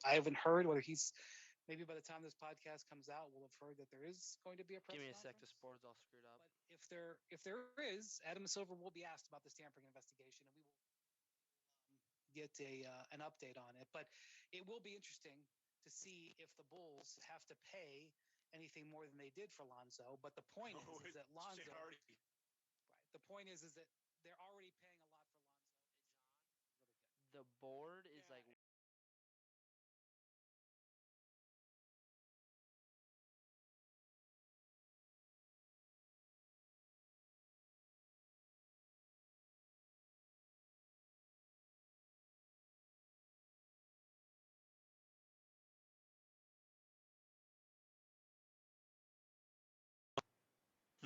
I haven't heard whether he's maybe by the time this podcast comes out, we'll have heard that there is going to be a press Give me a sec. conference. The sport's all screwed up. But if there is, Adam Silver will be asked about this tampering investigation, and we will get an update on it. But it will be interesting to see if the Bulls have to pay anything more than they did for Lonzo. But the point is that Lonzo, right? The point is that they're already paying a lot for Lonzo. The board is like.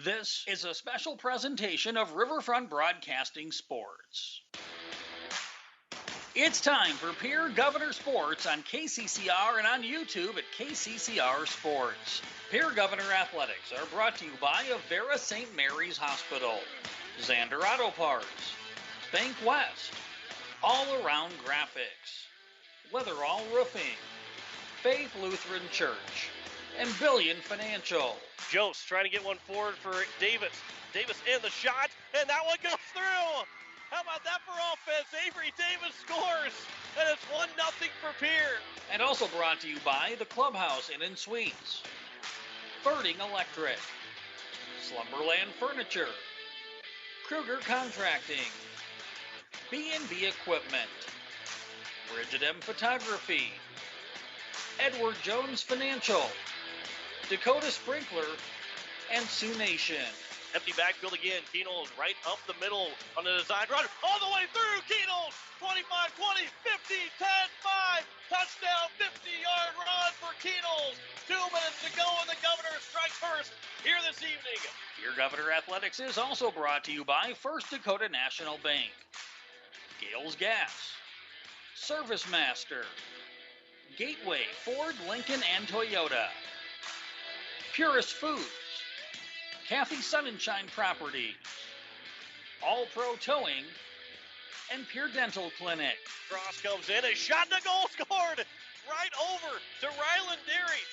This is a special presentation of Riverfront Broadcasting Sports. It's time for Pierre Governor Sports on KCCR and on YouTube at KCCR Sports. Pierre Governor Athletics are brought to you by Avera St. Mary's Hospital, Xander Auto Parts, Bank West, All Around Graphics, Weatherall Roofing, Faith Lutheran Church, and Billion Financial. Jost trying to get one forward for Davis. Davis in the shot, and that one goes through. How about that for offense? Avery Davis scores, and it's 1-0 for Pierre. And also brought to you by the Clubhouse Inn and Suites, Birding Electric, Slumberland Furniture, Kruger Contracting, B&B Equipment, Bridget M Photography, Edward Jones Financial, Dakota Sprinkler, and Sioux Nation. Empty backfield again. Keenels right up the middle on the design run. All the way through. Keenels 25, 20, 50, 10, 5. Touchdown, 50-yard run for Keenels. 2 minutes to go, and the Governor strikes first here this evening. Your Governor Athletics is also brought to you by First Dakota National Bank, Gales Gas, Service Master, Gateway Ford, Lincoln, and Toyota, Purist Foods, Kathy Sunshine Properties, All Pro Towing, and Pure Dental Clinic. Cross comes in, a shot and a goal scored right over to Ryland Derry.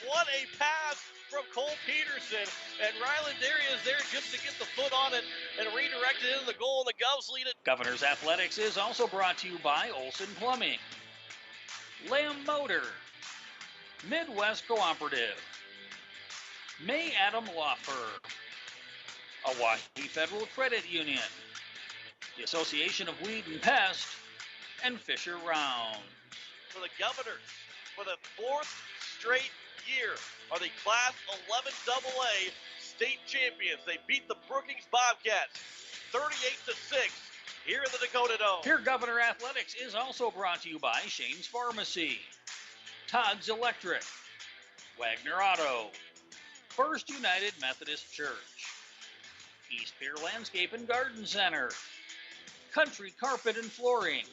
What a pass from Cole Peterson, and Ryland Derry is there just to get the foot on it and redirect it into the goal, and the Govs lead it. Governor's Athletics is also brought to you by Olson Plumbing, Lamb Motor, Midwest Cooperative, May Adam Law Firm, Awahi Federal Credit Union, the Association of Weed and Pest, and Fisher Round. For the Governors, for the fourth straight year, are the Class 11 AA state champions. They beat the Brookings Bobcats 38-6 here in the Dakota Dome. Here, Governor Athletics is also brought to you by Shane's Pharmacy, Todd's Electric, Wagner Auto, First United Methodist Church, East Pier Landscape and Garden Center, Country Carpet and Flooring,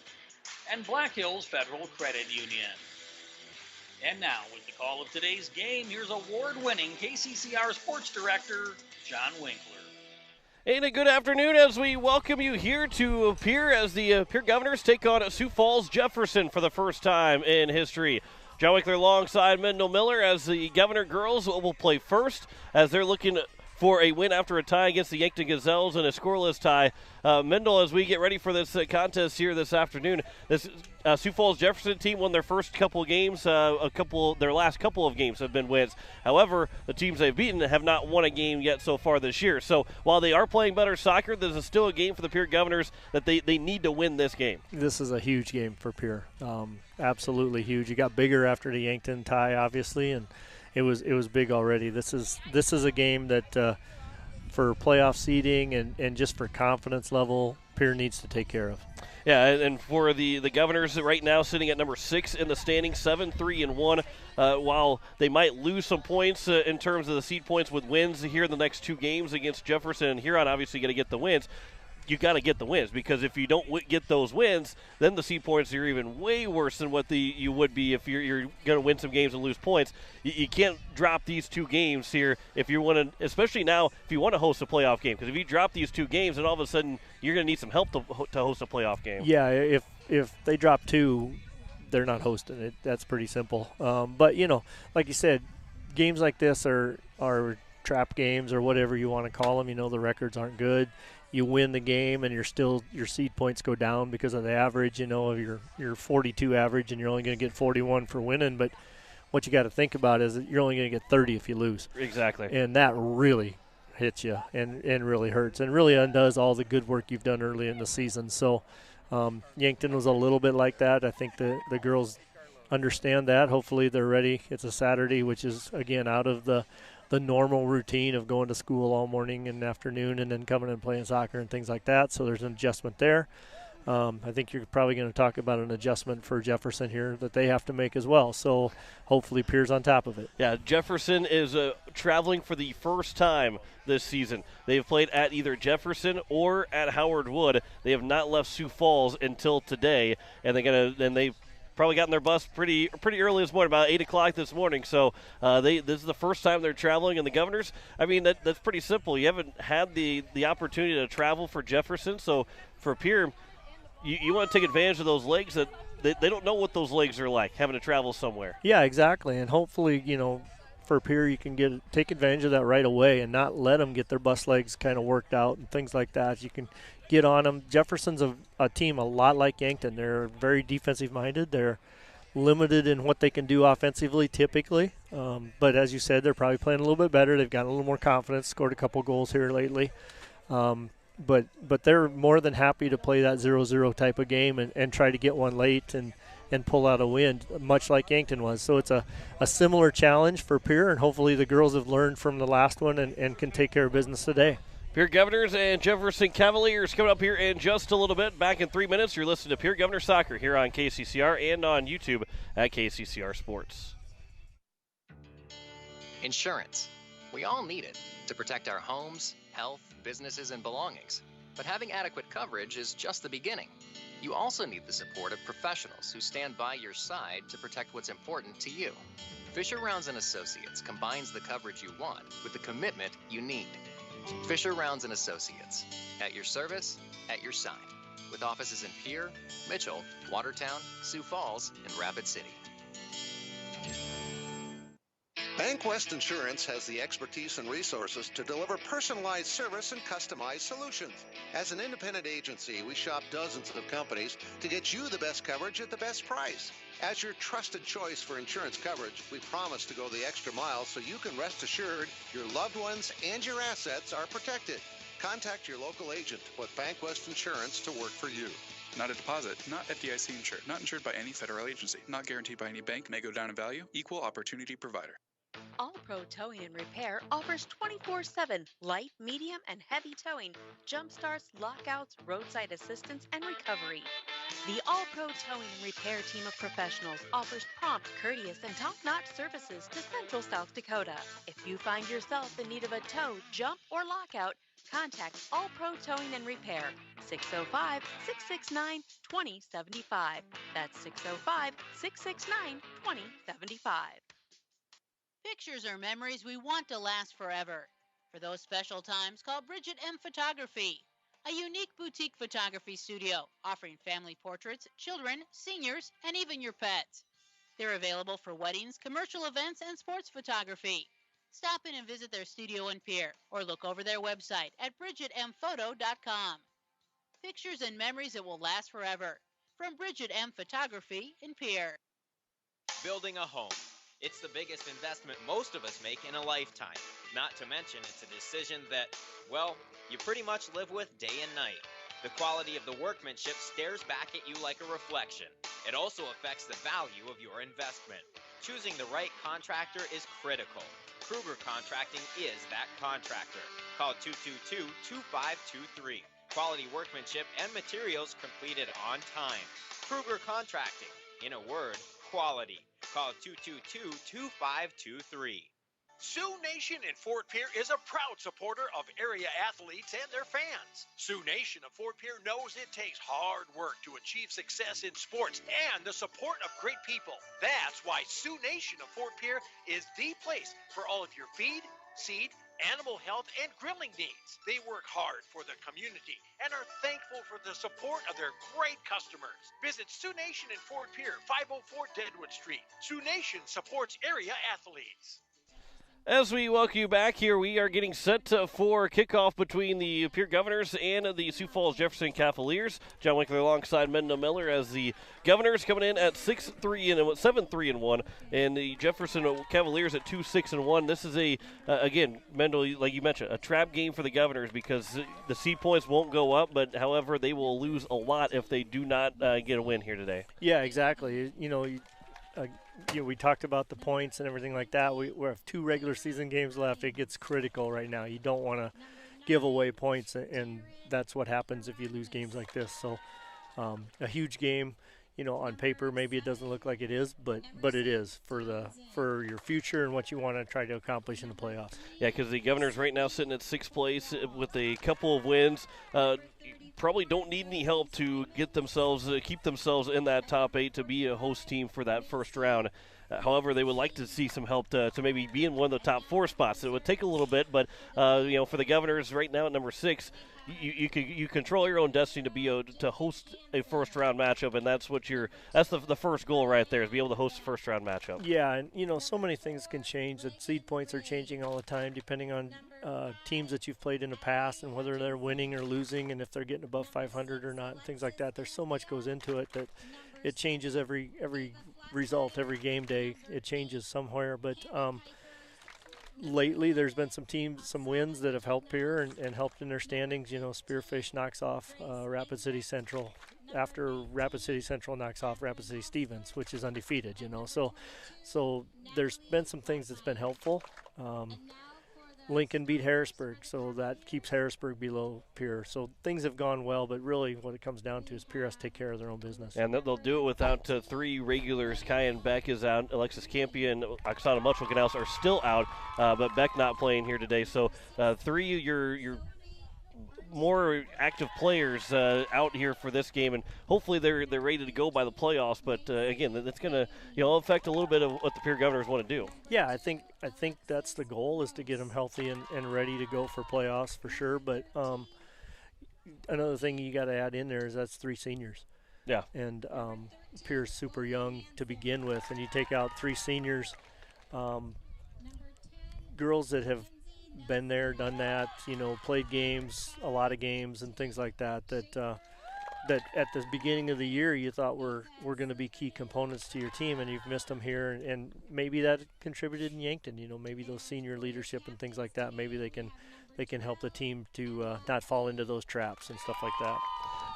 and Black Hills Federal Credit Union. And now, with the call of today's game, here's award-winning KCCR Sports Director, John Winkler. And a good afternoon as we welcome you here to Pierre as the Pierre Governors take on Sioux Falls Jefferson for the first time in history. John Winkler alongside Mendel Miller as the Governor girls will play first as they're looking for a win after a tie against the Yankton Gazelles and a scoreless tie. Mendel, as we get ready for this contest here this afternoon, this Sioux Falls Jefferson team won their first couple of games. Their last couple of games have been wins. However, the teams they've beaten have not won a game yet so far this year. So while they are playing better soccer, this is still a game for the Pierre Governors that they need to win this game. This is a huge game for Pierre. Absolutely huge. It got bigger after the Yankton tie, obviously, and it was big already. This is a game that for playoff seeding and just for confidence level, Pierre needs to take care of. Yeah, and for the Governors right now sitting at number 6 in the standings, 7-3-1. While they might lose some points in terms of the seed points with wins here in the next 2 games against Jefferson and Huron, obviously going to get the wins. You got to get the wins, because if you don't get those wins, then the seed points are even way worse than what you would be if you're going to win some games and lose points. You can't drop these 2 games here if you want to, especially now if you want to host a playoff game, because if you drop these 2 games, then all of a sudden you're going to need some help to host a playoff game. Yeah, if they drop 2, they're not hosting it. That's pretty simple. But like you said, games like this are trap games or whatever you want to call them. The records aren't good. You win the game and your seed points go down because of the average. Of your 42 average, and you're only going to get 41 for winning. But what you got to think about is that you're only going to get 30 if you lose. Exactly. And that really hits you and really hurts and really undoes all the good work you've done early in the season. So Yankton was a little bit like that. I think the girls understand that. Hopefully they're ready. It's a Saturday, which is, again, out of the normal routine of going to school all morning and afternoon and then coming and playing soccer and things like that. So there's an adjustment there. I think you're probably going to talk about an adjustment for Jefferson here that they have to make as well. So hopefully Pierre's on top of it. Yeah, Jefferson is traveling for the first time this season. They've played at either Jefferson or at Howard Wood. They have not left Sioux Falls until today, and they probably got in their bus pretty early this morning, about 8 o'clock this morning. So this is the first time they're traveling. And the Governors, I mean, that's pretty simple. You haven't had the opportunity to travel for Jefferson. So for Pierre, you want to take advantage of those legs that they don't know what those legs are like, having to travel somewhere. Yeah, exactly. And hopefully, for Pierre, you can take advantage of that right away and not let them get their bus legs kind of worked out and things like that. You can get on them. Jefferson's a team a lot like Yankton. They're very defensive-minded. They're limited in what they can do offensively typically. But as you said, they're probably playing a little bit better. They've got a little more confidence, scored a couple goals here lately. But they're more than happy to play that 0-0 type of game and try to get one late and pull out a win, much like Yankton was. So it's a similar challenge for Pierre, and hopefully the girls have learned from the last one and can take care of business today. Pierre Governors and Jefferson Cavaliers coming up here in just a little bit. Back in 3 minutes, you're listening to Pierre Governor Soccer here on KCCR and on YouTube at KCCR Sports. Insurance. We all need it to protect our homes, health, businesses, and belongings. But having adequate coverage is just the beginning. You also need the support of professionals who stand by your side to protect what's important to you. Fisher Rounds & Associates combines the coverage you want with the commitment you need. Fisher Rounds & Associates, at your service, at your side, with offices in Pierre, Mitchell, Watertown, Sioux Falls, and Rapid City. BankWest Insurance has the expertise and resources to deliver personalized service and customized solutions. As an independent agency, we shop dozens of companies to get you the best coverage at the best price. As your trusted choice for insurance coverage, we promise to go the extra mile so you can rest assured your loved ones and your assets are protected. Contact your local agent to put BankWest Insurance to work for you. Not a deposit, not FDIC insured, not insured by any federal agency, not guaranteed by any bank, may go down in value, equal opportunity provider. All Pro Towing and Repair offers 24/7 light, medium, and heavy towing, jump starts, lockouts, roadside assistance, and recovery. The All Pro Towing and Repair team of professionals offers prompt, courteous, and top-notch services to Central South Dakota. If you find yourself in need of a tow, jump, or lockout, contact All Pro Towing and Repair, 605-669-2075. That's 605-669-2075. Pictures are memories we want to last forever. For those special times, call Bridget M. Photography, a unique boutique photography studio offering family portraits, children, seniors, and even your pets. They're available for weddings, commercial events, and sports photography. Stop in and visit their studio in Pierre or look over their website at bridgetmphoto.com. Pictures and memories that will last forever. From Bridget M. Photography in Pierre. Building a home. It's the biggest investment most of us make in a lifetime. Not to mention, it's a decision that, well, you pretty much live with day and night. The quality of the workmanship stares back at you like a reflection. It also affects the value of your investment. Choosing the right contractor is critical. Kruger Contracting is that contractor. Call 222-2523. Quality workmanship and materials completed on time. Kruger Contracting. In a word, quality. Call 222-2523. Sioux Nation in Fort Pierre is a proud supporter of area athletes and their fans. Sioux Nation of Fort Pierre knows it takes hard work to achieve success in sports and the support of great people. That's why Sioux Nation of Fort Pierre is the place for all of your feed, seed, animal health, and grilling needs. They work hard for the community and are thankful for the support of their great customers. Visit Sioux Nation in Fort Pierre, 504 Deadwood Street. Sioux Nation supports area athletes. As we welcome you back here, we are getting set for kickoff between the Pierre Governors and the Sioux Falls Jefferson Cavaliers. John Winkler alongside Mendel Miller as the Governors coming in at 7-3-1, and the Jefferson Cavaliers at 2-6-1. This is again, Mendel, like you mentioned, a trap game for the Governors because the seed points won't go up, but however, they will lose a lot if they do not get a win here today. Yeah, exactly. We talked about the points and everything like that. We have 2 regular season games left. It gets critical right now. You don't want to give away points, and that's what happens if you lose games like this. So a huge game, on paper maybe it doesn't look like it is, but it is for your future and what you want to try to accomplish in the playoffs. Yeah, because the Governors right now sitting at 6th place with a couple of wins. Probably don't need any help to get themselves, keep themselves in that top 8 to be a host team for that first round. However, they would like to see some help to maybe be in one of the top 4 spots. It would take a little bit, but for the Governors right now at number 6, you control your own destiny to host a first round matchup, and that's the first goal right there, is be able to host a first round matchup. Yeah, and so many things can change. The seed points are changing all the time depending on teams that you've played in the past and whether they're winning or losing, and if they're getting above 500 or not, and things like that. There's so much goes into it that it changes every result, every game day. It changes somewhere, but lately there's been some wins that have helped Pierre and helped in their standings. Spearfish knocks off Rapid City Central after Rapid City Central knocks off Rapid City Stevens, which is undefeated. So there's been some things that's been helpful. Lincoln beat Harrisburg, so that keeps Harrisburg below Pierre. So things have gone well, but really what it comes down to is Pierre has to take care of their own business. And they'll do it without 3 regulars. Kyan Beck is out. Alexis Campion and Oksana Muchel-Canals are still out, but Beck not playing here today. So 3 your more active players out here for this game, and hopefully they're ready to go by the playoffs. But again, that's going to affect a little bit of what the Pierre Governors want to do. Yeah, I think that's the goal, is to get them healthy and ready to go for playoffs for sure. But another thing you got to add in there is that's 3 seniors. Yeah, and Pierre's super young to begin with, and you take out 3 seniors, girls that have been there, done that, played games, a lot of games and things like that at the beginning of the year you thought were going to be key components to your team, and you've missed them here, and maybe that contributed in Yankton. Maybe those senior leadership and things like that, maybe they can help the team to not fall into those traps and stuff like that.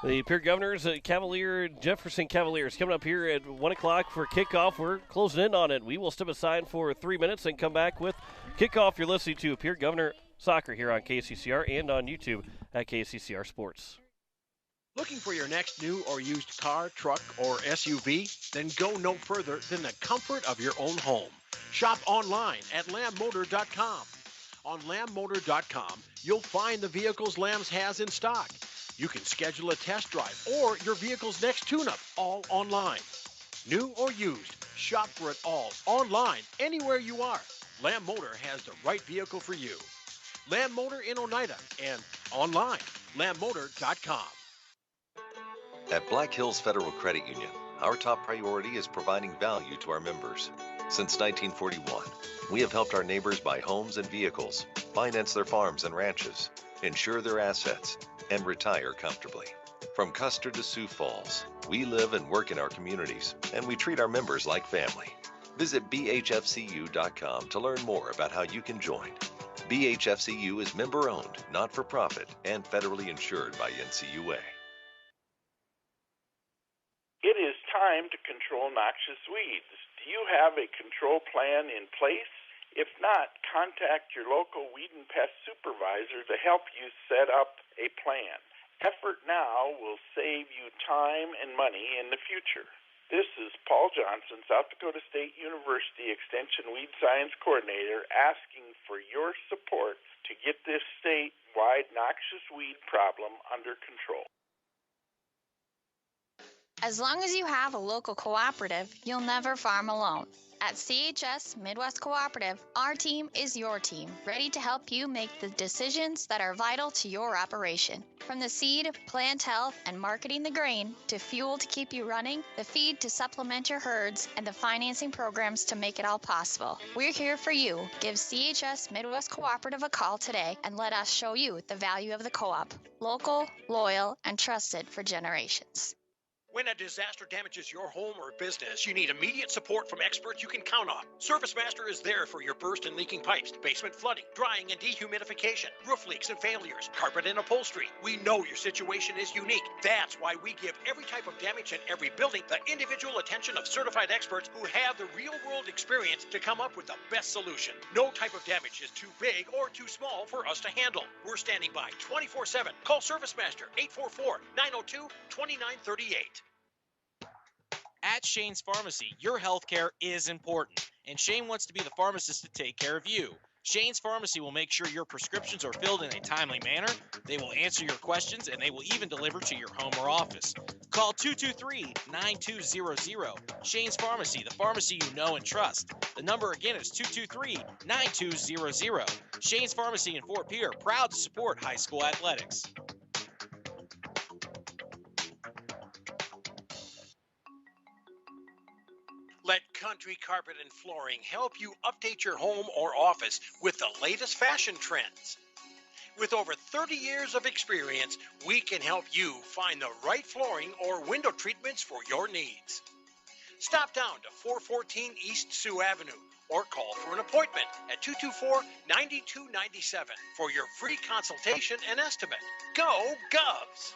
The Pierre Governors, Jefferson Cavaliers coming up here at 1 o'clock for kickoff. We're closing in on it. We will step aside for 3 minutes and come back with kickoff. You're listening to Pierre Governor Soccer here on KCCR and on YouTube at KCCR Sports. Looking for your next new or used car, truck, or SUV? Then go no further than the comfort of your own home. Shop online at lambmotor.com. On lambmotor.com, you'll find the vehicles Lambs has in stock. You can schedule a test drive or your vehicle's next tune-up, all online. New or used, shop for it all online, anywhere you are. Lamb Motor has the right vehicle for you. Lamb Motor in Oneida and online, lambmotor.com. At Black Hills Federal Credit Union, our top priority is providing value to our members. Since 1941, we have helped our neighbors buy homes and vehicles, finance their farms and ranches, insure their assets, and retire comfortably. From Custer to Sioux Falls, we live and work in our communities, and we treat our members like family. Visit bhfcu.com to learn more about how you can join. BHFCU is member-owned, not-for-profit, and federally insured by NCUA. It is time to control noxious weeds. Do you have a control plan in place? If not, contact your local weed and pest supervisor to help you set up a plan. Effort now will save you time and money in the future. This is Paul Johnson, South Dakota State University Extension Weed Science Coordinator, asking for your support to get this statewide noxious weed problem under control. As long as you have a local cooperative, you'll never farm alone. At CHS Midwest Cooperative, our team is your team, ready to help you make the decisions that are vital to your operation. From the seed, plant health, and marketing the grain, to fuel to keep you running, the feed to supplement your herds, and the financing programs to make it all possible. We're here for you. Give CHS Midwest Cooperative a call today and let us show you the value of the co-op. Local, loyal, and trusted for generations. When a disaster damages your home or business, you need immediate support from experts you can count on. ServiceMaster is there for your burst and leaking pipes, basement flooding, drying and dehumidification, roof leaks and failures, carpet and upholstery. We know your situation is unique. That's why we give every type of damage in every building the individual attention of certified experts who have the real-world experience to come up with the best solution. No type of damage is too big or too small for us to handle. We're standing by 24/7. Call ServiceMaster 844-902-2938. At Shane's Pharmacy, your healthcare is important, and Shane wants to be the pharmacist to take care of you. Shane's Pharmacy will make sure your prescriptions are filled in a timely manner, they will answer your questions, and they will even deliver to your home or office. Call 223-9200. Shane's Pharmacy, the pharmacy you know and trust. The number again is 223-9200. Shane's Pharmacy in Fort Pierre, proud to support high school athletics. Let Country Carpet and Flooring help you update your home or office with the latest fashion trends. With over 30 years of experience, we can help you find the right flooring or window treatments for your needs. Stop down to 414 East Sioux Avenue or call for an appointment at 224-9297 for your free consultation and estimate. Go Govs!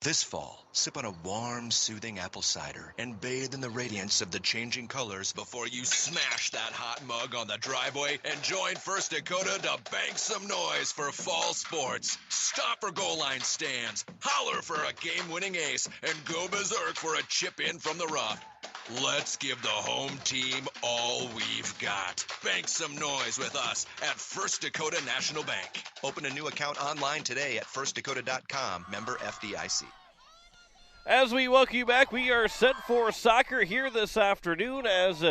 This fall, sip on a warm, soothing apple cider and bathe in the radiance of the changing colors before you smash that hot mug on the driveway and join First Dakota to bank some noise for fall sports. Stop for goal line stands, holler for a game-winning ace, and go berserk for a chip in from the rough. Let's give the home team all we've got. Bank some noise with us at First Dakota National Bank. Open a new account online today at firstdakota.com, member FDIC. As we welcome you back, we are set for soccer here this afternoon as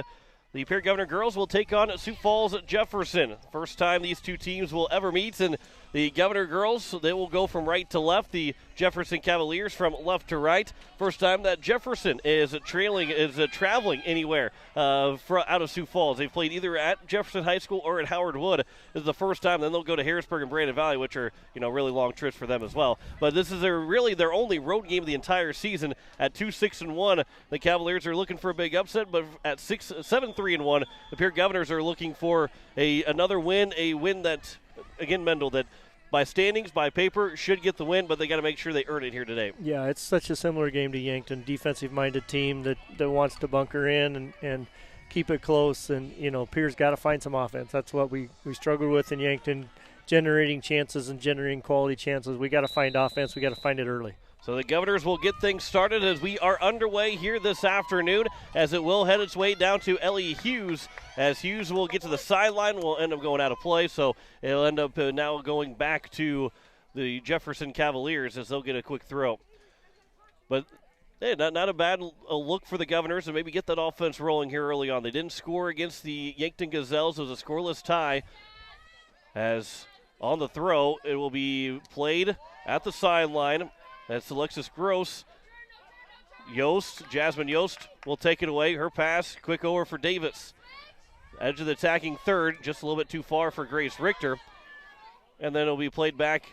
the Pierre Governor girls will take on Sioux Falls at Jefferson. First time these two teams will ever meet, and the Governor girls, they will go from right to left. The Jefferson Cavaliers from left to right. First time that Jefferson is traveling anywhere out of Sioux Falls. They've played either at Jefferson High School or at Howard Wood. This is the first time. Then they'll go to Harrisburg and Brandon Valley, which are really long trips for them as well. But this is really their only road game of the entire season. At 2-6-1, the Cavaliers are looking for a big upset, but at 7-3-1, the Pierre Governors are looking for another win, a win that, again, Mendel, that by standings, by paper, should get the win, but they got to make sure they earn it here today. Yeah, it's such a similar game to Yankton, defensive-minded team that wants to bunker in and keep it close. And, Pierre's got to find some offense. That's what we struggled with in Yankton, generating chances and generating quality chances. We got to find offense. We got to find it early. So the Governors will get things started as we are underway here this afternoon, as it will head its way down to Ellie Hughes, as Hughes will get to the sideline, will end up going out of play, so it'll end up now going back to the Jefferson Cavaliers as they'll get a quick throw. But hey, not a bad look for the Governors, and maybe get that offense rolling here early on. They didn't score against the Yankton Gazelles. It was a scoreless tie, as on the throw, it will be played at the sideline. That's Alexis Gross. Jasmine Yost will take it away. Her pass, quick over for Davis. Edge of the attacking third, just a little bit too far for Grace Richter. And then it'll be played back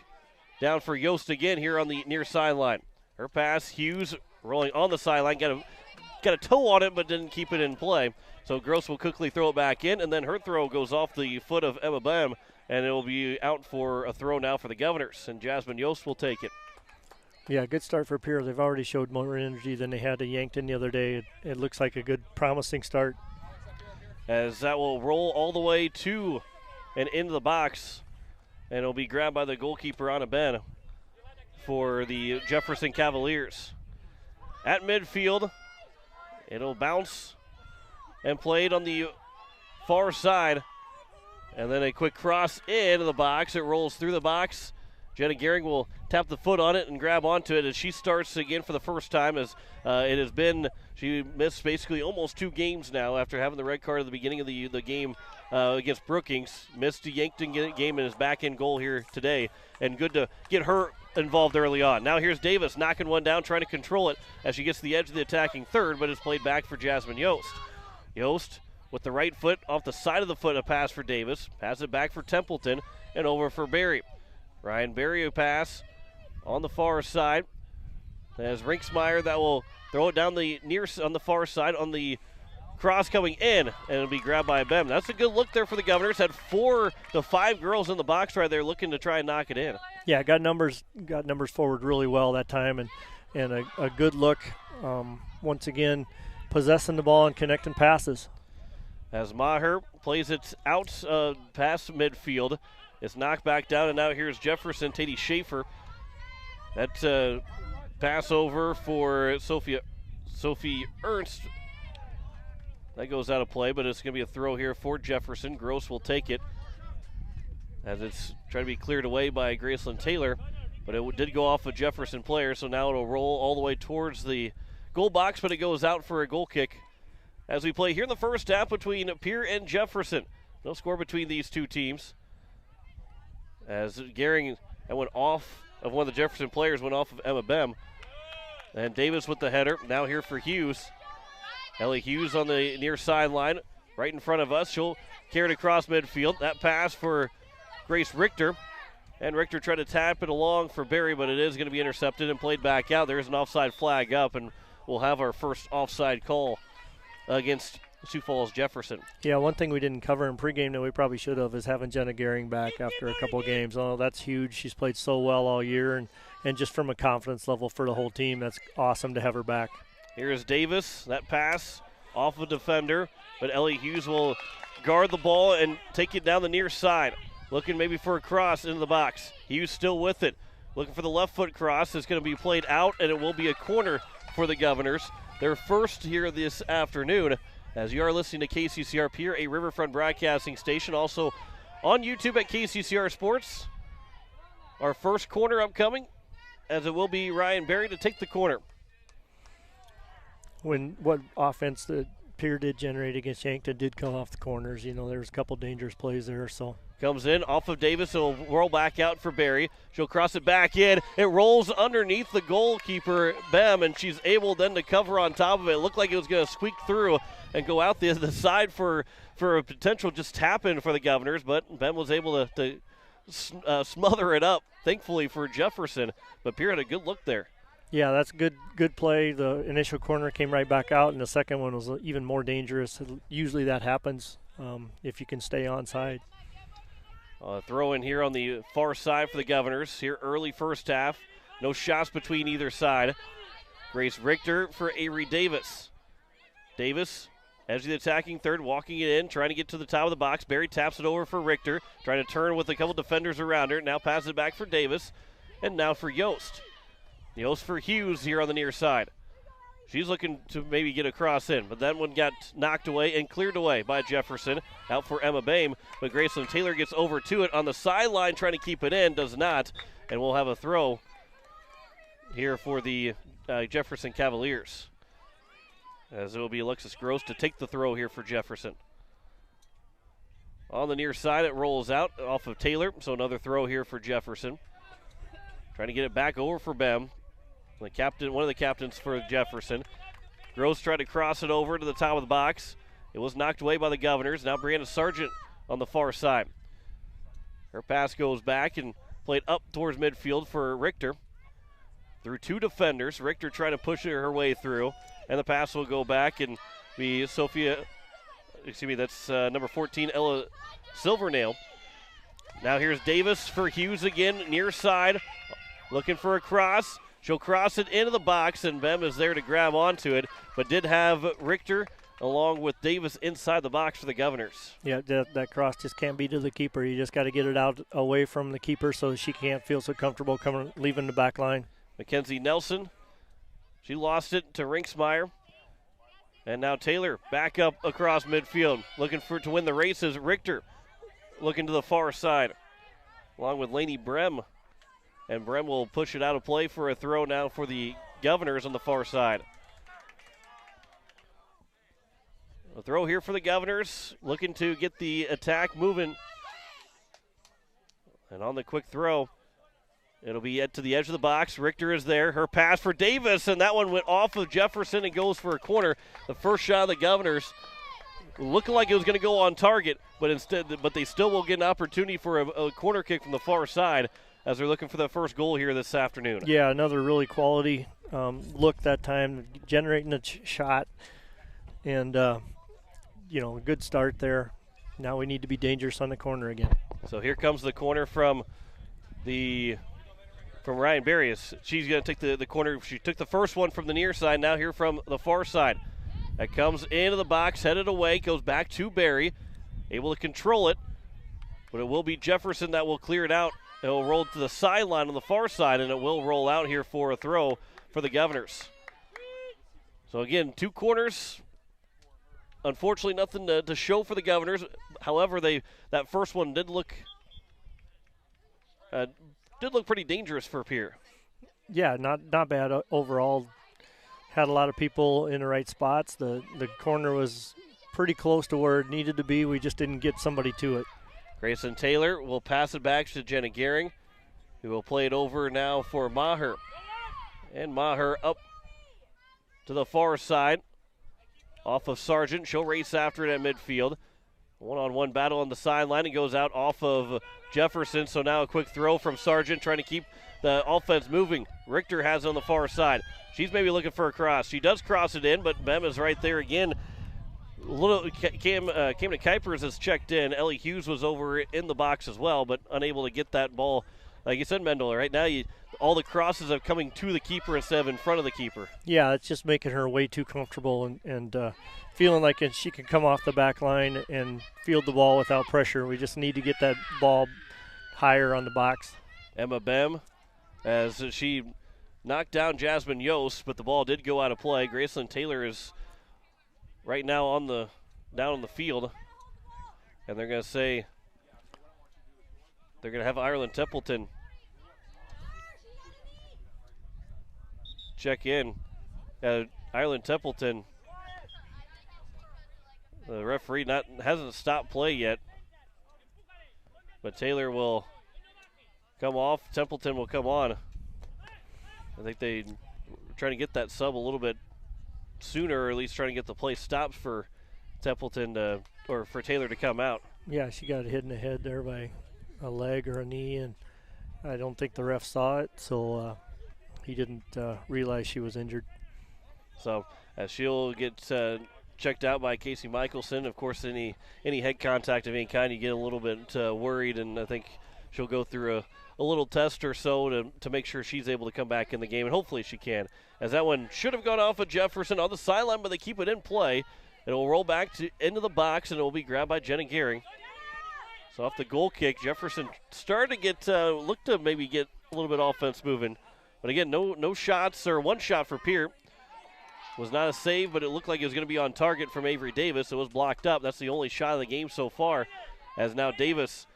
down for Yost again here on the near sideline. Her pass, Hughes rolling on the sideline. Got a toe on it, but didn't keep it in play. So Gross will quickly throw it back in, and then her throw goes off the foot of Emma Bam, and it will be out for a throw now for the Governors, and Jasmine Yost will take it. Yeah, good start for Pierre. They've already showed more energy than they had at Yankton the other day. It looks like a good, promising start. As that will roll all the way to and into the box, and it'll be grabbed by the goalkeeper, Anna Ben, for the Jefferson Cavaliers. At midfield, it'll bounce and played on the far side, and then a quick cross into the box. It rolls through the box Jenna Gehring will tap the foot on it and grab onto it as she starts again for the first time, as it has been, she missed basically almost 2 games now after having the red card at the beginning of the game against Brookings. Missed the Yankton game and is back in goal here today, and good to get her involved early on. Now here's Davis knocking one down, trying to control it as she gets to the edge of the attacking third, but it's played back for Jasmine Yost. Yost with the right foot off the side of the foot, a pass for Davis. Pass it back for Templeton and over for Berry. Ryan Berry a pass on the far side. As Rinksmeyer that will throw it down the on the far side on the cross coming in, and it'll be grabbed by Bem. That's a good look there for the Governors. Had 4 to 5 girls in the box right there looking to try and knock it in. Yeah, got numbers forward really well that time, and a good look. Once again, possessing the ball and connecting passes. As Maher plays it out past midfield. It's knocked back down, and now here's Jefferson, Teddy Schaefer. That pass over for Sophie Ernst. That goes out of play, but it's going to be a throw here for Jefferson. Gross will take it as it's trying to be cleared away by Graceland Taylor, but it did go off a Jefferson player, so now it'll roll all the way towards the goal box, but it goes out for a goal kick as we play here in the first half between Pierre and Jefferson. No score between these two teams. As Gehring, that went off of one of the Jefferson players, went off of Emma Bem. And Davis with the header. Now here for Hughes. Ellie Hughes on the near sideline, right in front of us. She'll carry it across midfield. That pass for Grace Richter. And Richter tried to tap it along for Berry, but it is going to be intercepted and played back out. There's an offside flag up, and we'll have our first offside call against Sioux Falls Jefferson. Yeah, one thing we didn't cover in pregame that we probably should have is having Jenna Gehring back after a couple of games. Oh, that's huge. She's played so well all year, and just from a confidence level for the whole team, that's awesome to have her back. Here's Davis. That pass off a defender, but Ellie Hughes will guard the ball and take it down the near side. Looking maybe for a cross into the box. Hughes still with it. Looking for the left foot cross. It's going to be played out, and it will be a corner for the Governors. Their first here this afternoon. As you are listening to KCCR Pierre, a Riverfront broadcasting station, also on YouTube at KCCR Sports. Our first corner upcoming, as it will be Ryan Berry to take the corner. What offense that Pierre did generate against Yankton did come off the corners. You know, there was a couple dangerous plays there. So comes in off of Davis. It'll roll back out for Berry. She'll cross it back in. It rolls underneath the goalkeeper, Bem, and she's able then to cover on top of it. It looked like it was going to squeak through and go out the side for a potential just tap in for the Governors, but Bem was able to smother it up, thankfully for Jefferson. But Pierre had a good look there. Yeah, that's good play. The initial corner came right back out, and the second one was even more dangerous. Usually that happens if you can stay onside. Throw in here on the far side for the Governors. Here early first half. No shots between either side. Grace Richter for Avery Davis. Davis, edge of the attacking third, walking it in, trying to get to the top of the box. Berry taps it over for Richter, trying to turn with a couple defenders around her. Now passes it back for Davis, and now for Yost. Yost for Hughes here on the near side. She's looking to maybe get a cross in, but that one got knocked away and cleared away by Jefferson. Out for Emma Bame, but Graceland Taylor gets over to it on the sideline, trying to keep it in, does not, and we'll have a throw here for the Jefferson Cavaliers. As it will be Alexis Gross to take the throw here for Jefferson. On the near side, it rolls out off of Taylor, so another throw here for Jefferson. Trying to get it back over for Bem. The captain, one of the captains for Jefferson. Gross tried to cross it over to the top of the box. It was knocked away by the Governors. Now Brianna Sargent on the far side. Her pass goes back and played up towards midfield for Richter. Through 2 defenders. Richter trying to push her way through. And the pass will go back and be that's number 14, Ella Silvernail. Now here's Davis for Hughes again, near side. Looking for a cross. She'll cross it into the box, and Bem is there to grab onto it, but did have Richter along with Davis inside the box for the Governors. Yeah, that cross just can't be to the keeper. You just got to get it out away from the keeper so she can't feel so comfortable leaving the back line. Mackenzie Nelson, she lost it to Rinksmeyer. And now Taylor back up across midfield, looking to win the races. Richter looking to the far side, along with Lainey Brem And Brem will push it out of play for a throw now for the Governors on the far side. A throw here for the Governors, looking to get the attack moving. And on the quick throw, it'll be to the edge of the box. Richter is there. Her pass for Davis, and that one went off of Jefferson and goes for a corner. The first shot of the Governors looking like it was going to go on target, but they still will get an opportunity for a corner kick from the far side as they're looking for the first goal here this afternoon. Yeah, another really quality look that time, generating a shot, and a good start there. Now we need to be dangerous on the corner again. So here comes the corner from Ryan Berry. She's going to take the corner. She took the first one from the near side, now here from the far side. That comes into the box, headed away, goes back to Berry, able to control it, but it will be Jefferson that will clear it out. It will roll to the sideline on the far side, and it will roll out here for a throw for the Governors. So again, two corners. Unfortunately, nothing to show for the Governors. However, that first one did look pretty dangerous for Pierre. Yeah, not bad overall. Had a lot of people in the right spots. The corner was pretty close to where it needed to be. We just didn't get somebody to it. Grayson Taylor will pass it back to Jenna Gehring, who will play it over now for Maher. And Maher up to the far side. Off of Sargent. She'll race after it at midfield. One-on-one battle on the sideline. It goes out off of Jefferson. So now a quick throw from Sargent trying to keep the offense moving. Richter has it on the far side. She's maybe looking for a cross. She does cross it in, but Bem is right there again. Came to Kuipers has checked in. Ellie Hughes was over in the box as well, but unable to get that ball. Like you said, Mendel, right now all the crosses are coming to the keeper instead of in front of the keeper. Yeah, it's just making her way too comfortable and feeling like she can come off the back line and field the ball without pressure. We just need to get that ball higher on the box. Emma Bem, as she knocked down Jasmine Yost, but the ball did go out of play. Graceland Taylor is right now down on the field, and they're going to say they're going to have Ireland Templeton check in. Ireland Templeton, the referee hasn't stopped play yet, but Taylor will come off. Templeton will come on. I think they were trying to get that sub a little bit sooner, or at least trying to get the play stopped for Templeton or for Taylor to come out. Yeah, she got hit in the head there by a leg or a knee, and I don't think the ref saw it, so he didn't realize she was injured. So as she'll get checked out by Casey Michelson, of course, any head contact of any kind, you get a little bit worried, and I think she'll go through a little test or so to make sure she's able to come back in the game, and hopefully she can. As that one should have gone off of Jefferson on the sideline, but they keep it in play. It will roll back into the box, and it will be grabbed by Jenna Gehring. So off the goal kick, Jefferson started to look to maybe get a little bit offense moving. But again, no shots, or one shot for Pierre. Was not a save, but it looked like it was going to be on target from Avery Davis. It was blocked up. That's the only shot of the game so far, as now Davis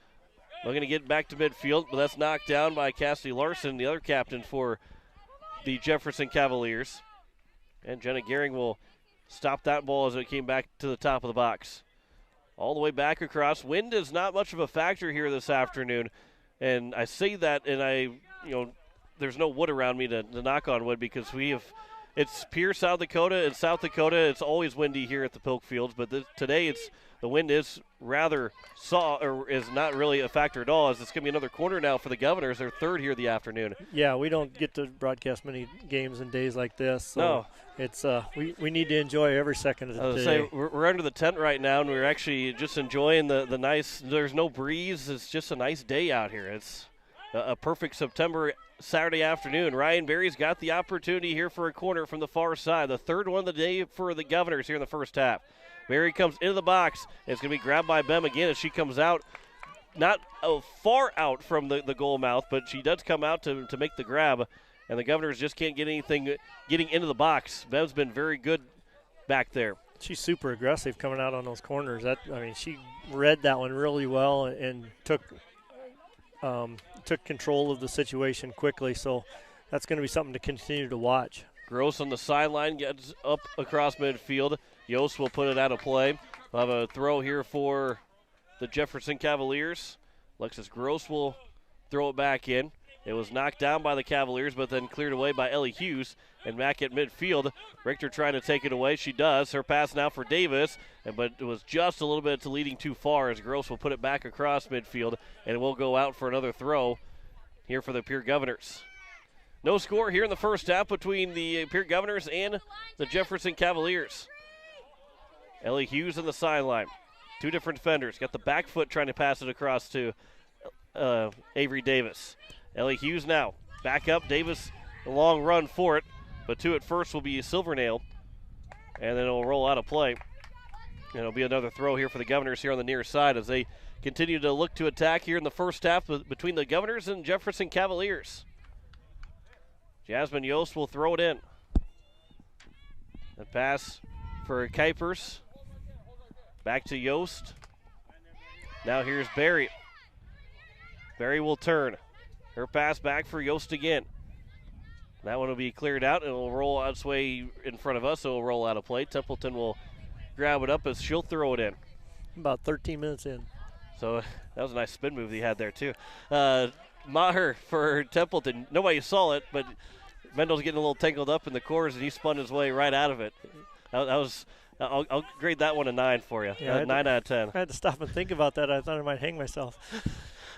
looking to get back to midfield, but that's knocked down by Cassidy Larson, the other captain for the Jefferson Cavaliers. And Jenna Gehring will stop that ball as it came back to the top of the box. All the way back across. Wind is not much of a factor here this afternoon. And I say that, and there's no wood around me to knock on wood, because it's Pierre, South Dakota, and South Dakota. It's always windy here at the Pilk Fields, but today the wind is rather is not really a factor at all, as it's going to be another corner now for the Governors. They're third here the afternoon. Yeah, we don't get to broadcast many games in days like this. So no. It's we need to enjoy every second of the day. Say, we're under the tent right now, and we're actually just enjoying the nice, there's no breeze. It's just a nice day out here. It's a perfect September Saturday afternoon. Ryan Berry's got the opportunity here for a corner from the far side. The third one of the day for the Governors here in the first half. Berry comes into the box. It's going to be grabbed by Bem again as she comes out. Not far out from the goal mouth, but she does come out to make the grab. And the Governors just can't get anything getting into the box. Bem's been very good back there. She's super aggressive coming out on those corners. She read that one really well and took took control of the situation quickly. So that's going to be something to continue to watch. Gross on the sideline gets up across midfield. Yost will put it out of play. We'll have a throw here for the Jefferson Cavaliers. Alexis Gross will throw it back in. It was knocked down by the Cavaliers, but then cleared away by Ellie Hughes. And back at midfield, Richter trying to take it away. She does. Her pass now for Davis, but it was just a little bit leading too far as Gross will put it back across midfield, and it will go out for another throw here for the Pierre Governors. No score here in the first half between the Pierre Governors and the Jefferson Cavaliers. Ellie Hughes on the sideline. Two different defenders. Got the back foot trying to pass it across to Avery Davis. Ellie Hughes now. Back up. Davis, a long run for it. But two at first will be Silvernail. And then it'll roll out of play. And it'll be another throw here for the Governors here on the near side as they continue to look to attack here in the first half between the Governors and Jefferson Cavaliers. Jasmine Yost will throw it in. A pass for Kuipers. Back to Yost. Now here's Barry. Barry will turn. Her pass back for Yost again. That one will be cleared out, and it will roll its way in front of us, so it will roll out of play. Templeton will grab it up as she'll throw it in. About 13 minutes in. So that was a nice spin move he had there, too. Maher for Templeton. Nobody saw it, but Mendel's getting a little tangled up in the corners, and he spun his way right out of it. I'll grade that one a 9 for you. Yeah, 9 out of 10. I had to stop and think about that. I thought I might hang myself.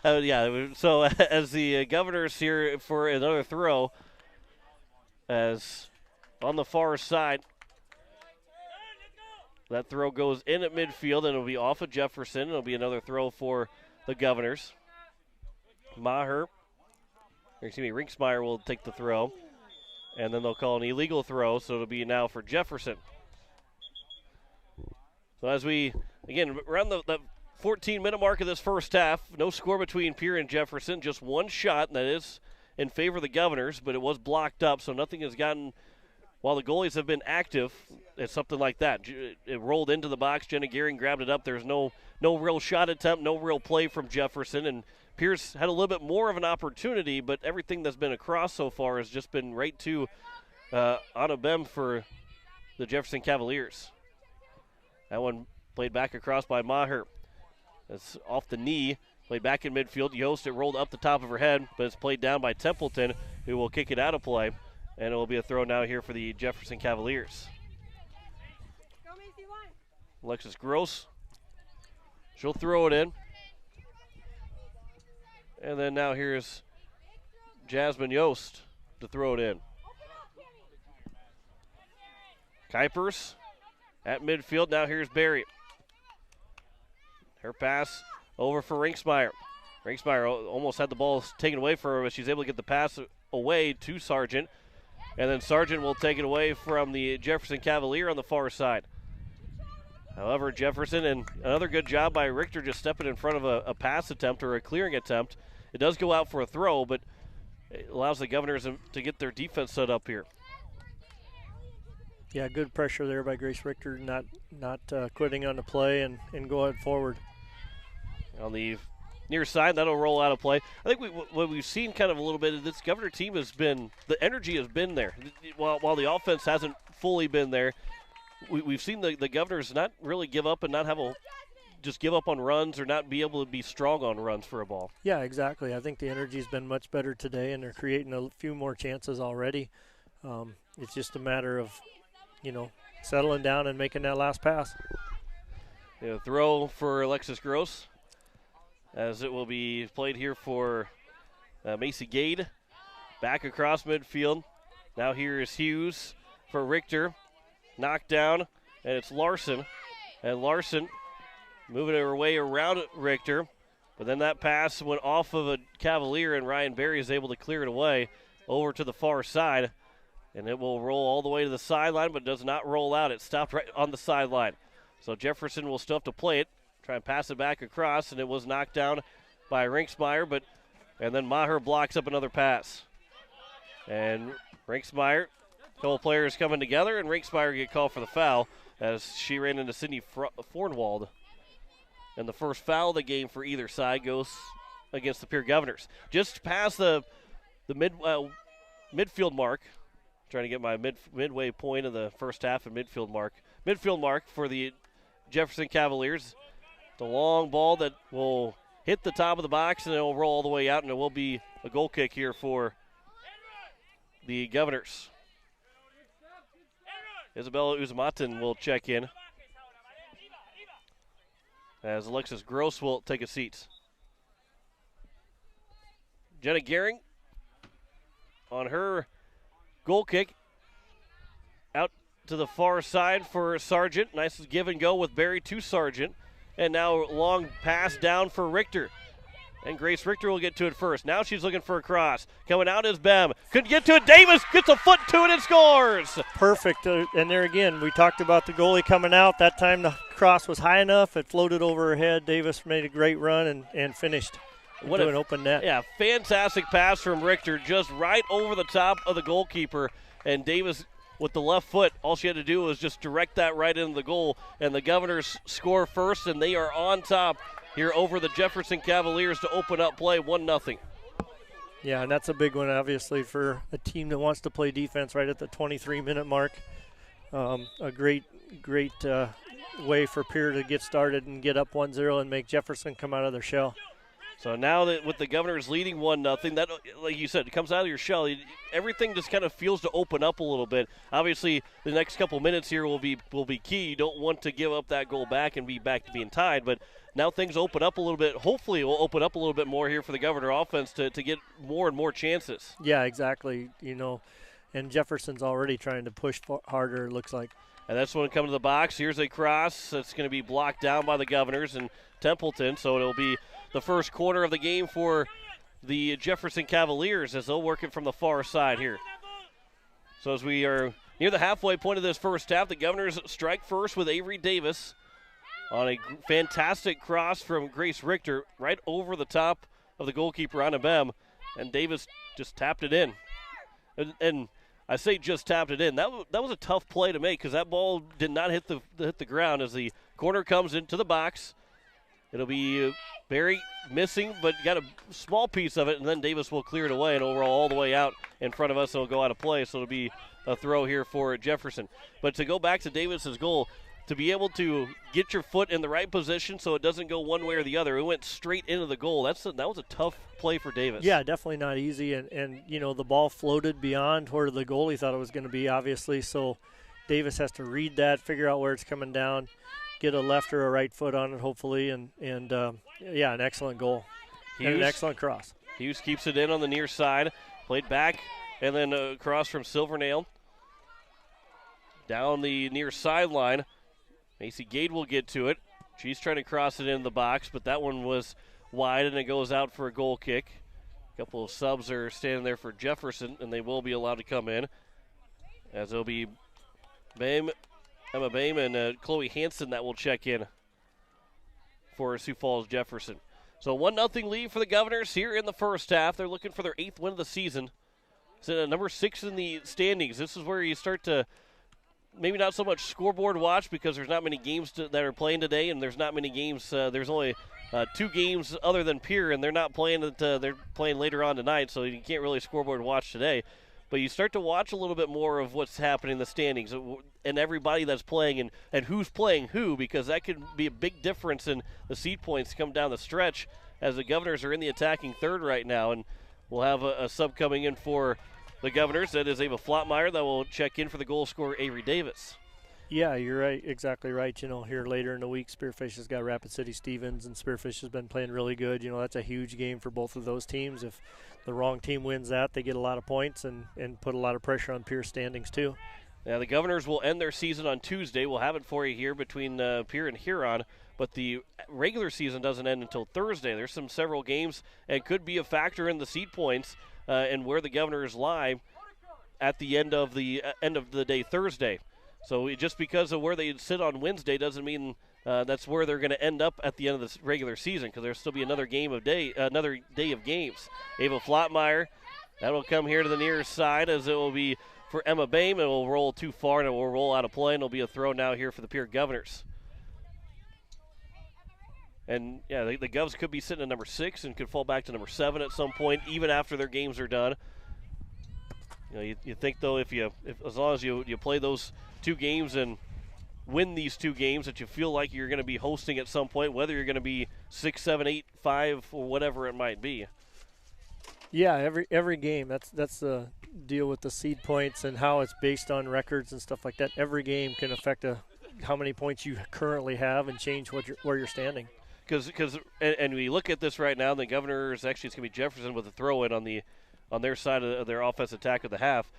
So as the Governors here for another throw, as on the far side, that throw goes in at midfield, and it'll be off of Jefferson. It'll be another throw for the Governors. Rinksmeyer will take the throw, and then they'll call an illegal throw, so it'll be now for Jefferson. So as we, again, around the 14-minute mark of this first half, no score between Pierre and Jefferson, just one shot, and that is in favor of the Governors, but it was blocked up, so nothing has gotten, while the goalies have been active, it's something like that. It rolled into the box, Jenna Gearing grabbed it up. There's no real shot attempt, no real play from Jefferson, and Pierce had a little bit more of an opportunity, but everything that's been across so far has just been right to Anna Bem for the Jefferson Cavaliers. That one played back across by Maher. It's off the knee, played back in midfield. Yost, it rolled up the top of her head, but it's played down by Templeton, who will kick it out of play, and it will be a throw now here for the Jefferson Cavaliers. Alexis Gross, she'll throw it in. And then now here's Jasmine Yost to throw it in. Kuipers at midfield. Now here's Barry. Her pass over for Rinksmeyer. Rinksmeyer almost had the ball taken away from her, but she's able to get the pass away to Sargent. And then Sargent will take it away from the Jefferson Cavalier on the far side. However, Jefferson, and another good job by Richter just stepping in front of a pass attempt or a clearing attempt. It does go out for a throw, but it allows the Governors to get their defense set up here. Yeah, good pressure there by Grace Richter, not quitting on the play and going forward. On the near side, that'll roll out of play. I think what we've seen kind of a little bit of this Governor team has been, the energy has been there. While the offense hasn't fully been there, we've seen the Governors not really give up and not just give up on runs or not be able to be strong on runs for a ball. Yeah, exactly. I think the energy's been much better today, and they're creating a few more chances already. It's just a matter of, settling down and making that last pass. Throw for Alexis Gross, as it will be played here for Macy Gade. Back across midfield. Now here is Hughes for Richter. Knocked down, and it's Larson. And Larson moving her way around Richter. But then that pass went off of a Cavalier, and Ryan Berry is able to clear it away over to the far side. And it will roll all the way to the sideline, but does not roll out. It stopped right on the sideline. So Jefferson will still have to play it, try and pass it back across, and it was knocked down by Rinksmeyer, and then Maher blocks up another pass. And Rinksmeyer, a couple players coming together, and Rinksmeyer get called for the foul as she ran into Sydney Fornwald. And the first foul of the game for either side goes against the Pierre Governors. Just past the midfield mark. Trying to get my midway point of the first half and midfield mark for the Jefferson Cavaliers. The long ball that will hit the top of the box and it will roll all the way out, and it will be a goal kick here for the Governors. Isabella Uzamatin will check in as Alexis Gross will take a seat. Jenna Gehring on her goal kick out to the far side for Sargent. Nice give and go with Barry to Sargent. And now long pass down for Richter. And Grace Richter will get to it first. Now she's looking for a cross. Coming out is Bem. Couldn't get to it. Davis gets a foot to it and scores. Perfect. And there again, we talked about the goalie coming out. That time the cross was high enough. It floated over her head. Davis made a great run and finished. What an open net. Yeah, fantastic pass from Richter, just right over the top of the goalkeeper. And Davis with the left foot, all she had to do was just direct that right into the goal. And the Governors score first, and they are on top here over the Jefferson Cavaliers to open up play 1-0. Yeah, and that's a big one, obviously, for a team that wants to play defense right at the 23-minute mark. A great way for Pierre to get started and get up 1-0 and make Jefferson come out of their shell. So now that with the Governors leading 1-0, that, like you said, it comes out of your shell. Everything just kind of feels to open up a little bit. Obviously, the next couple minutes here will be key. You don't want to give up that goal back and be back to being tied, but now things open up a little bit. Hopefully, it will open up a little bit more here for the Governor offense to get more and more chances. Yeah, exactly. And Jefferson's already trying to push harder, it looks like. And that's when it comes to the box. Here's a cross that's going to be blocked down by the Governors and Templeton, so it'll be the first quarter of the game for the Jefferson Cavaliers as they'll work it from the far side here. So as we are near the halfway point of this first half, the Governors strike first with Avery Davis on a fantastic cross from Grace Richter right over the top of the goalkeeper, Anna Bem, and Davis just tapped it in. And I say just tapped it in. That was a tough play to make because that ball did not hit the ground as the corner comes into the box. It'll be Barry missing, but got a small piece of it, and then Davis will clear it away, and it'll roll all the way out in front of us, and it'll go out of play, so it'll be a throw here for Jefferson. But to go back to Davis's goal, to be able to get your foot in the right position so it doesn't go one way or the other, it went straight into the goal. That was a tough play for Davis. Yeah, definitely not easy, and the ball floated beyond where the goalie thought it was going to be, obviously, so Davis has to read that, figure out where it's coming down, get a left or a right foot on it, hopefully, and an excellent goal. And an excellent cross. Hughes keeps it in on the near side, played back, and then across from Silvernail. Down the near sideline, Macy Gade will get to it. She's trying to cross it in the box, but that one was wide, and it goes out for a goal kick. A couple of subs are standing there for Jefferson, and they will be allowed to come in, as it'll be Emma Boehm and Chloe Hansen that will check in for Sioux Falls Jefferson. So 1-0 lead for the Governors here in the first half. They're looking for their 8th win of the season. So number 6 in the standings. This is where you start to maybe not so much scoreboard watch because there's not many games that are playing today, and there's not many games. There's only 2 games other than Pierre, and they're not playing. They're playing later on tonight, so you can't really scoreboard watch today. But you start to watch a little bit more of what's happening in the standings and everybody that's playing and who's playing who, because that could be a big difference in the seed points come down the stretch as the Governors are in the attacking third right now. And we'll have a sub coming in for the Governors. That is Ava Flottmeyer that will check in for the goal scorer, Avery Davis. Yeah, you're right, exactly right. Here later in the week, Spearfish has got Rapid City Stevens, and Spearfish has been playing really good. That's a huge game for both of those teams. If the wrong team wins that, they get a lot of points and put a lot of pressure on Pierce standings too. Now the Governors will end their season on Tuesday. We'll have it for you here between Pierre and Huron, but the regular season doesn't end until Thursday. There's several games and could be a factor in the seed points and where the Governors lie at the end of the day Thursday. So just because of where they sit on Wednesday doesn't mean that's where they're going to end up at the end of the regular season, because there'll still be another day of games. Ava Flottmeyer, that will come here to the near side as it will be for Emma Boehm. It will roll too far and it will roll out of play, and it'll be a throw now here for the Pierre Governors. And, yeah, the Govs could be sitting at number 6 and could fall back to number 7 at some point, even after their games are done. You know, you think, though, if as long as you play those 2 games and win these 2 games, that you feel like you're going to be hosting at some point, whether you're going to be 6, 7, 8, 5, or whatever it might be. Yeah, every game. That's the deal with the seed points and how it's based on records and stuff like that. Every game can affect how many points you currently have and change where you're standing. And we look at this right now, the Governors, actually it's going to be Jefferson with a throw-in on their side of their offense attack of the half.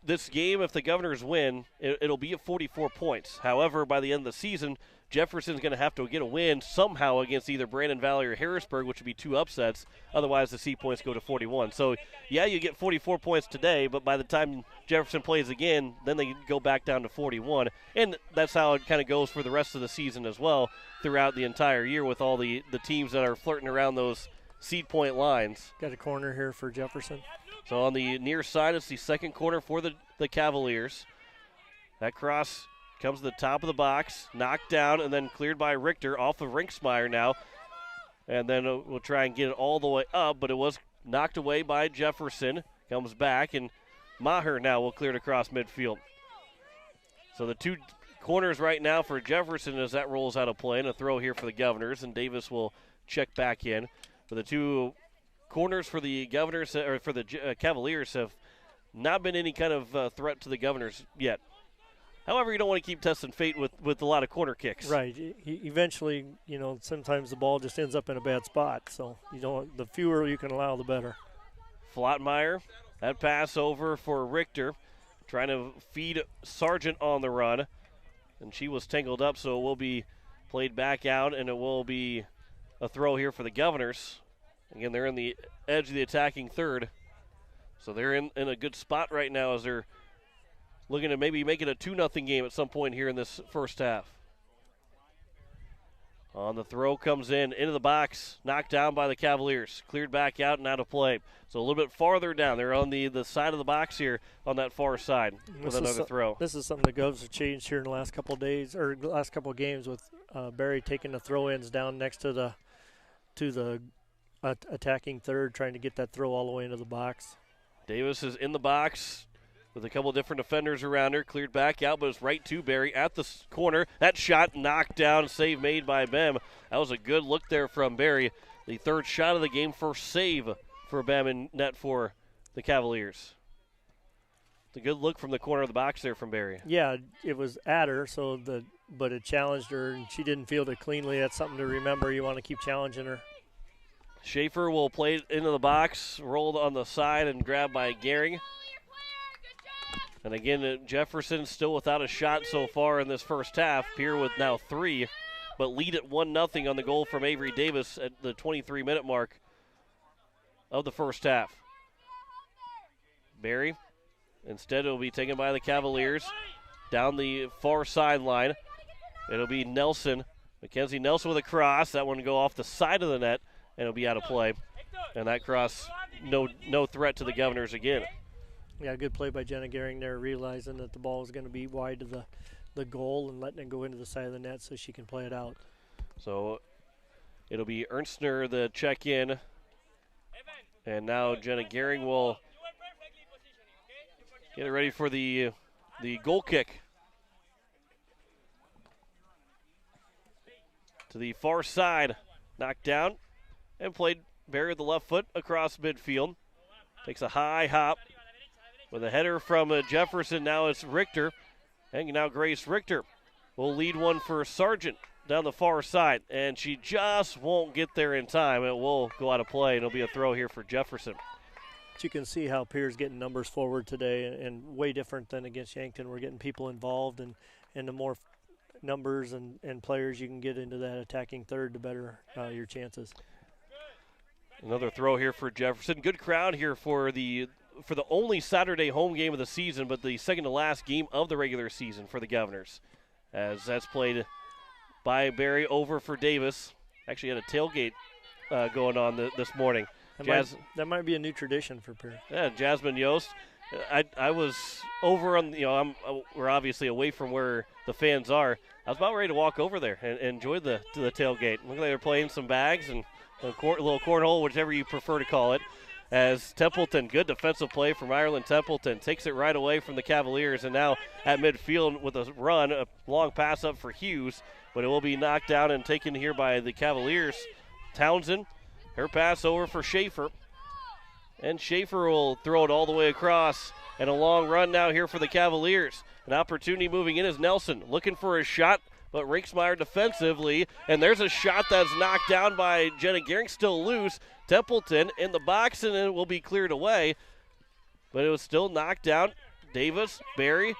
This game, if the Governors win, it'll be at 44 points. However, by the end of the season, Jefferson's going to have to get a win somehow against either Brandon Valley or Harrisburg, which would be 2 upsets. Otherwise, the seed points go to 41. So, yeah, you get 44 points today, but by the time Jefferson plays again, then they go back down to 41. And that's how it kind of goes for the rest of the season as well throughout the entire year with all the teams that are flirting around those seed point lines. Got a corner here for Jefferson. So on the near side, it's the second corner for the Cavaliers. That cross comes to the top of the box, knocked down, and then cleared by Richter off of Rinksmeyer now. And then we'll try and get it all the way up, but it was knocked away by Jefferson. Comes back, and Maher now will clear it across midfield. So the 2 corners right now for Jefferson as that rolls out of play, and a throw here for the Governors, and Davis will check back in. But the 2 corners for the Governors, or for the Cavaliers, have not been any kind of threat to the Governors yet. However, you don't want to keep testing fate with a lot of corner kicks. Right. Eventually, sometimes the ball just ends up in a bad spot. So the fewer you can allow, the better. Flottmeyer, that pass over for Richter, trying to feed Sargent on the run, and she was tangled up, so it will be played back out, and it will be a throw here for the Governors. Again, they're in the edge of the attacking third, so they're in a good spot right now as they're looking to maybe make it a 2-0 game at some point here in this first half. On the throw comes into the box, knocked down by the Cavaliers. Cleared back out and out of play. So a little bit farther down. They're on the side of the box here on that far side with another throw. This is something the Govs have changed here in the last couple of days, or last couple of games, with Barry taking the throw-ins down next to the attacking third, trying to get that throw all the way into the box. Davis is in the box with a couple of different defenders around her. Cleared back out, but it's right to Barry at the corner. That shot knocked down, save made by Bem. That was a good look there from Barry. The 3rd shot of the game, first save for Bem in net for the Cavaliers. It's a good look from the corner of the box there from Barry. Yeah, it was at her, but it challenged her, and she didn't field it cleanly. That's something to remember. You want to keep challenging her. Schaefer will play it into the box, rolled on the side and grabbed by Gehring. And again, Jefferson still without a shot so far in this first half. Pierre with now 3, but lead at 1-0 on the goal from Avery Davis at the 23-minute mark of the first half. Barry, instead, it will be taken by the Cavaliers down the far sideline. It'll be Nelson. Mackenzie Nelson with a cross. That one will go off the side of the net, and it'll be out of play. And that cross, no threat to the Governors again. Yeah, good play by Jenna Gehring there, realizing that the ball was going to be wide to the goal and letting it go into the side of the net so she can play it out. So it'll be Ernstner the check-in. And now Jenna Gehring will get it ready for the goal kick. To the far side, knocked down and played Barry with the left foot across midfield. Takes a high hop with a header from Jefferson. Now it's Richter. And now Grace Richter will lead one for Sargent down the far side. And she just won't get there in time. It will go out of play, and it'll be a throw here for Jefferson. But you can see how Pierre's getting numbers forward today, and way different than against Yankton. We're getting people involved, and the more numbers and players you can get into that attacking third, the better your chances. Another throw here for Jefferson. Good crowd here for the only Saturday home game of the season, but the second to last game of the regular season for the Governors. As that's played by Barry over for Davis. Actually had a tailgate going on this morning. That might be a new tradition for Pierre. Yeah, Jasmine Yost I was over on, we're obviously away from where the fans are. I was about ready to walk over there and enjoy the tailgate. Look like they're playing some bags and a little cornhole, whichever you prefer to call it. As Templeton, good defensive play from Ireland Templeton, takes it right away from the Cavaliers, and now at midfield with a run, a long pass up for Hughes, but it will be knocked down and taken here by the Cavaliers. Townsend, her pass over for Schaefer, and Schaefer will throw it all the way across, and a long run now here for the Cavaliers. An opportunity moving in is Nelson, looking for a shot, but Rinksmeyer defensively, and there's a shot that's knocked down by Jenna Gehring, still loose. Templeton in the box, and it will be cleared away, but it was still knocked down. Davis, Barry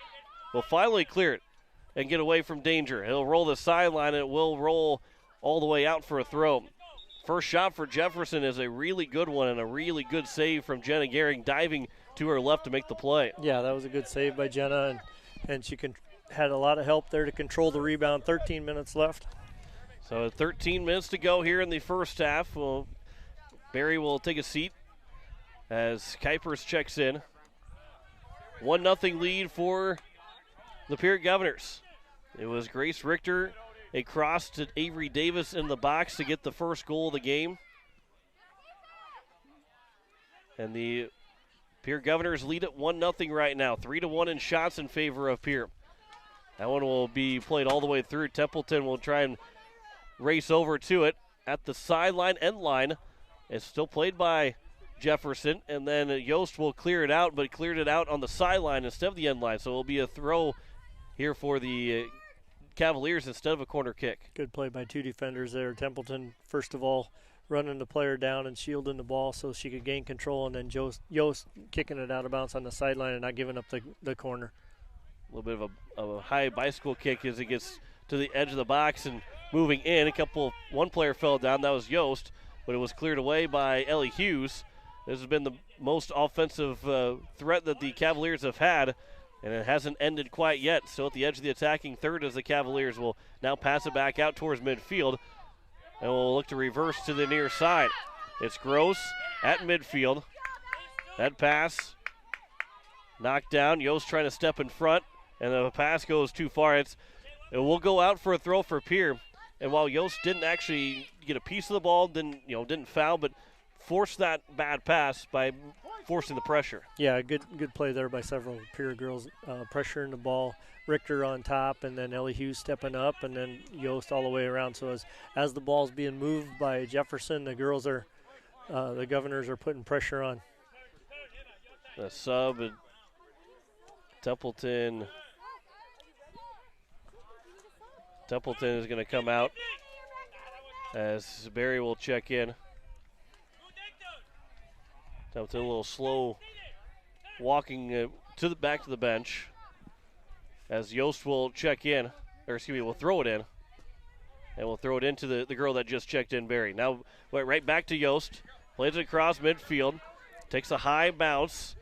will finally clear it and get away from danger. He'll roll the sideline, and it will roll all the way out for a throw. First shot for Jefferson is a really good one and a really good save from Jenna Gehring, diving to her left to make the play. Yeah, that was a good save by Jenna, and she had a lot of help there to control the rebound. 13 minutes left. So 13 minutes to go here in the first half. Barry will take a seat as Kuipers checks in. 1-0 lead for the Pierre Governors. It was Grace Richter, a cross to Avery Davis in the box to get the first goal of the game. And the Pierre Governors lead at 1-0 right now. 3-1 in shots in favor of Pierre. That one will be played all the way through. Templeton will try and race over to it at the sideline end line. It's still played by Jefferson, and then Yost will clear it out, but cleared it out on the sideline instead of the end line. So it will be a throw here for the Cavaliers instead of a corner kick. Good play by two defenders there. Templeton, first of all, running the player down and shielding the ball so she could gain control, and then Yost kicking it out of bounds on the sideline and not giving up the corner. A little bit of a high bicycle kick as it gets to the edge of the box and moving in. One player fell down. That was Yost, but it was cleared away by Ellie Hughes. This has been the most offensive threat that the Cavaliers have had, and it hasn't ended quite yet. Still at the edge of the attacking third as the Cavaliers will now pass it back out towards midfield, and will look to reverse to the near side. It's Gross at midfield. That pass knocked down. Yost trying to step in front, and the pass goes too far. It will go out for a throw for Pierre. And while Yost didn't actually get a piece of the ball, didn't foul, but forced that bad pass by forcing the pressure. Yeah, good play there by several Pierre girls, pressuring the ball. Richter on top, and then Ellie Hughes stepping up, and then Yost all the way around. So as the ball's being moved by Jefferson, the Governors are putting pressure on. The sub, and Templeton is going to come out as Barry will check in. Templeton a little slow walking back to the bench as Yost will check in, will throw it in. And we'll throw it into the girl that just checked in, Barry. Now went right back to Yost, plays it across midfield, takes a high bounce,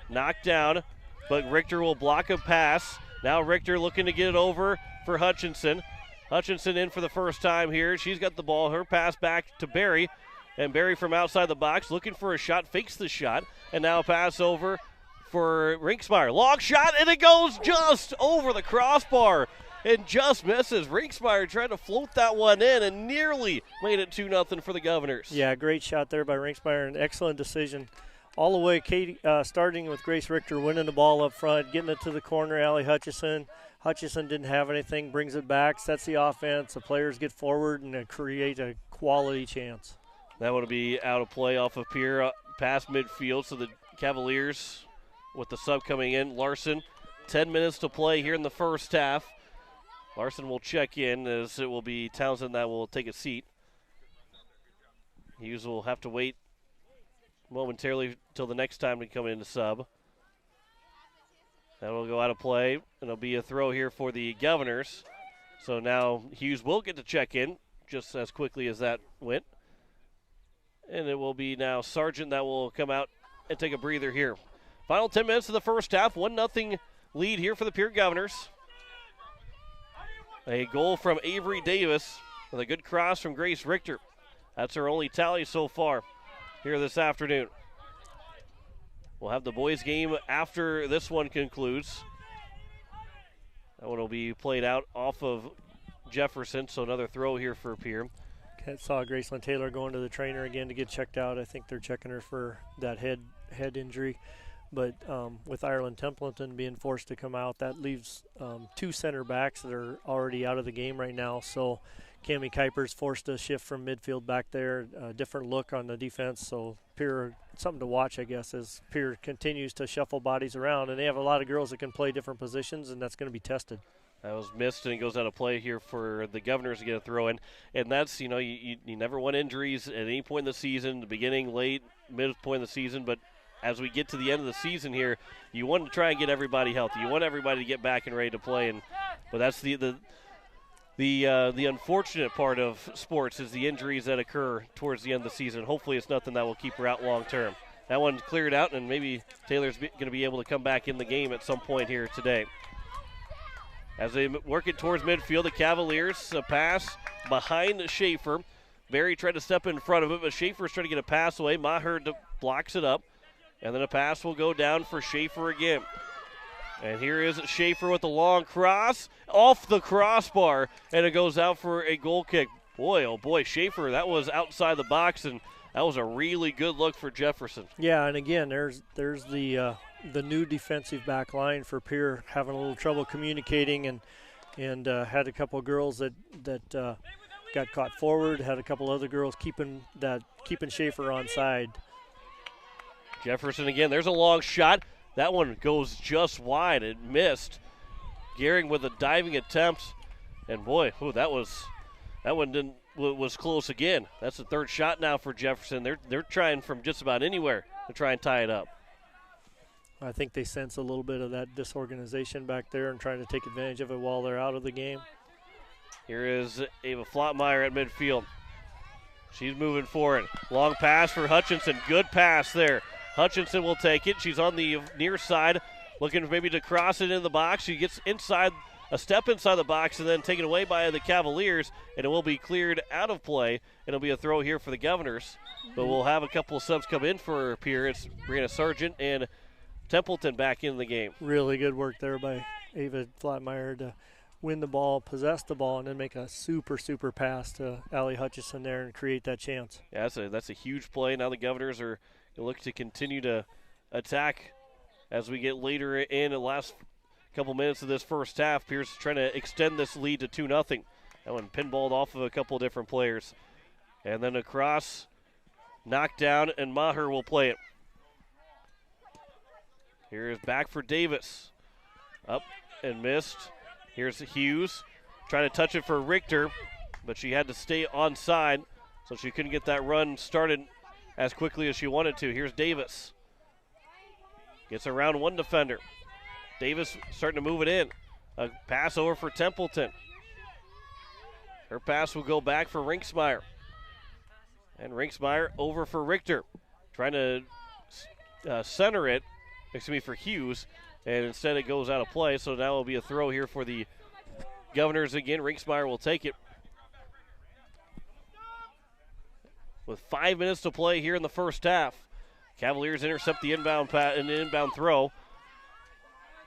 knocked down, but Richter will block a pass. Now Richter looking to get it over for Hutchinson. Hutchinson in for the first time here. She's got the ball. Her pass back to Barry. And Barry from outside the box looking for a shot, fakes the shot. And now a pass over for Rinksmeyer. Long shot, and it goes just over the crossbar and just misses. Rinksmeyer trying to float that one in and nearly made it 2-0 for the Governors. Yeah, great shot there by Rinksmeyer. An excellent decision. All the way, Katie, starting with Grace Richter, winning the ball up front, getting it to the corner, Allie Hutchison. Hutchison didn't have anything, brings it back, sets the offense. The players get forward and create a quality chance. That would be out of play off of Pierre, past midfield. So the Cavaliers with the sub coming in. Larson, 10 minutes to play here in the first half. Larson will check in as it will be Townsend that will take a seat. Hughes will have to wait momentarily till the next time to come in to sub. That will go out of play, and it'll be a throw here for the Governors. So now Hughes will get to check in just as quickly as that went. And it will be now Sargent that will come out and take a breather here. Final 10 minutes of the first half, 1-0 lead here for the Pierre Governors. A goal from Avery Davis with a good cross from Grace Richter. That's her only tally so far here this afternoon. We'll have the boys' game after this one concludes. That one will be played out off of Jefferson, so another throw here for Pierre. I saw Graceland Taylor going to the trainer again to get checked out. I think they're checking her for that head injury. But with Ireland Templeton being forced to come out, that leaves 2 center backs that are already out of the game right now. So Cammie Kuiper's forced to shift from midfield back there, a different look on the defense. So Pierre, something to watch, I guess, as Pierre continues to shuffle bodies around. And they have a lot of girls that can play different positions, and that's going to be tested. That was missed, and it goes out of play here for the Governors to get a throw in. And that's, you never want injuries at any point in the season, the beginning, late, midpoint of the season. But as we get to the end of the season here, you want to try and get everybody healthy. You want everybody to get back and ready to play. But that's the unfortunate part of sports is the injuries that occur towards the end of the season. Hopefully it's nothing that will keep her out long term. That one's cleared out, and maybe Taylor's going to be able to come back in the game at some point here today. As they work it towards midfield, the Cavaliers, a pass behind Schaefer. Barry tried to step in front of it, but Schaefer's trying to get a pass away. Maher blocks it up, and then a pass will go down for Schaefer again. And here is Schaefer with the long cross, off the crossbar, and it goes out for a goal kick. Boy, oh boy, Schaefer, that was outside the box, and that was a really good look for Jefferson. Yeah, and again, there's the new defensive back line for Pierre having a little trouble communicating, and had a couple of girls that got caught forward, had a couple other girls keeping Schaefer on side. Jefferson again, there's a long shot. That one goes just wide. It missed. Gehring with a diving attempt, and boy, that one was close again. That's the third shot now for Jefferson. They're trying from just about anywhere to try and tie it up. I think they sense a little bit of that disorganization back there and trying to take advantage of it while they're out of the game. Here is Ava Flottmeyer at midfield. She's moving forward. Long pass for Hutchinson. Good pass there. Hutchinson will take it. She's on the near side, looking maybe to cross it in the box. She gets a step inside the box and then taken away by the Cavaliers, and it will be cleared out of play, and it'll be a throw here for the Governors. But we'll have a couple of subs come in for Pierre. It's Brianna Sargent and Templeton back in the game. Really good work there by Ava Flottmeyer to win the ball, possess the ball, and then make a super pass to Allie Hutchison there and create that chance. Yeah, that's a huge play. Now the Governors are going to look to continue to attack as we get later in the last couple minutes of this first half. Pierce trying to extend this lead to 2-0. That one pinballed off of a couple of different players. And then across, knocked down, and Maher will play it. Here's back for Davis. Up and missed. Here's Hughes trying to touch it for Richter, but she had to stay onside, so she couldn't get that run started as quickly as she wanted to. Here's Davis. Gets around one defender. Davis starting to move it in. A pass over for Templeton. Her pass will go back for Rinksmeyer. And Rinksmeyer over for Richter. Trying to center it. For Hughes, and instead it goes out of play, so now will be a throw here for the Governors again. Rinksmeyer will take it. With 5 minutes to play here in the first half, Cavaliers intercept the inbound throw.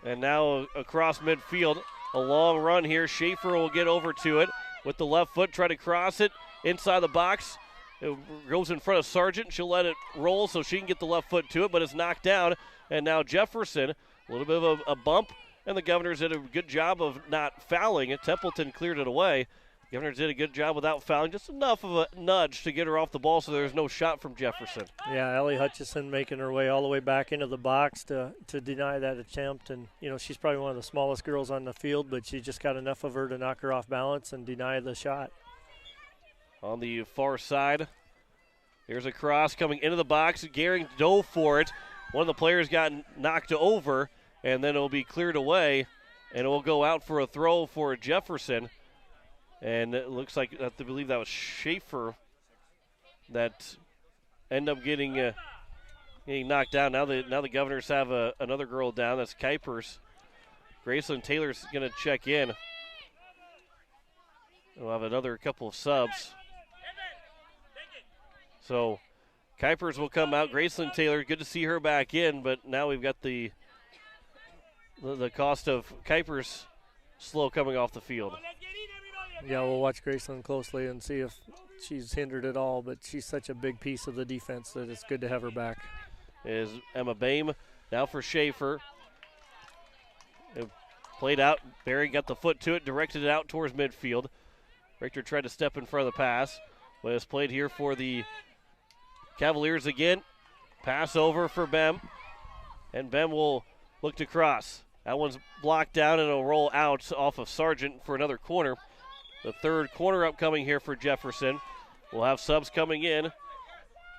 And now across midfield, a long run here. Schaefer will get over to it with the left foot, try to cross it inside the box. It goes in front of Sargent. She'll let it roll so she can get the left foot to it, but it's knocked down. And now Jefferson, a little bit of a bump, and the Governors did a good job of not fouling it. Templeton cleared it away. The Governors did a good job without fouling, just enough of a nudge to get her off the ball so there's no shot from Jefferson. Yeah, Ellie Hutchison making her way all the way back into the box to deny that attempt. And, she's probably one of the smallest girls on the field, but she just got enough of her to knock her off balance and deny the shot. On the far side, there's a cross coming into the box. Gehring dove for it. One of the players got knocked over, and then it will be cleared away, and it will go out for a throw for Jefferson. And it looks like, I believe that was Schaefer that ended up getting knocked down. Now the Governors have another girl down. That's Kuipers. Graceland Taylor's going to check in. We'll have another couple of subs. So Kuipers will come out. Graceland Taylor, good to see her back in, but now we've got the cost of Kuipers slow coming off the field. Yeah, we'll watch Graceland closely and see if she's hindered at all, but she's such a big piece of the defense that it's good to have her back. Is Emma Boehm now for Schaefer. It played out. Barry got the foot to it, directed it out towards midfield. Richter tried to step in front of the pass, but it's played here for the Cavaliers again. Pass over for Bem, and Bem will look to cross. That one's blocked down and it'll roll out off of Sargent for another corner. The third corner upcoming here for Jefferson. We'll have subs coming in.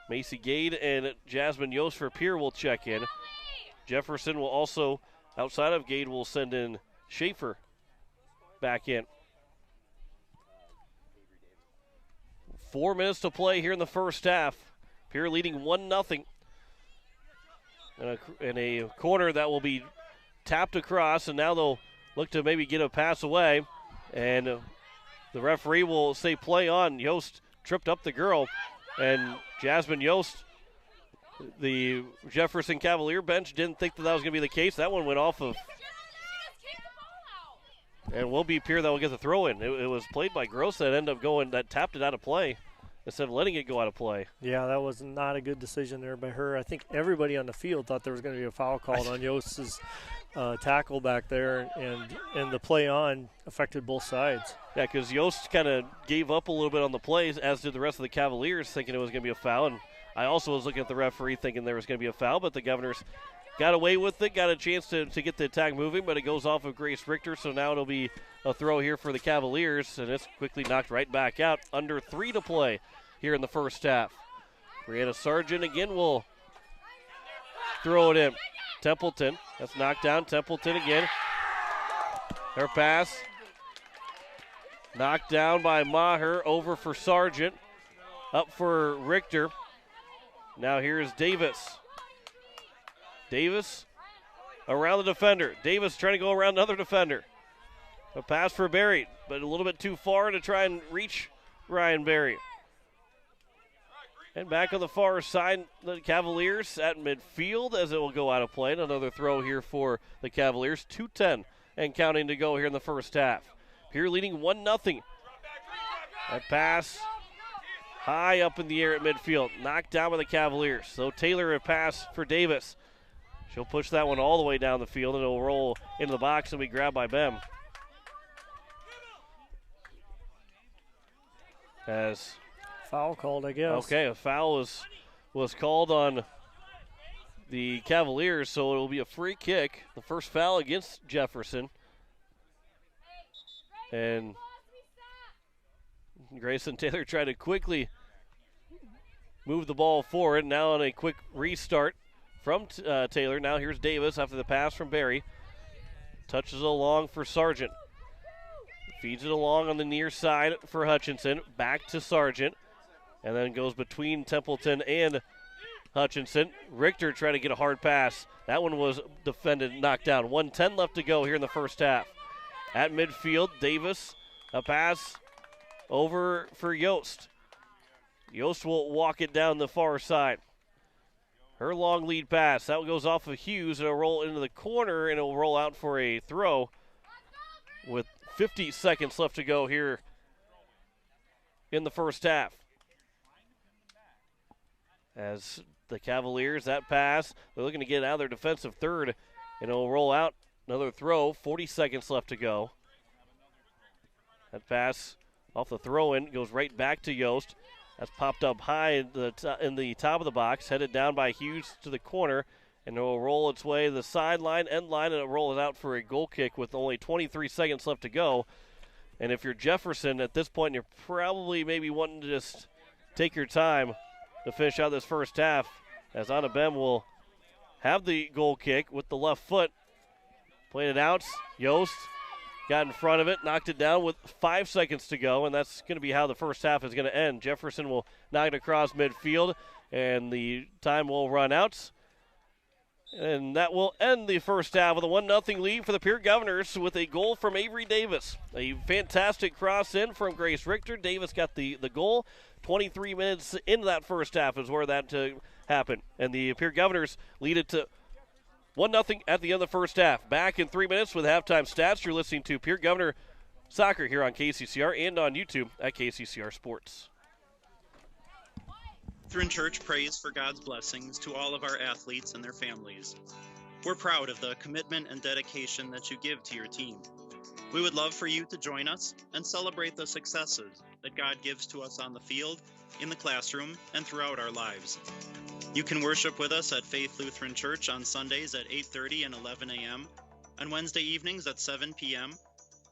Macy Gade and Jasmine Yost for Pierre will check in. Jefferson will also, outside of Gade, will send in Schaefer back in. 4 minutes to play here in the first half. Pierre leading 1-0. In a corner that will be tapped across, and now they'll look to maybe get a pass away. And the referee will say play on. Yost tripped up the girl, and Jasmine Yost, the Jefferson Cavalier bench, didn't think that was going to be the case. That one went off of, and will be Pierre that will get the throw in. It was played by Gross that ended up going, that tapped it out of play instead of letting it go out of play. Yeah, that was not a good decision there by her. I think everybody on the field thought there was going to be a foul called on Yost's tackle back there, and the play on affected both sides. Yeah, because Yost kind of gave up a little bit on the plays, as did the rest of the Cavaliers, thinking it was going to be a foul. And I also was looking at the referee thinking there was going to be a foul, but the Governors got away with it, got a chance to get the attack moving, but it goes off of Grace Richter, so now it'll be a throw here for the Cavaliers, and it's quickly knocked right back out. Under 3 to play here in the first half. Brianna Sargent again will throw it in. Templeton, that's knocked down. Templeton again. Her pass knocked down by Maher, over for Sargent. Up for Richter. Now here's Davis. Davis around the defender. Davis trying to go around another defender. A pass for Berry, but a little bit too far to try and reach Ryan Berry. And back on the far side, the Cavaliers at midfield as it will go out of play. Another throw here for the Cavaliers. 2:10 and counting to go here in the first half. Pierre leading 1-0. That pass high up in the air at midfield. Knocked down by the Cavaliers. So Taylor a pass for Davis. She'll push that one all the way down the field, and it'll roll into the box and be grabbed by Bem. As foul called, I guess. Okay, a foul was called on the Cavaliers, so it'll be a free kick. The first foul against Jefferson. And Grayson Taylor tried to quickly move the ball forward. Now on a quick restart from Taylor. Now here's Davis after the pass from Barry. Touches it along for Sargent. Feeds it along on the near side for Hutchinson. Back to Sargent. And then goes between Templeton and Hutchinson. Richter tried to get a hard pass. That one was defended, knocked down. 1:10 left to go here in the first half. At midfield, Davis, a pass over for Yost. Yost will walk it down the far side. Her long lead pass. That goes off of Hughes. It'll roll into the corner, and it'll roll out for a throw with 50 seconds left to go here in the first half. As the Cavaliers, that pass, they're looking to get out of their defensive third, and it'll roll out. Another throw, 40 seconds left to go. That pass off the throw-in goes right back to Yost. That's popped up high in the top of the box, headed down by Hughes to the corner, and it will roll its way to the sideline, end line, and it rolls out for a goal kick with only 23 seconds left to go. And if you're Jefferson at this point, you're probably maybe wanting to just take your time to finish out this first half, as Anna Bem will have the goal kick with the left foot. Played it out. Yost got in front of it, knocked it down with 5 seconds to go, and that's going to be how the first half is going to end. Jefferson will knock it across midfield, and the time will run out. And that will end the first half with a 1-0 lead for the Pierre Governors with a goal from Avery Davis. A fantastic cross in from Grace Richter. Davis got the goal. 23 minutes into that first half is where that happened. And the Pierre Governors lead it to 1-0 at the end of the first half. Back in 3 minutes with halftime stats. You're listening to Pierre Governor Soccer here on KCCR and on YouTube at KCCR Sports. Lutheran Church prays for God's blessings to all of our athletes and their families. We're proud of the commitment and dedication that you give to your team. We would love for you to join us and celebrate the successes that God gives to us on the field, in the classroom, and throughout our lives. You can worship with us at Faith Lutheran Church on Sundays at 8:30 and 11 a.m., on Wednesday evenings at 7 p.m.,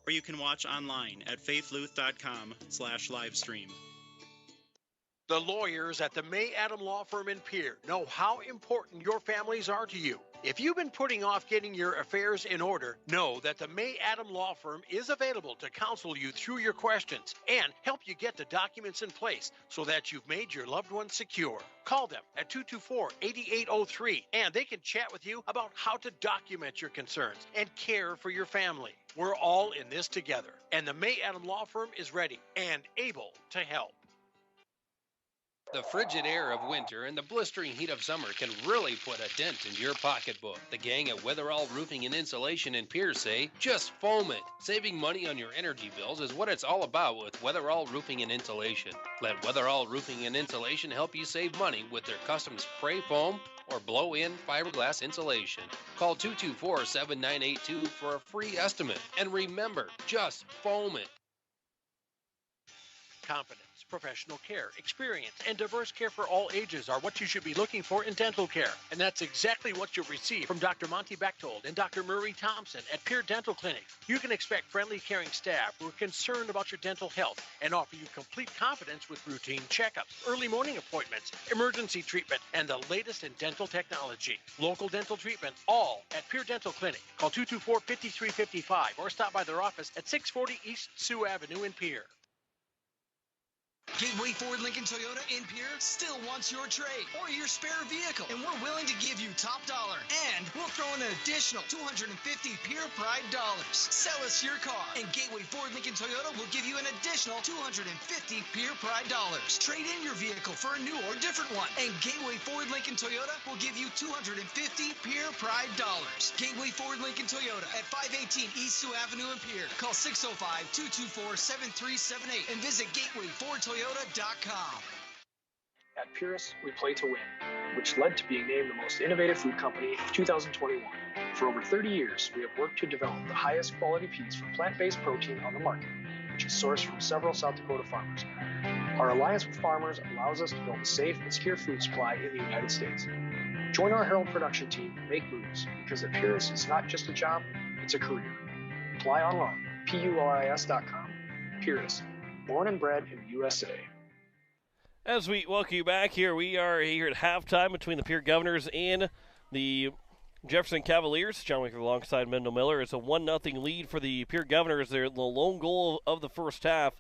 or you can watch online at faithluth.com/livestream. The lawyers at the May Adam Law Firm in Pierre know how important your families are to you. If you've been putting off getting your affairs in order, know that the May Adam Law Firm is available to counsel you through your questions and help you get the documents in place so that you've made your loved ones secure. Call them at 224-8803 and they can chat with you about how to document your concerns and care for your family. We're all in this together, and the May Adam Law Firm is ready and able to help. The frigid air of winter and the blistering heat of summer can really put a dent into your pocketbook. The gang at Weatherall Roofing and Insulation in Pierre say, just foam it. Saving money on your energy bills is what it's all about with Weatherall Roofing and Insulation. Let Weatherall Roofing and Insulation help you save money with their custom spray foam or blow-in fiberglass insulation. Call 224-7982 for a free estimate. And remember, just foam it. Confidence, professional care, experience, and diverse care for all ages are what you should be looking for in dental care. And that's exactly what you'll receive from Dr. Monty Bechtold and Dr. Murray Thompson at Pierre Dental Clinic. You can expect friendly, caring staff who are concerned about your dental health and offer you complete confidence with routine checkups, early morning appointments, emergency treatment, and the latest in dental technology. Local dental treatment, all at Pierre Dental Clinic. Call 224-5355 or stop by their office at 640 East Sioux Avenue in Pierre. Gateway Ford Lincoln Toyota in Pierre still wants your trade or your spare vehicle, and we're willing to give you top dollar. And we'll throw in an additional $250 Pierre Pride dollars. Sell us your car, and Gateway Ford Lincoln Toyota will give you an additional $250 Pierre Pride dollars. Trade in your vehicle for a new or different one, and Gateway Ford Lincoln Toyota will give you $250 Pierre Pride dollars. Gateway Ford Lincoln Toyota at 518 East Sioux Avenue in Pierre. Call 605-224-7378 and visit GatewayFordToyota.com. At Purist, we play to win, which led to being named the most innovative food company of 2021. For over 30 years, we have worked to develop the highest quality peas for plant-based protein on the market, which is sourced from several South Dakota farmers. Our alliance with farmers allows us to build a safe and secure food supply in the United States. Join our Herald production team and make moves, because at Purist, it's not just a job, it's a career. Apply online, PURIS.com. Purist. Born and bred in the USA. As we welcome you back here, we are here at halftime between the Pierre Governors and the Jefferson Cavaliers. John Winkler alongside Mendel Miller. It's a 1-0 lead for the Pierre Governors. The lone goal of the first half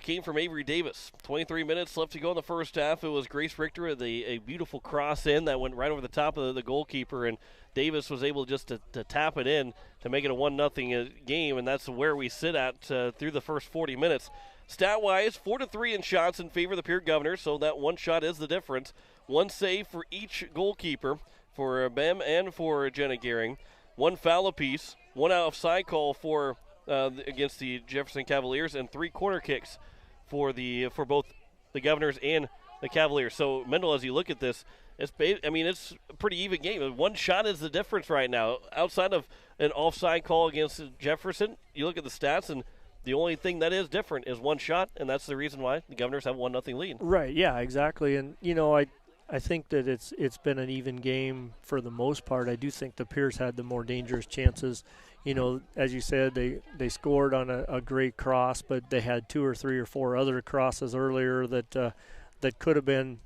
came from Avery Davis. 23 minutes left to go in the first half. It was Grace Richter with a beautiful cross in that went right over the top of the goalkeeper, and Davis was able just to tap it in to make it a 1-0 game, and that's where we sit at through the first 40 minutes. Stat-wise, 4-3 in shots in favor of the Pierre Governors, so that one shot is the difference. One save for each goalkeeper, for Bem and for Jenna Gehring. One foul apiece, one offside call for against the Jefferson Cavaliers, and 3 corner kicks for both the Governors and the Cavaliers. So, Mendel, as you look at this, it's a pretty even game. One shot is the difference right now. Outside of an offside call against Jefferson, you look at the stats, and the only thing that is different is one shot, and that's the reason why the Governors have 1-0 lead. Right, yeah, exactly. And, I think that it's been an even game for the most part. I do think the Pierce had the more dangerous chances. As you said, they scored on a great cross, but they had 2 or 3 or 4 other crosses earlier that could have been,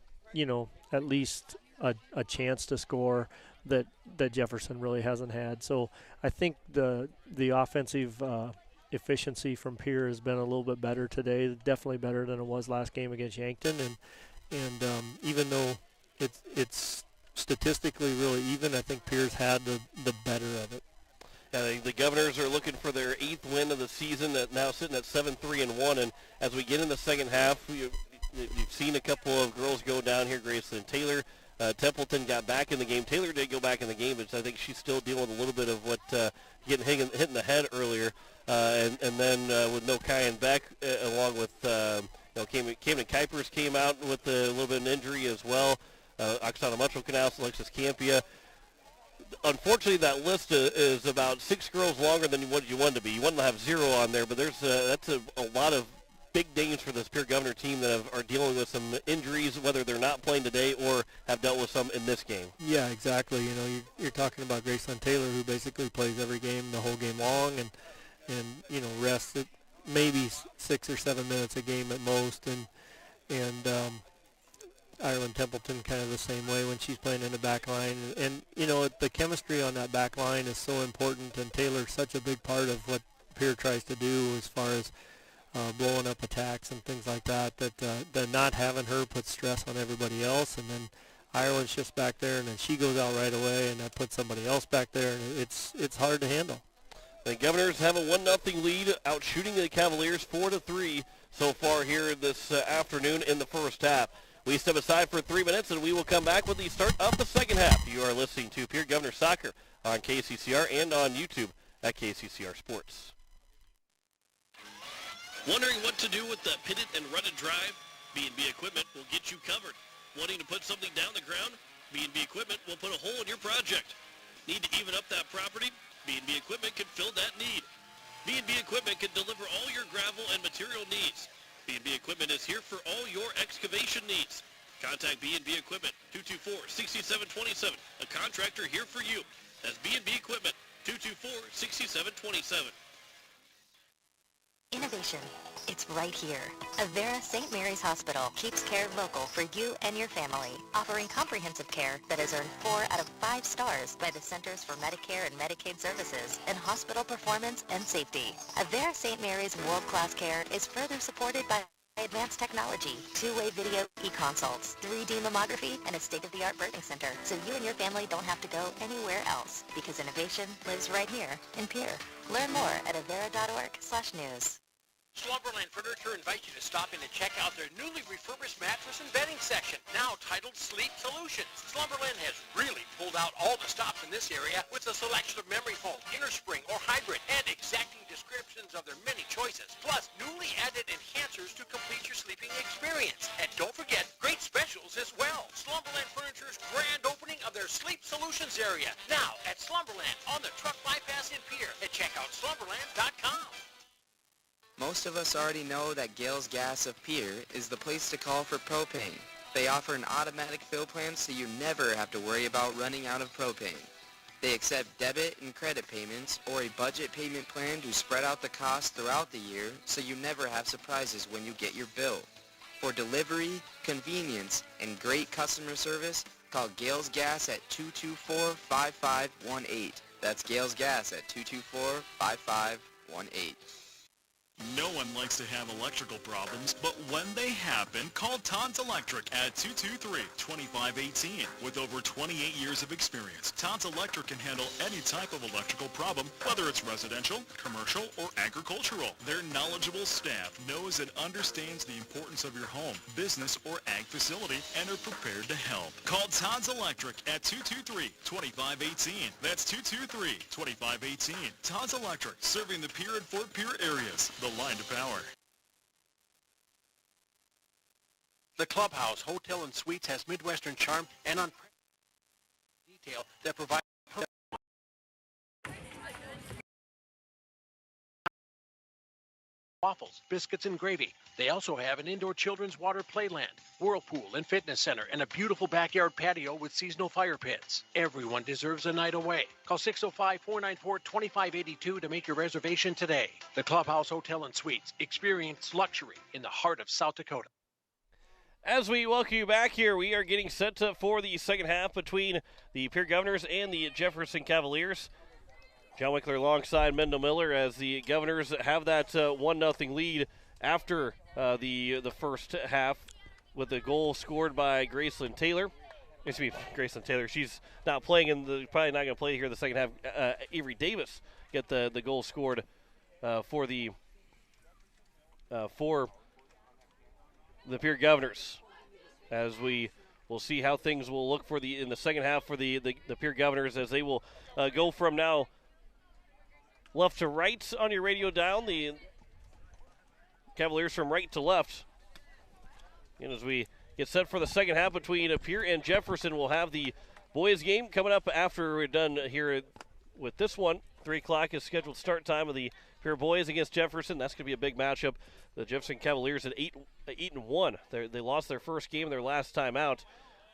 at least a chance to score that Jefferson really hasn't had. So I think the offensive efficiency from Pierre has been a little bit better today, definitely better than it was last game against Yankton. And even though it's statistically really even. I think Pierre's had the better of it. The Governors are looking for their 8th win of the season, now sitting at 7-3-1. And as we get in the second half, you've seen a couple of girls go down here. Graceland Taylor, Templeton got back in the game. Taylor did go back in the game, but I think she's still dealing with a little bit of what getting hit in the head earlier. And then with no Kai and Beck, along with Camden Kuipers came out with a little bit of an injury as well. Oksana Mucho-Canals, Alexis Campia. Unfortunately, that list is about 6 girls longer than what you want to be. You want to have 0 on there, but that's a lot of big names for this Pierre Governor team that are dealing with some injuries, whether they're not playing today or have dealt with some in this game. Yeah, exactly. You're talking about Graceland Taylor, who basically plays every game the whole game long, and rests at maybe 6 or 7 minutes a game at most, and Ireland Templeton kind of the same way when she's playing in the back line. And the chemistry on that back line is so important, and Taylor's such a big part of what Pierre tries to do as far as blowing up attacks and things like that, that not having her puts stress on everybody else. And then Ireland's just back there, and then she goes out right away, and that puts somebody else back there, and it's hard to handle. The Governors have a 1-0 lead, out shooting the Cavaliers 4-3 so far here this afternoon in the first half. We step aside for 3 minutes, and we will come back with the start of the second half. You are listening to Pierre Governor Soccer on KCCR and on YouTube at KCCR Sports. Wondering what to do with the pitted and rutted drive? B&B Equipment will get you covered. Wanting to put something down the ground? B&B Equipment will put a hole in your project. Need to even up that property? B&B Equipment can fill that need. B&B Equipment can deliver all your gravel and material needs. B&B Equipment is here for all your excavation needs. Contact B&B Equipment, 224-6727. A contractor here for you. That's B&B Equipment, 224-6727. Innovation. It's right here. Avera St. Mary's Hospital keeps care local for you and your family, offering comprehensive care that has earned 4 out of 5 stars by the Centers for Medicare and Medicaid Services in hospital performance and safety. Avera St. Mary's world-class care is further supported by advanced technology, 2-way video e-consults, 3D mammography, and a state-of-the-art birthing center, so you and your family don't have to go anywhere else, because innovation lives right here in Pierre. Learn more at avera.org/news. Slumberland Furniture invites you to stop in and check out their newly refurbished mattress and bedding section, now titled Sleep Solutions. Slumberland has really pulled out all the stops in this area with a selection of memory foam, innerspring, or hybrid, and exacting descriptions of their many choices, plus newly added enhancers to complete your sleeping experience. And don't forget, great specials as well. Slumberland Furniture's grand opening of their Sleep Solutions area, now at Slumberland on the truck bypass in Pierre, and check out slumberland.com. Most of us already know that Gales Gas of Pierre is the place to call for propane. They offer an automatic fill plan so you never have to worry about running out of propane. They accept debit and credit payments or a budget payment plan to spread out the cost throughout the year so you never have surprises when you get your bill. For delivery, convenience, and great customer service, call Gales Gas at 224-5518. That's Gales Gas at 224-5518. No one likes to have electrical problems, but when they happen, call Todd's Electric at 223-2518. With over 28 years of experience, Todd's Electric can handle any type of electrical problem, whether it's residential, commercial, or agricultural. Their knowledgeable staff knows and understands the importance of your home, business, or ag facility and are prepared to help. Call Todd's Electric at 223-2518. That's 223-2518. Todd's Electric, serving the Pierre and Fort Pierre areas. The line to power. The Clubhouse Hotel and Suites has Midwestern charm and unprecedented detail that provides waffles, biscuits, and gravy. They also have an indoor children's water playland, whirlpool and fitness center, and a beautiful backyard patio with seasonal fire pits. Everyone deserves a night away. Call 605-494-2582 to make your reservation today. The Clubhouse Hotel and Suites. Experience luxury in the heart of South Dakota. As we welcome you back here, we are getting set for the second half between the Pierre Governors and the Jefferson Cavaliers. John Wickler alongside Mendel Miller as the Governors have that 1-0 lead after the first half with a goal scored by Graceland Taylor. excuse me, Grayson Taylor. She's not playing probably not going to play here in the second half. Avery Davis get the goal scored for the Pierre Governors, as we will see how things will look in the second half for the Pierre Governors, as they will go from now left to right on your radio dial. The Cavaliers from right to left. And as we get set for the second half between Pierre and Jefferson, we'll have the boys game coming up after we're done here with this one. 3 o'clock is scheduled start time of the Pierre boys against Jefferson. That's going to be a big matchup. The Jefferson Cavaliers at 8-1. They lost their first game their last time out,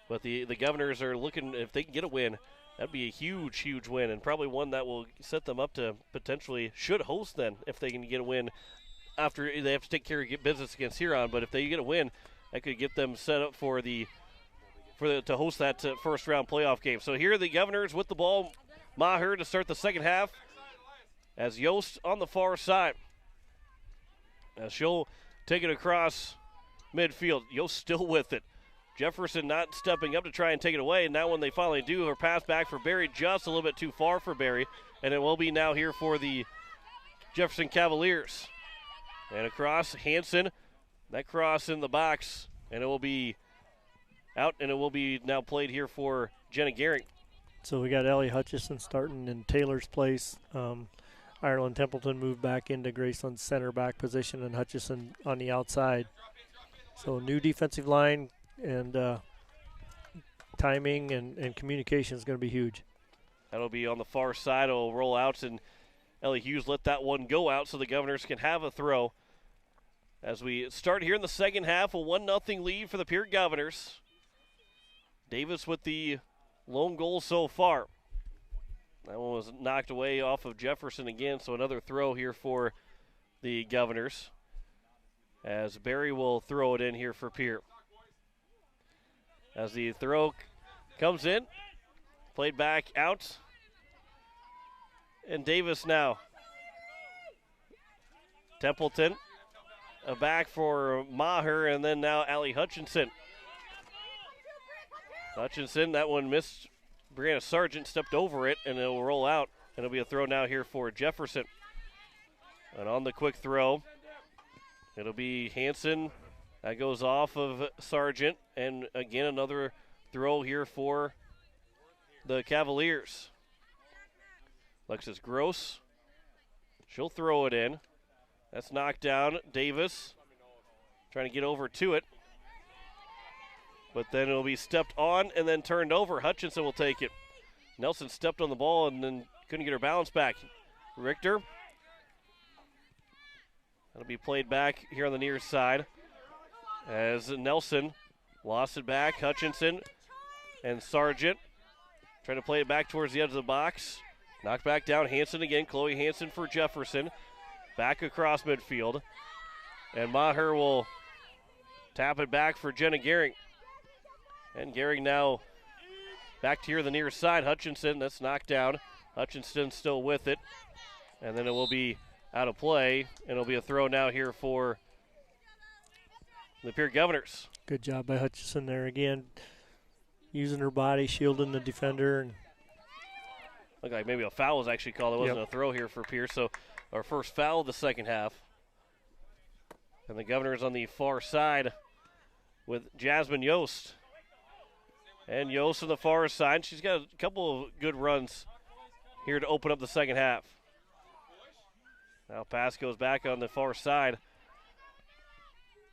but the Governors are looking, if they can get a win, that'd be a huge, huge win, and probably one that will set them up to potentially should host then if they can get a win after they have to take care of business against Huron. But if they get a win, that could get them set up to host that first round playoff game. So here are the Governors with the ball. Maher to start the second half, as Yost on the far side. As she'll take it across midfield. Yost still with it. Jefferson not stepping up to try and take it away. And now when they finally do, her pass back for Barry, just a little bit too far for Barry. And it will be now here for the Jefferson Cavaliers. And across, Hanson. That cross in the box. And it will be out, and it will be now played here for Jenna Gehring. So we got Ellie Hutchison starting in Taylor's place. Ireland Templeton moved back into Graceland's center back position, and Hutchison on the outside. So new defensive line, and timing and communication is going to be huge. That'll be on the far side. It'll roll out, and Ellie Hughes let that one go out so the Governors can have a throw. As we start here in the second half, a 1-0 lead for the Pierre Governors. Davis with the lone goal so far. That one was knocked away off of Jefferson again, so another throw here for the Governors, as Barry will throw it in here for Pierre. As the throw comes in, played back out, and Davis now. Templeton, a back for Maher, and then now Allie Hutchinson. Hutchinson, that one missed. Brianna Sargent stepped over it, and it will roll out, and it'll be a throw now here for Jefferson. And on the quick throw, it'll be Hanson. That goes off of Sargent, and again another throw here for the Cavaliers. Alexis Gross, she'll throw it in. That's knocked down. Davis trying to get over to it. But then it'll be stepped on and then turned over. Hutchinson will take it. Nelson stepped on the ball and then couldn't get her balance back. Richter. That'll be played back here on the near side, as Nelson lost it back. Hutchinson and Sargent trying to play it back towards the edge of the box. Knocked back down. Hanson again. Chloe Hanson for Jefferson. Back across midfield. And Maher will tap it back for Jenna Gehring. And Gehring now back to here the near side. Hutchinson, that's knocked down. Hutchinson still with it. And then it will be out of play. And it'll be a throw now here for the Pierre Governors. Good job by Hutchinson there again. Using her body, shielding the defender. And looked like maybe a foul was actually called. It wasn't a throw here for Pierre. So our first foul of the second half. And the Governors on the far side with Jasmine Yost. And Yost on the far side. She's got a couple of good runs here to open up the second half. Now pass goes back on the far side.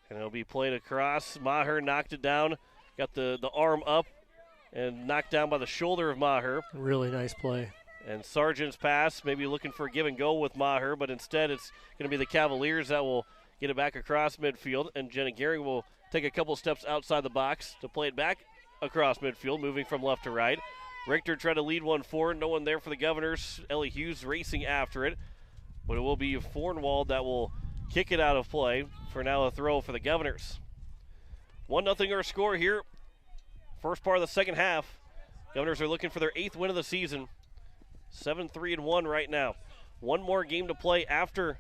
And it'll be played across. Maher knocked it down. Got the arm up and knocked down by the shoulder of Maher. Really nice play. And Sargent's pass, maybe looking for a give and go with Maher, but instead it's going to be the Cavaliers that will get it back across midfield. And Jenna Gehring will take a couple steps outside the box to play it back across midfield, moving from left to right. Richter tried to lead one forward. No one there for the Governors. Ellie Hughes racing after it. But it will be Fornwald that will kick it out of play. For now, a throw for the Governors. 1-0 our score here. First part of the second half. Governors are looking for their 8th win of the season. 7-3-1 right now. One more game to play after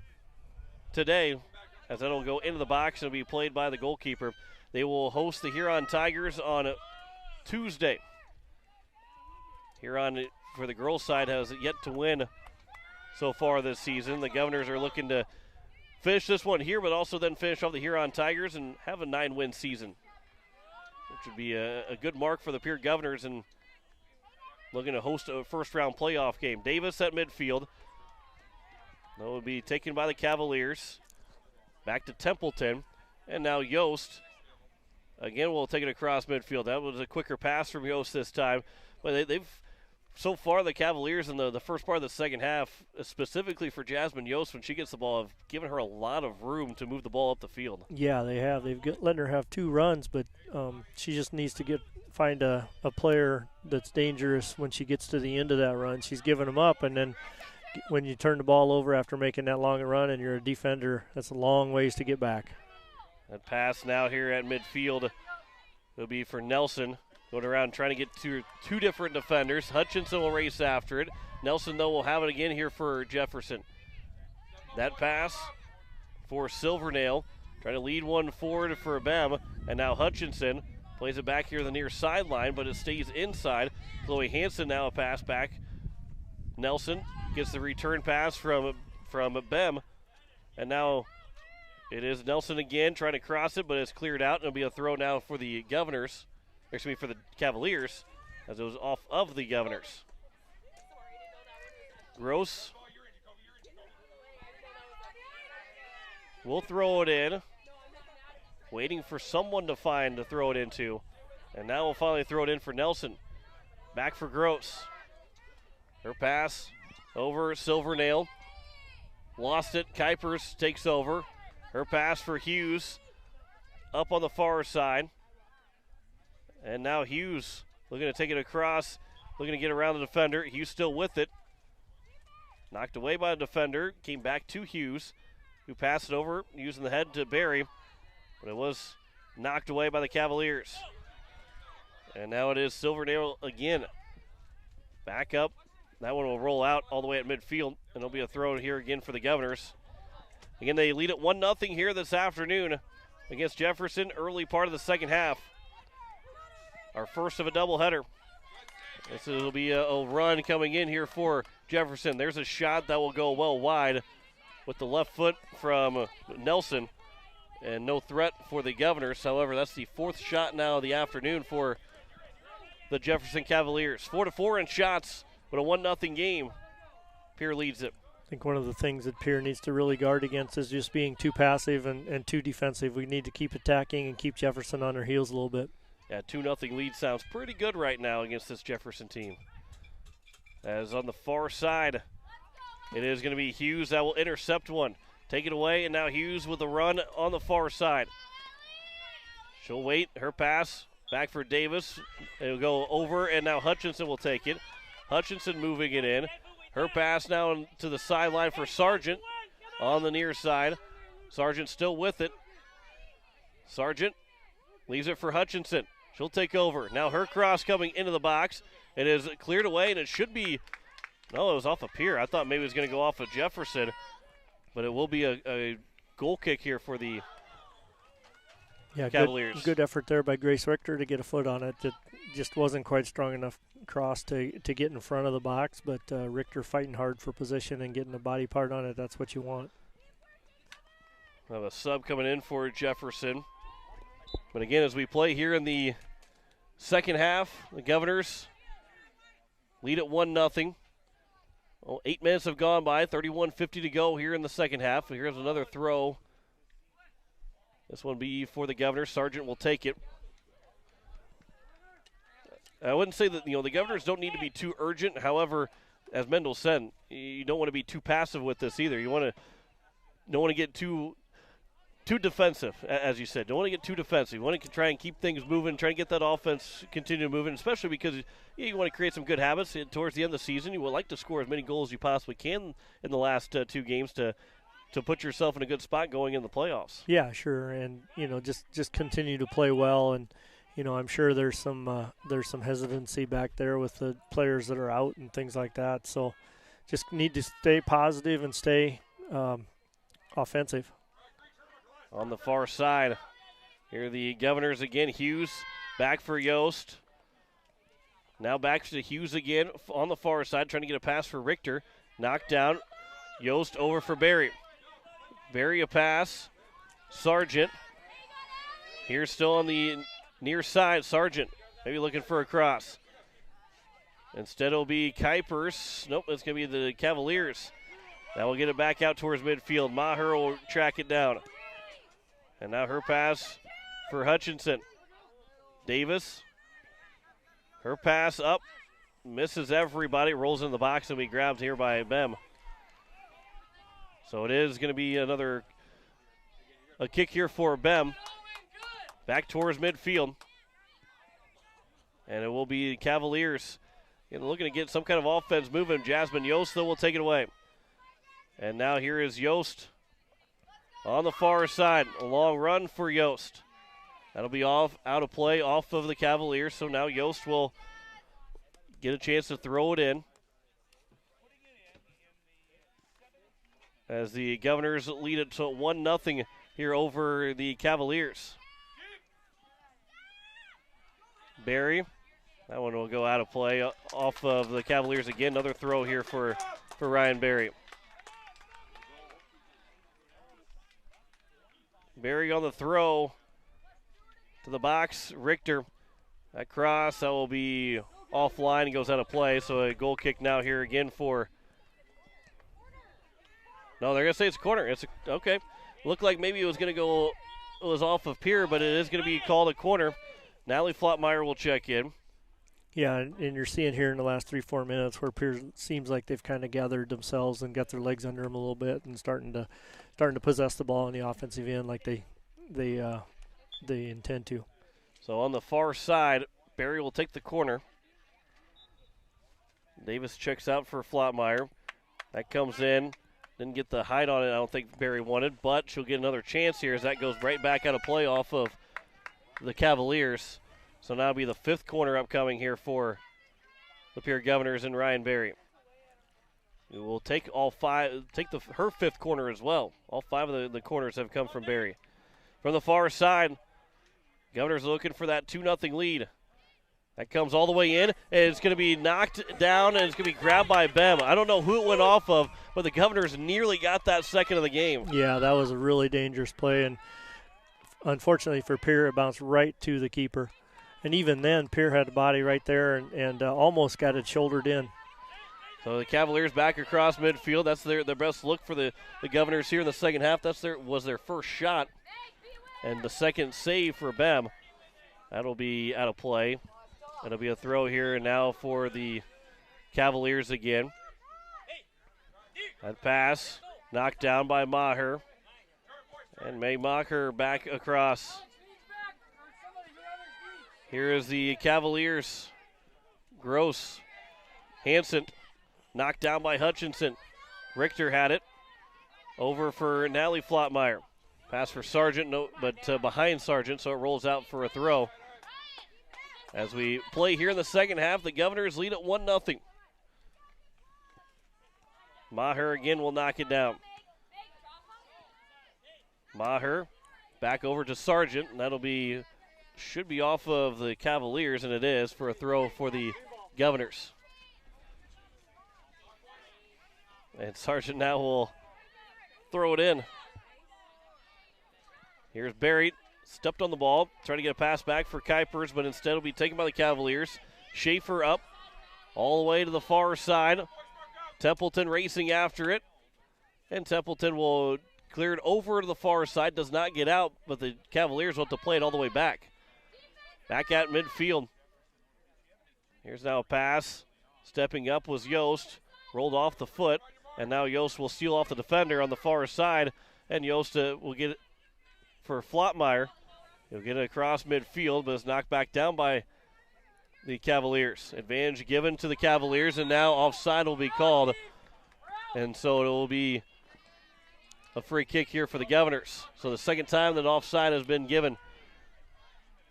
today, as that'll go into the box and will be played by the goalkeeper. They will host the Huron Tigers on Tuesday. Huron, for the girls' side, has yet to win so far this season. The Governors are looking to finish this one here, but also then finish off the Huron Tigers and have a 9-win season, which would be a good mark for the Pierre Governors, and looking to host a first-round playoff game. Davis at midfield. That will be taken by the Cavaliers. Back to Templeton, and now Yost. Again, we'll take it across midfield. That was a quicker pass from Yost this time, but they've so far, the Cavaliers in the first part of the second half, specifically for Jasmine Yost when she gets the ball, have given her a lot of room to move the ball up the field. Yeah, they have. Letting her have 2 runs, but she just needs to find a player that's dangerous when she gets to the end of that run. She's giving them up, and then when you turn the ball over after making that long run and you're a defender, that's a long ways to get back. That pass now here at midfield will be for Nelson. Going around trying to get to 2 different defenders. Hutchinson will race after it. Nelson, though, will have it again here for Jefferson. That pass for Silvernail. Trying to lead one forward for Bem. And now Hutchinson plays it back here to the near sideline, but it stays inside. Chloe Hansen now a pass back. Nelson gets the return pass from Bem. And now it is Nelson again trying to cross it, but it's cleared out. And it'll be a throw now for the Governors. For the Cavaliers, as it was off of the Governors. Gross will throw it in. Waiting for someone to find to throw it into. And now we'll finally throw it in for Nelson. Back for Gross. Her pass over Silvernail. Lost it. Kuipers takes over. Her pass for Hughes. Up on the far side. And now Hughes looking to take it across, looking to get around the defender. Hughes still with it. Knocked away by the defender. Came back to Hughes, who passed it over, using the head to Barry. But it was knocked away by the Cavaliers. And now it is Silvernail again. Back up. That one will roll out all the way at midfield. And it'll be a throw here again for the Governors. Again, they lead at 1-0 here this afternoon against Jefferson, early part of the second half. Our first of a doubleheader. This will be a run coming in here for Jefferson. There's a shot that will go well wide with the left foot from Nelson. And no threat for the Governors. However, that's the 4th shot now of the afternoon for the Jefferson Cavaliers. 4-4 in shots, but a 1-0 game. Pierre leads it. I think one of the things that Pierre needs to really guard against is just being too passive and too defensive. We need to keep attacking and keep Jefferson on their heels a little bit. Yeah, 2-0 lead sounds pretty good right now against this Jefferson team. As on the far side, it is going to be Hughes that will intercept one. Take it away, and now Hughes with a run on the far side. She'll wait. Her pass back for Davis. It'll go over, and now Hutchinson will take it. Hutchinson moving it in. Her pass now to the sideline for Sargent on the near side. Sargent still with it. Sargent leaves it for Hutchinson. She'll take over. Now her cross coming into the box. It is cleared away, and it should be, no, it was off of Pierre. I thought maybe it was going to go off of Jefferson, but it will be a goal kick here for the Cavaliers. Good effort there by Grace Richter to get a foot on it. It just wasn't quite strong enough cross to get in front of the box, but Richter fighting hard for position and getting a body part on it. That's what you want. We have a sub coming in for Jefferson. But again, as we play here in the second half, the Governors lead at 1-0. Well, 8 minutes have gone by, 31:50 to go here in the second half. Here's another throw. This one be for the Governors. Sargent will take it. I wouldn't say that the Governors don't need to be too urgent. However, as Mendel said, you don't want to be too passive with this either. You don't want to get too defensive, as you said. Don't want to get too defensive. You want to try and keep things moving, try and get that offense continue moving, especially because you want to create some good habits towards the end of the season. You would like to score as many goals as you possibly can in the last 2 games to put yourself in a good spot going in the playoffs. Yeah, sure, and just continue to play well, and I'm sure there's some hesitancy back there with the players that are out and things like that. So just need to stay positive and stay offensive. On the far side, here are the Governors again. Hughes back for Yost. Now back to Hughes again on the far side, trying to get a pass for Richter. Knocked down. Yost over for Barry. Barry a pass. Sargent. Here's still on the near side. Sargent maybe looking for a cross. Instead it'll be Kuipers. Nope, it's going to be the Cavaliers. Now we'll get it back out towards midfield. Maher will track it down. And now her pass for Hutchinson. Davis. Her pass up. Misses everybody. Rolls in the box and be grabbed here by Bem. So it is going to be a kick here for Bem. Back towards midfield. And it will be Cavaliers looking to get some kind of offense moving. Jasmine Yost, though, will take it away. And now here is Yost on the far side. A long run for Yost. That'll be out of play, off of the Cavaliers. So now Yost will get a chance to throw it in. As the Governors lead it to 1-0 here over the Cavaliers. Barry, that one will go out of play off of the Cavaliers again. Another throw here for Ryan Barry. Barry on the throw to the box. Richter, that cross, that will be offline and goes out of play. So a goal kick now here again for. No, they're going to say it's a corner. Okay. Looked like maybe it was going to go, it was off of Pierre, but it is going to be called a corner. Natalie Flottmeyer will check in. Yeah, and you're seeing here in the last 3-4 minutes where Pierre seems like they've kind of gathered themselves and got their legs under them a little bit and starting to possess the ball in the offensive end like they intend to. So on the far side, Barry will take the corner. Davis checks out for Flottmeyer. That comes in. Didn't get the height on it, I don't think Barry wanted, but she'll get another chance here as that goes right back out of play off of the Cavaliers. So now it'll be the fifth corner upcoming here for the Pierre Governors and Ryan Barry. We will take all five, her fifth corner as well. All five of the corners have come from Barry. From the far side, Governors looking for that 2-0 lead. That comes all the way in, and it's going to be knocked down, and it's going to be grabbed by Bem. I don't know who it went off of, but the Governors nearly got that second of the game. Yeah, that was a really dangerous play, and unfortunately for Pierre, it bounced right to the keeper. And even then, Pierre had the body right there and almost got it shouldered in. So the Cavaliers back across midfield. That's their best look for the Governors here in the second half. Was their first shot, and the second save for Bem. That'll be out of play. It'll be a throw here and now for the Cavaliers again. That pass knocked down by Maher. And May Maher back across. Here is the Cavaliers. Gross. Hansen knocked down by Hutchinson. Richter had it. Over for Natalie Flottmeyer. Pass for Sargent, no, but behind Sargent, so it rolls out for a throw. As we play here in the second half, the Governors lead at 1-0. Maher again will knock it down. Maher back over to Sargent, and that'll be, should be off of the Cavaliers, and it is, for a throw for the Governors. And Sargent now will throw it in. Here's Barry. Stepped on the ball, trying to get a pass back for Kuipers, but instead will be taken by the Cavaliers. Schaefer up all the way to the far side. Templeton racing after it. And Templeton will clear it over to the far side. Does not get out, but the Cavaliers want to play it all the way back. Back at midfield. Here's now a pass. Stepping up was Yost. Rolled off the foot. And now Yost will steal off the defender on the far side. And Yost will get it for Flottmeyer. He'll get it across midfield, but it's knocked back down by the Cavaliers. Advantage given to the Cavaliers, and now offside will be called. And so it will be a free kick here for the Governors. So the second time that offside has been given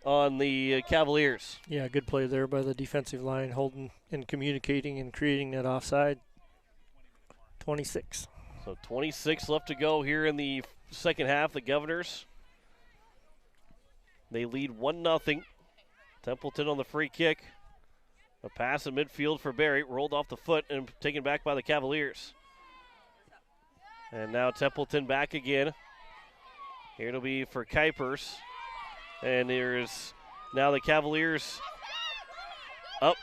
on the Cavaliers. Yeah, good play there by the defensive line, holding and communicating and creating that offside. 26. So 26 left to go here in the second half. The Governors, they lead 1-0. Templeton on the free kick. A pass in midfield for Barry, rolled off the foot and taken back by the Cavaliers. And now Templeton back again. Here it'll be for Kuipers. And there's now the Cavaliers up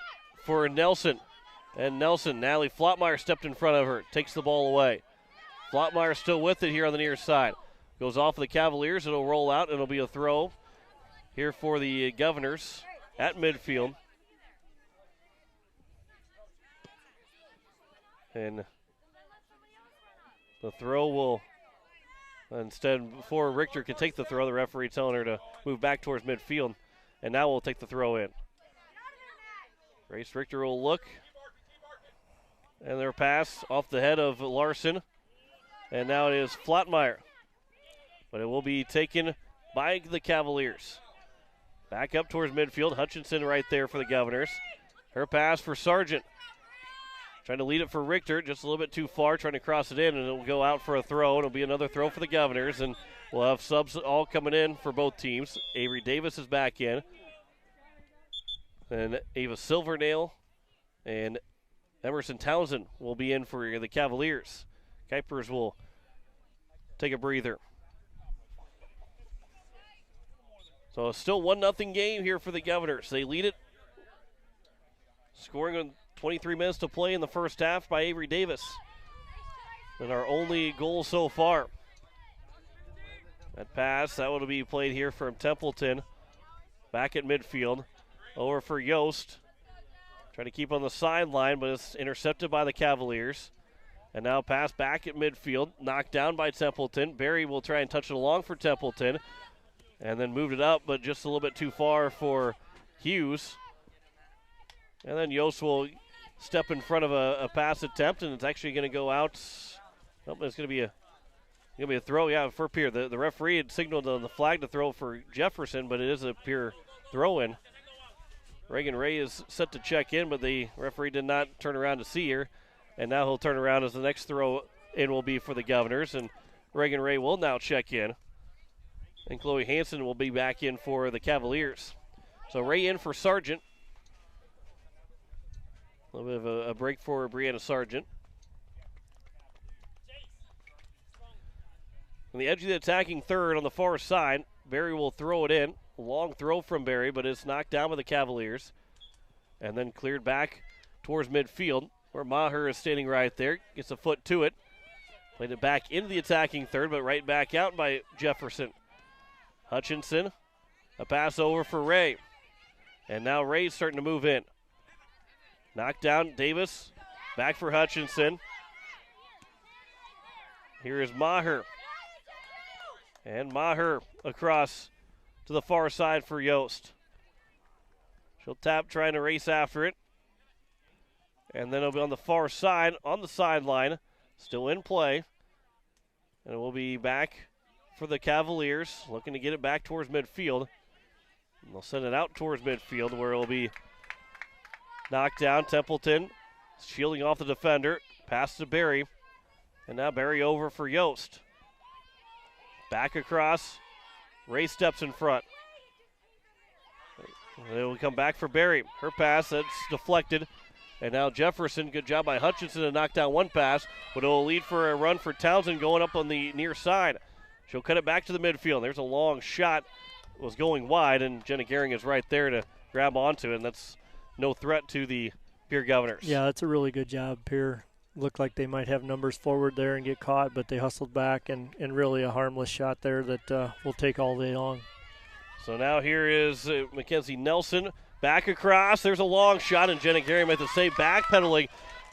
for Nelson. And Nelson, Natalie Flottmeyer stepped in front of her, takes the ball away. Flottmeyer still with it here on the near side. Goes off of the Cavaliers, it'll roll out, and it'll be a throw here for the Governors at midfield. And the throw will, instead, before Richter can take the throw, the referee telling her to move back towards midfield. And now we'll take the throw in. Grace Richter will look. And their pass off the head of Larson. And now it is Flottmeyer. But it will be taken by the Cavaliers. Back up towards midfield. Hutchinson right there for the Governors. Her pass for Sargent. Trying to lead it for Richter, just a little bit too far, trying to cross it in, and it'll go out for a throw. It'll be another throw for the Governors, and we'll have subs all coming in for both teams. Avery Davis is back in. And Ava Silvernail and Emerson Townsend will be in for the Cavaliers. Kuipers will take a breather. So still 1-0 game here for the Governors. They lead it. Scoring on 23 minutes to play in the first half by Avery Davis. And our only goal so far. That pass, that will be played here from Templeton. Back at midfield. Over for Yost. Trying to keep on the sideline, but it's intercepted by the Cavaliers. And now pass back at midfield. Knocked down by Templeton. Barry will try and touch it along for Templeton. And then moved it up, but just a little bit too far for Hughes. And then Yost will step in front of a pass attempt, and it's actually going to go out. Oh, it's going to be a throw, yeah, for Pierre. The referee had signaled on the flag to throw for Jefferson, but it is a Pierre throw-in. Reagan Ray is set to check in, but the referee did not turn around to see her. And now he'll turn around as the next throw-in will be for the Governors, and Reagan Ray will now check in. And Chloe Hansen will be back in for the Cavaliers. So Ray in for Sargent. A little bit of a break for Brianna Sargent. On the edge of the attacking third on the far side, Barry will throw it in. A long throw from Barry, but it's knocked down by the Cavaliers. And then cleared back towards midfield, where Maher is standing right there. Gets a foot to it. Played it back into the attacking third, but right back out by Jefferson. Hutchinson, a pass over for Ray. And now Ray's starting to move in. Knocked down Davis, back for Hutchinson. Here is Maher. And Maher across to the far side for Yost. She'll tap, trying to race after it. And then it'll be on the far side, on the sideline, still in play. And it will be back for the Cavaliers, looking to get it back towards midfield. And they'll send it out towards midfield, where it'll be knocked down. Templeton shielding off the defender. Pass to Barry. And now Barry over for Yost. Back across. Ray steps in front. And it will come back for Barry. Her pass, that's deflected. And now Jefferson, good job by Hutchinson to knock down one pass. But it will lead for a run for Townsend going up on the near side. She'll cut it back to the midfield. There's a long shot. It was going wide, and Jenna Gehring is right there to grab onto it. And that's no threat to the Pierre Governors. Yeah, that's a really good job. Pierre looked like they might have numbers forward there and get caught, but they hustled back, and really a harmless shot there that will take all day long. So now here is Mackenzie Nelson back across. There's a long shot, and Jenna Gehring might have to say backpedaling.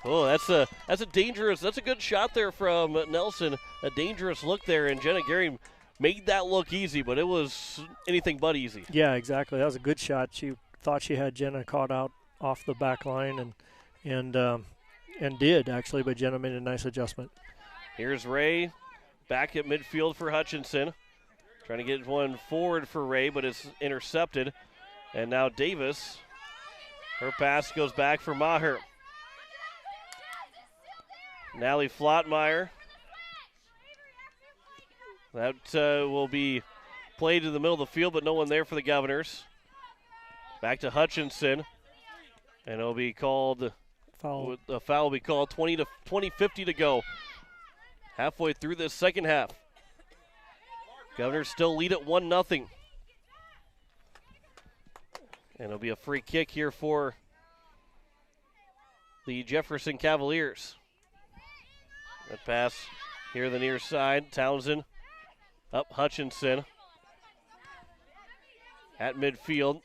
Oh, that's a dangerous. That's a good shot there from Nelson. A dangerous look there, and Jenna Gehring made that look easy, but it was anything but easy. Yeah, exactly. That was a good shot. She thought she had Jenna caught out off the back line, and did actually, but Jenna made a nice adjustment. Here's Ray back at midfield for Hutchinson. Trying to get one forward for Ray, but it's intercepted. And now Davis. Her pass goes back for Maher. Nally Flottmeyer. That will be played in the middle of the field, but no one there for the Governors. Back to Hutchinson. And it'll be called, foul. A foul will be called, 20:50 to go. Halfway through this second half. Governors still lead at 1-0. And it'll be a free kick here for the Jefferson Cavaliers. That pass here the near side. Townsend up Hutchinson. At midfield.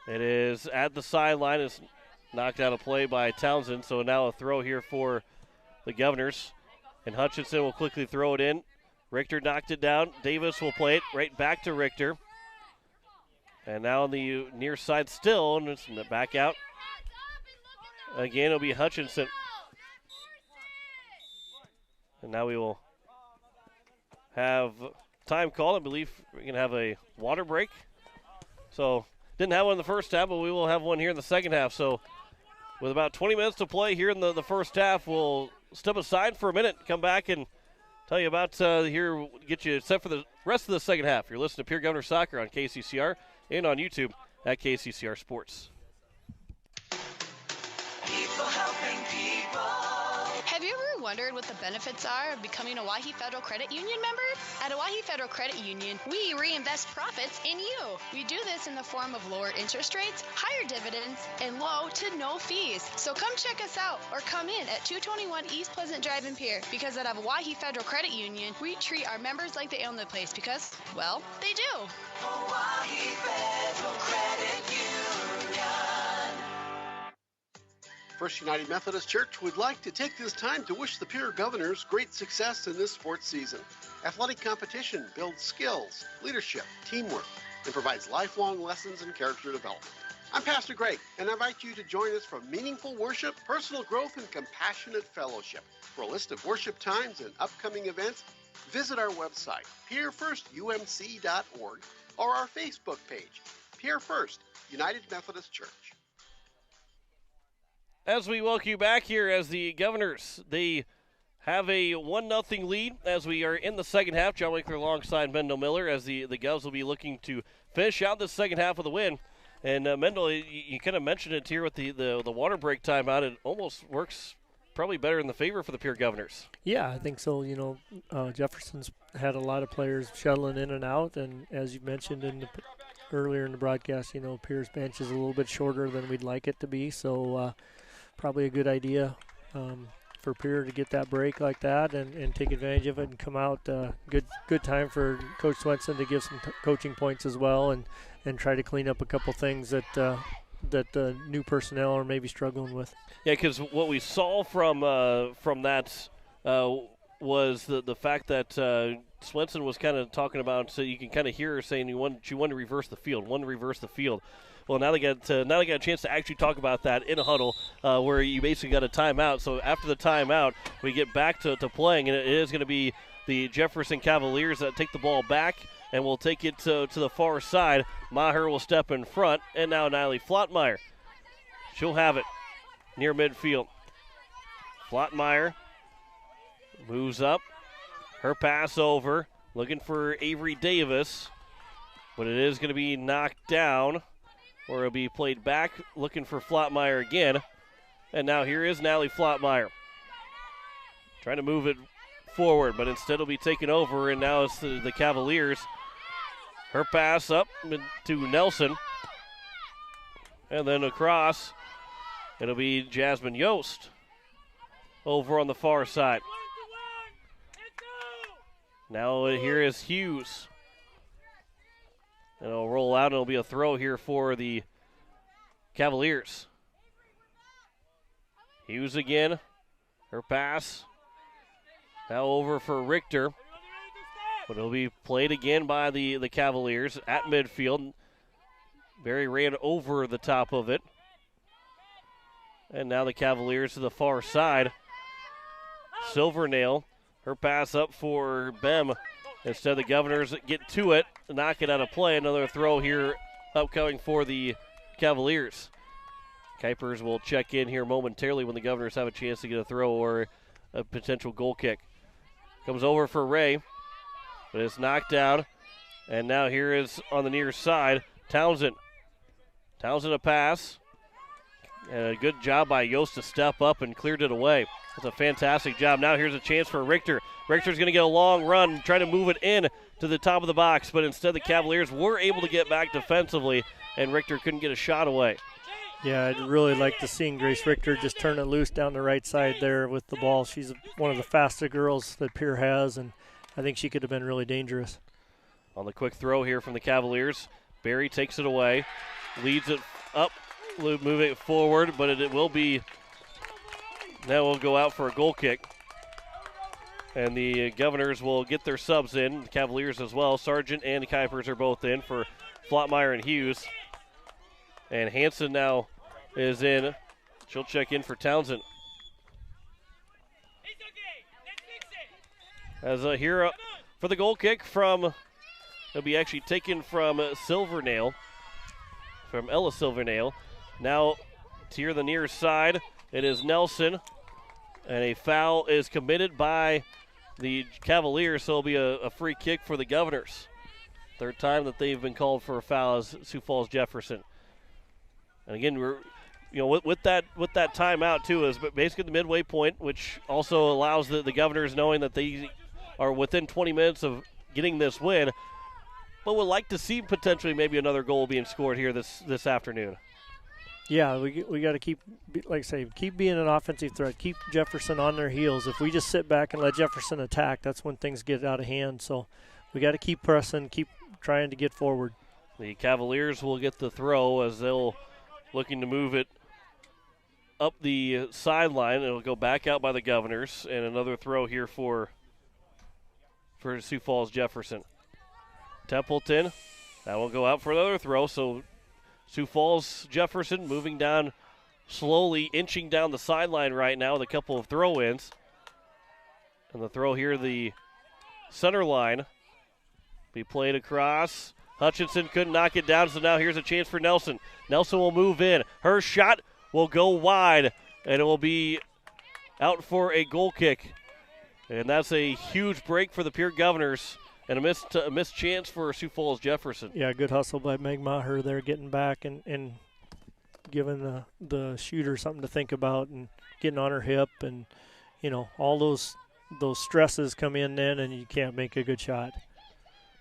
It is at the sideline. It's knocked out of play by Townsend. So now a throw here for the Governors. And Hutchinson will quickly throw it in. Richter knocked it down. Davis will play it right back to Richter. And now on the near side still, and it's back out. Again, it'll be Hutchinson. And now we will have time called. I believe we're going to have a water break. So, didn't have one in the first half, but we will have one here in the second half. So, with about 20 minutes to play here in the first half, we'll step aside for a minute, come back and tell you about here, get you set for the rest of the second half. You're listening to Pierre Governor Soccer on KCCR and on YouTube at KCCR Sports. People helping people. Have you ever wondered what the benefits are of becoming a Owyhee Federal Credit Union member? At Owyhee Federal Credit Union, we reinvest profits in you. We do this in the form of lower interest rates, higher dividends, and low to no fees. So come check us out or come in at 221 East Pleasant Drive in Pierre, because at Owyhee Federal Credit Union, we treat our members like they own the place because, well, they do. Owyhee Federal Credit Union. First United Methodist Church would like to take this time to wish the Pierre Governors great success in this sports season. Athletic competition builds skills, leadership, teamwork, and provides lifelong lessons in character development. I'm Pastor Greg, and I invite you to join us for meaningful worship, personal growth, and compassionate fellowship. For a list of worship times and upcoming events, visit our website, pierrefirstumc.org, or our Facebook page, Pierre First United Methodist Church. As we welcome you back here as the Governors, they have a 1-0 lead as we are in the second half. John Winkler alongside Mendel Miller as the Govs will be looking to finish out the second half of the win. And Mendel, you kind of mentioned it here with the water break timeout. It almost works probably better in the favor for the Pierre Governors. Yeah, I think so. You know, Jefferson's had a lot of players shuttling in and out, and as you mentioned earlier in the broadcast, you know, Pierre's bench is a little bit shorter than we'd like it to be, so probably a good idea for Pierre to get that break like that and take advantage of it and come out. Good time for Coach Swenson to give some coaching points as well and try to clean up a couple things that the new personnel are maybe struggling with. Yeah, because what we saw from that was the fact that Swenson was kind of talking about, so you can kind of hear her saying you want to reverse the field, Well, now they got a chance to actually talk about that in a huddle where you basically got a timeout. So after the timeout, we get back to playing, and it is going to be the Jefferson Cavaliers that take the ball back, and we'll take it to the far side. Maher will step in front, and now Niley Flottmeyer. She'll have it near midfield. Flottmeyer moves up. Her pass over, looking for Avery Davis, but it is going to be knocked down. Or it'll be played back, looking for Flottmeyer again. And now here is Nally Flottmeyer. Trying to move it forward, but instead it'll be taken over, and now it's the Cavaliers. Her pass up to Nelson. And then across, it'll be Jasmine Yost over on the far side. Now here is Hughes. And it'll roll out, and it'll be a throw here for the Cavaliers. Hughes again. Her pass. Now over for Richter. But it'll be played again by the Cavaliers at midfield. Barry ran over the top of it. And now the Cavaliers to the far side. Silvernail. Her pass up for Bem. Instead, the Governors get to it, knock it out of play. Another throw here upcoming for the Cavaliers. Kuipers will check in here momentarily when the Governors have a chance to get a throw or a potential goal kick. Comes over for Ray, but it's knocked down. And now here is on the near side, Townsend. Townsend a pass. And a good job by Yost to step up and cleared it away. That's a fantastic job. Now here's a chance for Richter. Richter's going to get a long run, try to move it in to the top of the box, but instead the Cavaliers were able to get back defensively, and Richter couldn't get a shot away. Yeah, I'd really like to see Grace Richter just turn it loose down the right side there with the ball. She's one of the fastest girls that Pierre has, and I think she could have been really dangerous. On the quick throw here from the Cavaliers, Barry takes it away, leads it up, moving it forward, but it will be, now will go out for a goal kick. And the Governors will get their subs in, the Cavaliers as well. Sargent and Kuipers are both in for Flottmeyer and Hughes. And Hanson now is in. She'll check in for Townsend. As here for the goal kick from, it'll be actually taken from Silvernail, from Ella Silvernail. Now to here the near side, it is Nelson. And a foul is committed by the Cavaliers, so it'll be a free kick for the Governors. Third time that they've been called for a foul as Sioux Falls Jefferson. And again, we're with that timeout too is basically the midway point, which also allows the Governors knowing that they are within 20 minutes of getting this win, but would like to see potentially maybe another goal being scored here this afternoon. Yeah, we got to keep, like I say, keep being an offensive threat. Keep Jefferson on their heels. If we just sit back and let Jefferson attack, that's when things get out of hand. So we got to keep pressing, keep trying to get forward. The Cavaliers will get the throw as they'll looking to move it up the sideline. It'll go back out by the Governors, and another throw here for Sioux Falls Jefferson. Templeton, that will go out for another throw, so Sioux Falls Jefferson moving down slowly, inching down the sideline right now with a couple of throw-ins. And the throw here, the center line, be played across. Hutchinson couldn't knock it down, so now here's a chance for Nelson. Nelson will move in. Her shot will go wide, and it will be out for a goal kick. And that's a huge break for the Pierre Governors. And a missed chance for Sioux Falls Jefferson. Yeah, good hustle by Meg Maher there, getting back and giving the shooter something to think about and getting on her hip. And, all those stresses come in then, and you can't make a good shot.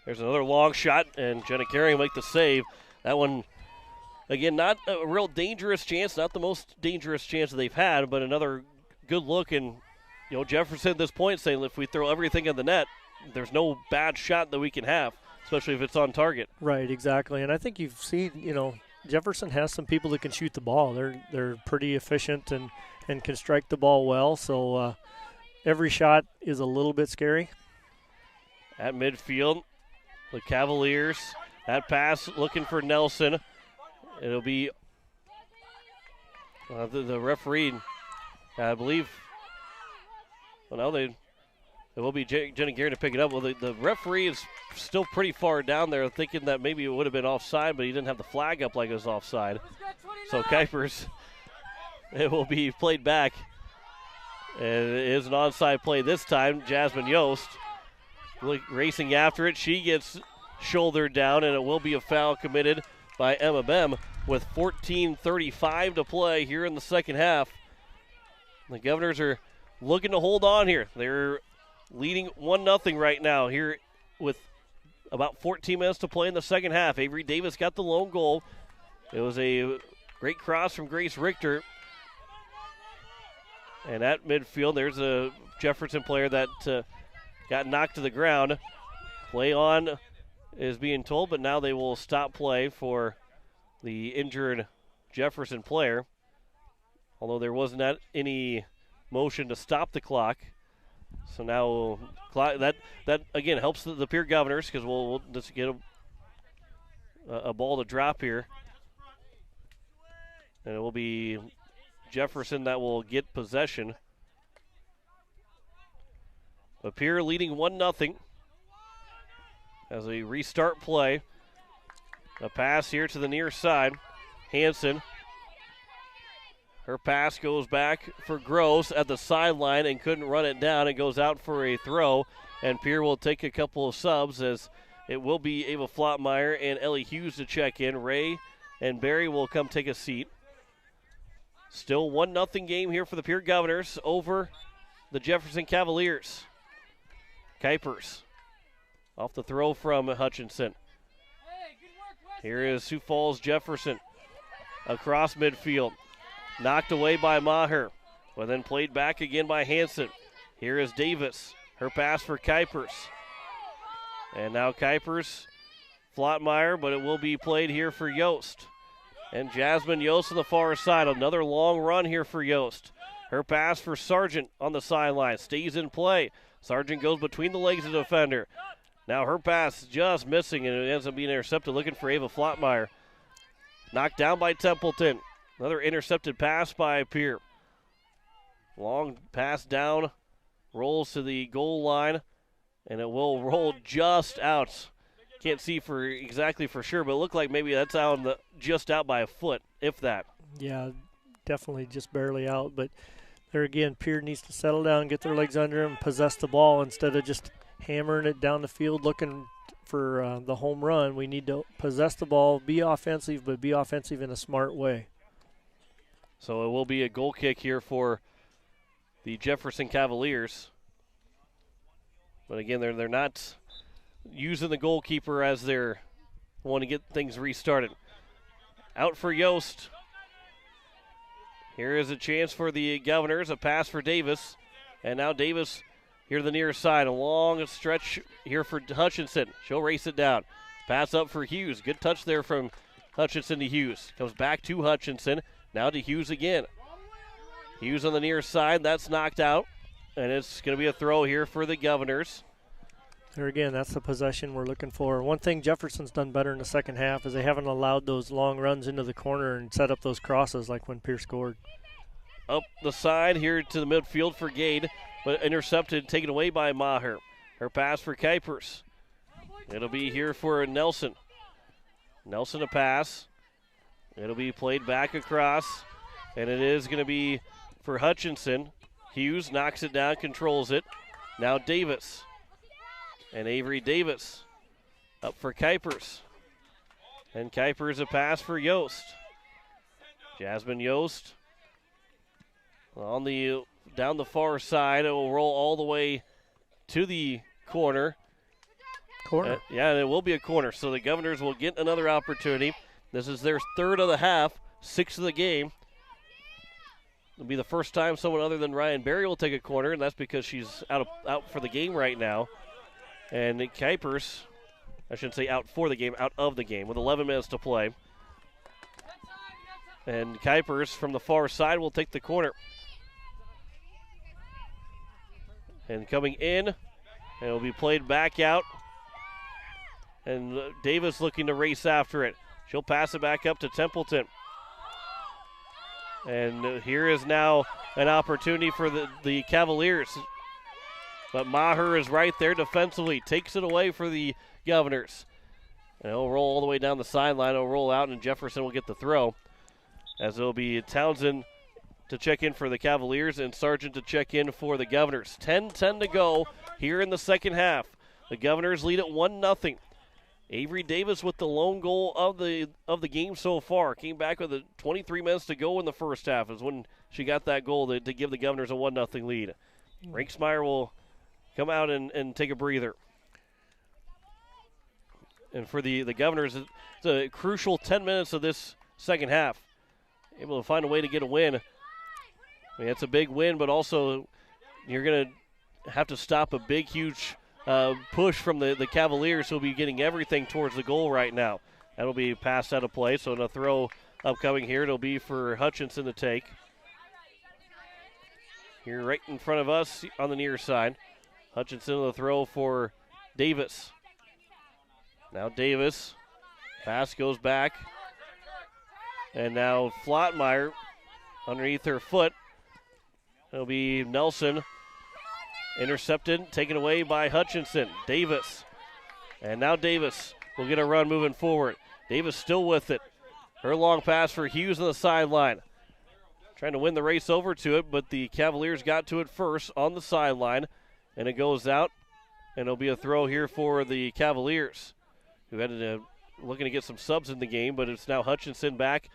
There's another long shot, and Jenna Carey will make the save. That one, again, not a real dangerous chance, not the most dangerous chance that they've had, but another good look. And, Jefferson at this point saying if we throw everything in the net, there's no bad shot that we can have, especially if it's on target. Right, exactly. And I think you've seen, Jefferson has some people that can shoot the ball. They're pretty efficient and can strike the ball well. So every shot is a little bit scary. At midfield, the Cavaliers, that pass looking for Nelson. It'll be the referee, I believe. Well, no, it will be Jenny Gearing to pick it up. Well, the referee is still pretty far down there, thinking that maybe it would have been offside, but he didn't have the flag up like it was offside. So Kuipers, it will be played back. And it is an onside play this time. Jasmine Yost racing after it. She gets shouldered down, and it will be a foul committed by Emma Bem with 14:35 to play here in the second half. The Governors are looking to hold on here. They're leading 1-0 right now here with about 14 minutes to play in the second half. Avery Davis got the lone goal. It was a great cross from Grace Richter. And at midfield, there's a Jefferson player that got knocked to the ground. Play on is being told, but now they will stop play for the injured Jefferson player. Although there was not any motion to stop the clock. So now that again helps the Pierre Governors because we'll just get a ball to drop here. And it will be Jefferson that will get possession. But Pierre leading 1-0 as we restart play. A pass here to the near side. Hanson. Her pass goes back for Gross at the sideline and couldn't run it down. It goes out for a throw, and Pierre will take a couple of subs as it will be Ava Flottmeyer and Ellie Hughes to check in. Ray and Barry will come take a seat. Still 1-0 game here for the Pierre Governors over the Jefferson Cavaliers. Kuipers off the throw from Hutchinson. Here is Sioux Falls Jefferson across midfield. Knocked away by Maher, but then played back again by Hansen. Here is Davis. Her pass for Kuipers. And now Kuipers, Flottmeyer, but it will be played here for Yost. And Jasmine Yost on the far side. Another long run here for Yost. Her pass for Sargent on the sideline. Stays in play. Sargent goes between the legs of the defender. Now her pass just missing, and it ends up being intercepted, looking for Ava Flottmeyer. Knocked down by Templeton. Another intercepted pass by Pierre. Long pass down. Rolls to the goal line, and it will roll just out. Can't see for exactly for sure, but it looked like maybe that's out just out by a foot, if that. Yeah, definitely just barely out. But there again, Pierre needs to settle down, get their legs under him, possess the ball instead of just hammering it down the field looking for the home run. We need to possess the ball, be offensive, but be offensive in a smart way. So it will be a goal kick here for the Jefferson Cavaliers. But again, they're not using the goalkeeper as they're want to get things restarted. Out for Yost. Here is a chance for the Governors. A pass for Davis. And now Davis here to the near side. A long stretch here for Hutchinson. She'll race it down. Pass up for Hughes. Good touch there from Hutchinson to Hughes. Comes back to Hutchinson. Now to Hughes again. Hughes on the near side. That's knocked out. And it's going to be a throw here for the Governors. There again, that's the possession we're looking for. One thing Jefferson's done better in the second half is they haven't allowed those long runs into the corner and set up those crosses like when Pierce scored. Up the side here to the midfield for Gade, but intercepted, taken away by Maher. Her pass for Kuipers. It'll be here for Nelson. Nelson a pass. It'll be played back across, and it is going to be for Hutchinson. Hughes knocks it down, controls it. Now Davis. And Avery Davis up for Kuipers. And Kuipers a pass for Yost. Jasmine Yost on the down the far side. It will roll all the way to the corner. Corner. Yeah, and it will be a corner. So the Governors will get another opportunity. This is their third of the half, sixth of the game. It'll be the first time someone other than Ryan Berry will take a corner, and that's because she's out for the game right now. And Kuipers, I shouldn't say out for the game, out of the game with 11 minutes to play. And Kuipers from the far side will take the corner. And coming in, and it will be played back out. And Davis looking to race after it. She'll pass it back up to Templeton. And here is now an opportunity for the Cavaliers. But Maher is right there defensively. Takes it away for the Governors. And it'll roll all the way down the sideline. It'll roll out, and Jefferson will get the throw. As it'll be Townsend to check in for the Cavaliers and Sargent to check in for the Governors. 10-10 to go here in the second half. The Governors lead at 1-0. Avery Davis with the lone goal of the game so far. Came back with 23 minutes to go in the first half is when she got that goal to give the Governors a 1-0 lead. Rinksmeyer will come out and take a breather. And for the Governors, it's a crucial 10 minutes of this second half. Able to find a way to get a win. I mean, it's a big win, but also you're going to have to stop a big, huge push from the Cavaliers, who will be getting everything towards the goal right now. That'll be passed out of play, so a throw upcoming here. It'll be for Hutchinson to take. Here right in front of us on the near side. Hutchinson the throw for Davis. Now Davis. Pass goes back. And now Flottmeyer underneath her foot. It'll be Nelson. Intercepted, taken away by Hutchinson. Davis. And now Davis will get a run moving forward. Davis still with it. Her long pass for Hughes on the sideline. Trying to win the race over to it, but the Cavaliers got to it first on the sideline. And it goes out, and it'll be a throw here for the Cavaliers, who had looking to get some subs in the game, but it's now Hutchinson back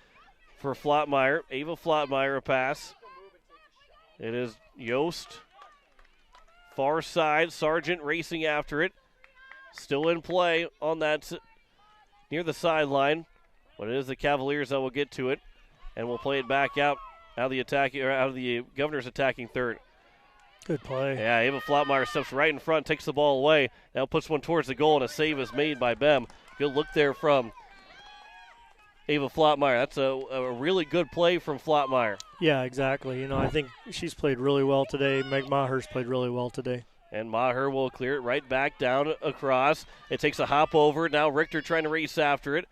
for Flottmeyer. Ava Flottmeyer a pass. It is Yost. Far side, Sargent racing after it. Still in play on that near the sideline. But it is the Cavaliers that will get to it. And we'll play it back out of the Governor's attacking third. Good play. Yeah, Ava Flottmeyer steps right in front, takes the ball away. Now puts one towards the goal, and a save is made by Bem. Good look there from Ava Flottmeyer. That's a really good play from Flottmeyer. Yeah, exactly. I think she's played really well today. Meg Maher's played really well today. And Maher will clear it right back down across. It takes a hop over. Now Richter trying to race after it.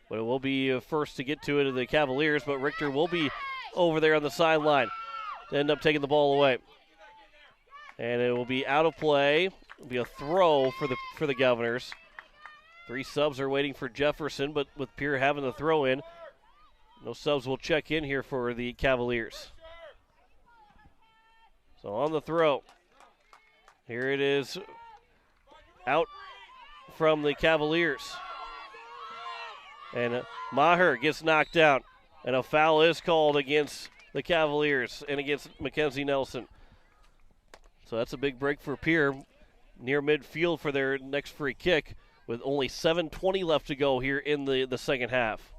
But it will be first to get to it of the Cavaliers, but Richter will be over there on the sideline to end up taking the ball away. And it will be out of play. It'll be a throw for the Governors. 3 subs are waiting for Jefferson, but with Pierre having the throw in, no subs will check in here for the Cavaliers. So on the throw, here it is out from the Cavaliers. And Maher gets knocked out, and a foul is called against the Cavaliers and against Mackenzie Nelson. So that's a big break for Pierre near midfield for their next free kick with only 7:20 left to go here in the second half.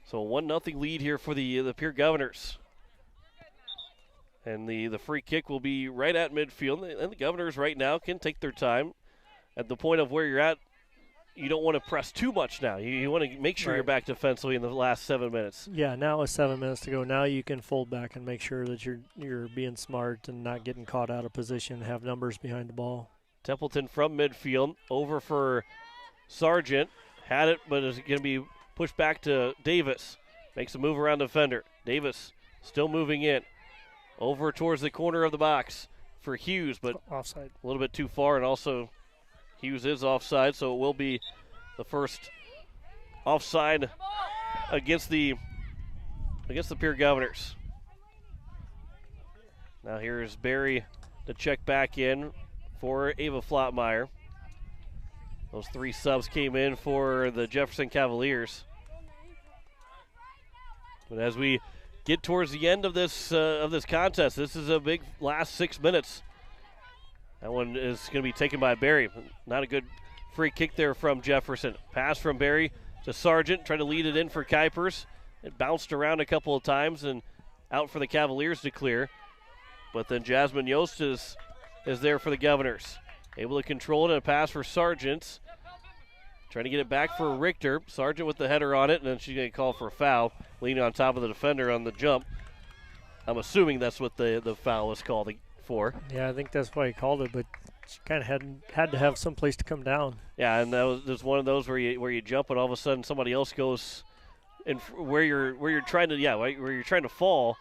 So a 1-0 lead here for the Pierre Governors. And the free kick will be right at midfield. And the Governors right now can take their time. At the point of where you're at, you don't want to press too much now. You want to make sure you're back defensively in the last 7 minutes. Yeah, now with 7 minutes to go, now you can fold back and make sure that you're being smart and not getting caught out of position, have numbers behind the ball. Templeton from midfield, over for Sargent. Had it, but is going to be pushed back to Davis. Makes a move around the defender. Davis still moving in. Over towards the corner of the box for Hughes, but offside. A little bit too far, and also Hughes is offside, so it will be the first offside against the Pierre Governors. Now here's Barry to check back in for Ava Flottmeyer. Those 3 subs came in for the Jefferson Cavaliers. But as we get towards the end of this contest, this is a big last 6 minutes. That one is going to be taken by Barry. Not a good free kick there from Jefferson. Pass from Barry to Sargent, trying to lead it in for Kuipers. It bounced around a couple of times and out for the Cavaliers to clear. But then Jasmine Yost is there for the Governors. Able to control it, and a pass for Sargent. Trying to get it back for Richter. Sargent with the header on it, and then she's going to call for a foul, leaning on top of the defender on the jump. I'm assuming that's what the foul was called for. Yeah, I think that's why he called it, but she kind of had to have some place to come down. Yeah, and that was one of those where you jump and all of a sudden somebody else goes in where you're trying to fall.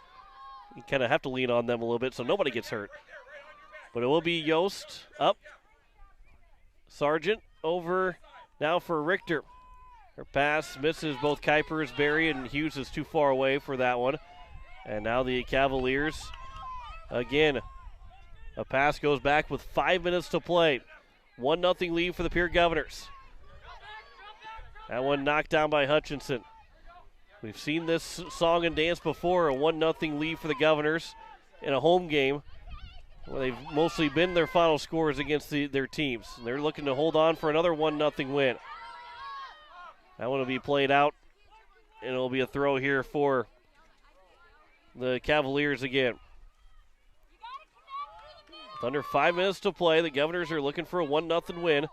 You kind of have to lean on them a little bit so nobody gets hurt. But it will be Yost up. Sargent over now for Richter. Her pass misses both Kuipers, Barry, and Hughes is too far away for that one. And now the Cavaliers again. A pass goes back with 5 minutes to play. 1-0 lead for the Pierre Governors. That one knocked down by Hutchinson. We've seen this song and dance before, a 1-0 lead for the Governors in a home game where they've mostly been their final scores against their teams. They're looking to hold on for another 1-0 win. That one will be played out, and it'll be a throw here for the Cavaliers again. With under 5 minutes to play, the Governors are looking for a 1-0 win.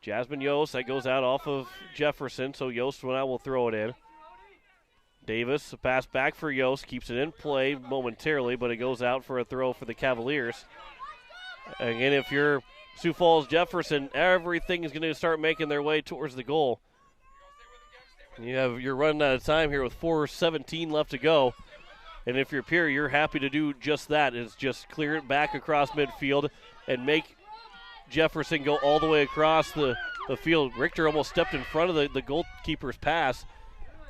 Jasmine Yost, that goes out off of Jefferson, so Yost will throw it in. Davis, a pass back for Yost, keeps it in play momentarily, but it goes out for a throw for the Cavaliers. Again, if you're Sioux Falls Jefferson, everything is going to start making their way towards the goal. You're running out of time here with 4:17 left to go. And if you're Pierre, you're happy to do just that, is just clear it back across midfield and make Jefferson go all the way across the field. Richter almost stepped in front of the goalkeeper's pass,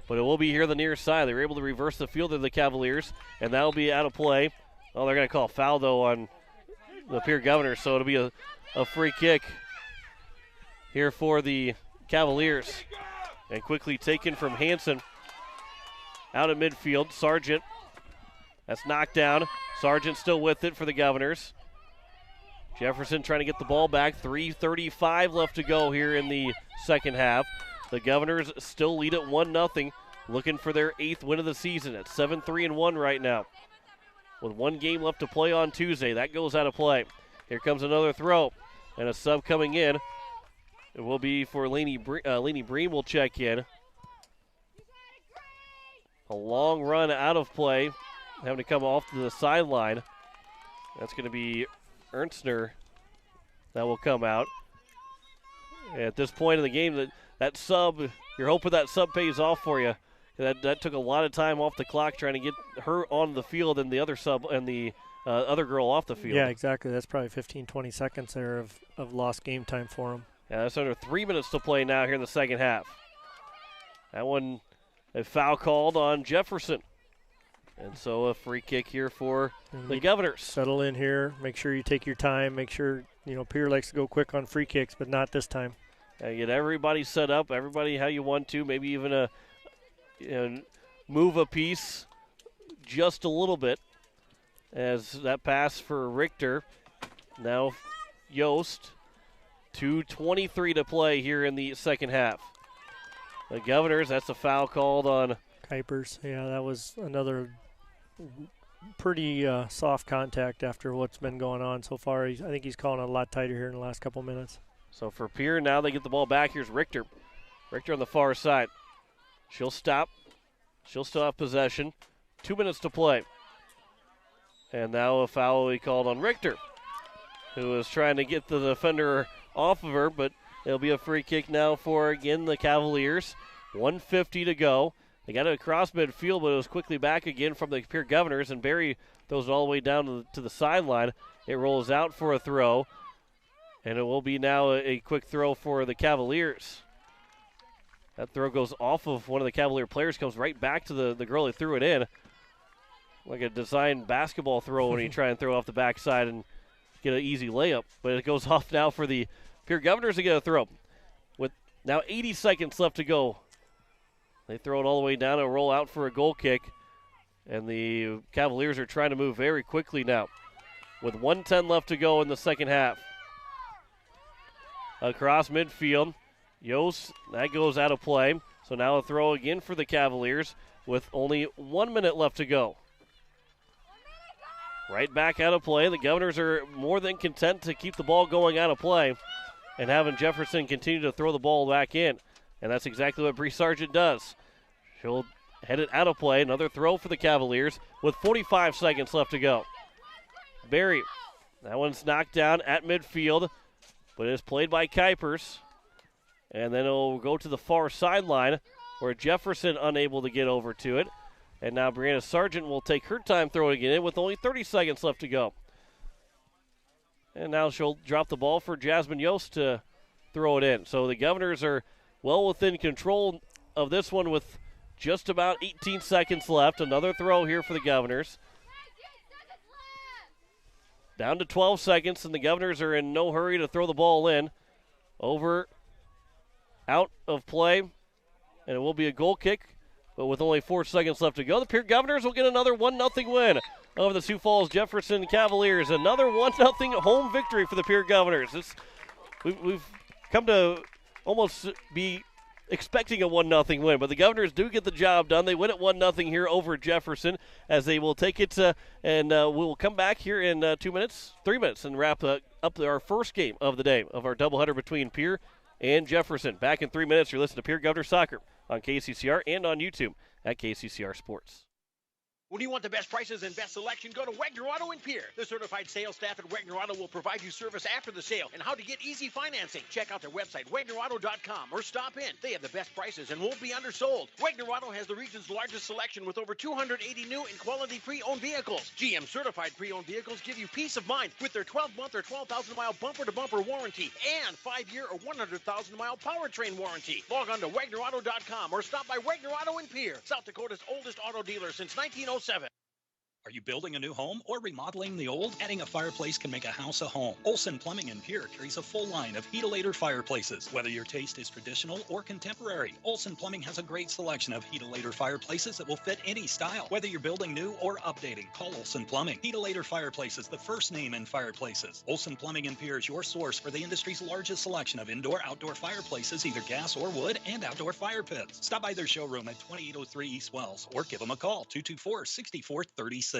but it will be here on the near side. They were able to reverse the field of the Cavaliers, and that'll be out of play. Oh, they're going to call a foul, though, on the Pierre Governors, so it'll be a free kick here for the Cavaliers. And quickly taken from Hanson. out of midfield. Sargent, that's knocked down. Sargent still with it for the Governors. Jefferson trying to get the ball back. 3:35 left to go here in the second half. The Governors still lead at 1-0, looking for their 8th win of the season at 7-3-1 right now. With 1 game left to play on Tuesday, that goes out of play. Here comes another throw, and a sub coming in. It will be for Laney Breen will check in. A long run out of play, having to come off to the sideline. That's going to be Ernstner that will come out. At this point in the game, that sub, you're hoping that sub pays off for you. That took a lot of time off the clock trying to get her on the field and the other sub and the other girl off the field. Yeah, exactly. That's probably 15, 20 seconds there of lost game time for them. Yeah, that's under 3 minutes to play now here in the second half. That one, a foul called on Jefferson. And so a free kick here for the Governors. Settle in here. Make sure you take your time. Make sure, Pierre likes to go quick on free kicks, but not this time. Get everybody set up, everybody how you want to, maybe even move a piece just a little bit. As that pass for Richter. Now Yost. 2:23 to play here in the second half. The Governors, that's a foul called on Kuipers. Yeah, that was another pretty soft contact after what's been going on so far. I think he's calling it a lot tighter here in the last couple minutes. So for Pierre, now they get the ball back. Here's Richter. Richter on the far side. She'll stop. She'll still have possession. 2 minutes to play. And now a foul will be called on Richter, who is trying to get the defender off of her, but it'll be a free kick now for, again, the Cavaliers. 1:50 to go. They got it across midfield, but it was quickly back again from the Pierre Governors, and Barry throws it all the way down to the sideline. It rolls out for a throw, and it will be now a quick throw for the Cavaliers. That throw goes off of one of the Cavalier players, comes right back to the girl who threw it in. Like a designed basketball throw when you try and throw off the backside and get an easy layup. But it goes off now for the Pierre Governors to get a throw. With now 80 seconds left to go. They throw it all the way down and roll out for a goal kick. And the Cavaliers are trying to move very quickly now. With 1:10 left to go in the second half. Across midfield. Yost, that goes out of play. So now a throw again for the Cavaliers with only 1 minute left to go. Right back out of play. The Governors are more than content to keep the ball going out of play and having Jefferson continue to throw the ball back in. And that's exactly what Bree Sargent does. She'll head it out of play. Another throw for the Cavaliers with 45 seconds left to go. Barry, that one's knocked down at midfield, but it's played by Kuipers. And then it'll go to the far sideline where Jefferson unable to get over to it. And now Brianna Sargent will take her time throwing it in with only 30 seconds left to go. And now she'll drop the ball for Jasmine Yost to throw it in. So the Governors are well within control of this one with just about 18 seconds left. Another throw here for the Governors. Down to 12 seconds, and the Governors are in no hurry to throw the ball in. Over, out of play, and it will be a goal kick. But with only 4 seconds left to go, the Pierre Governors will get another 1-0 win over the Sioux Falls Jefferson Cavaliers. Another 1-0 home victory for the Pierre Governors. We've come to almost be expecting a 1-0 win, but the Governors do get the job done. They win at 1-0 here over Jefferson as they will take it, and we'll come back here in 3 minutes, and wrap up our first game of the day of our doubleheader between Pierre and Jefferson. Back in 3 minutes, you're listening to Pierre Governor Soccer on KCCR and on YouTube at KCCR Sports. When you want the best prices and best selection, go to Wagner Auto in Pierre. The certified sales staff at Wagner Auto will provide you service after the sale and how to get easy financing. Check out their website, WagnerAuto.com, or stop in. They have the best prices and won't be undersold. Wagner Auto has the region's largest selection with over 280 new and quality pre-owned vehicles. GM certified pre-owned vehicles give you peace of mind with their 12-month or 12,000-mile bumper-to-bumper warranty and 5-year or 100,000-mile powertrain warranty. Log on to WagnerAuto.com or stop by Wagner Auto in Pierre, South Dakota's oldest auto dealer since 1907. Are you building a new home or remodeling the old? Adding a fireplace can make a house a home. Olson Plumbing in Pierre carries a full line of Heat-A-Later fireplaces. Whether your taste is traditional or contemporary, Olson Plumbing has a great selection of Heat-A-Later fireplaces that will fit any style. Whether you're building new or updating, call Olson Plumbing. Heat-A-Later Fireplaces, the first name in fireplaces. Olson Plumbing in Pierre is your source for the industry's largest selection of indoor-outdoor fireplaces, either gas or wood, and outdoor fire pits. Stop by their showroom at 2803 East Wells or give them a call, 224-6436.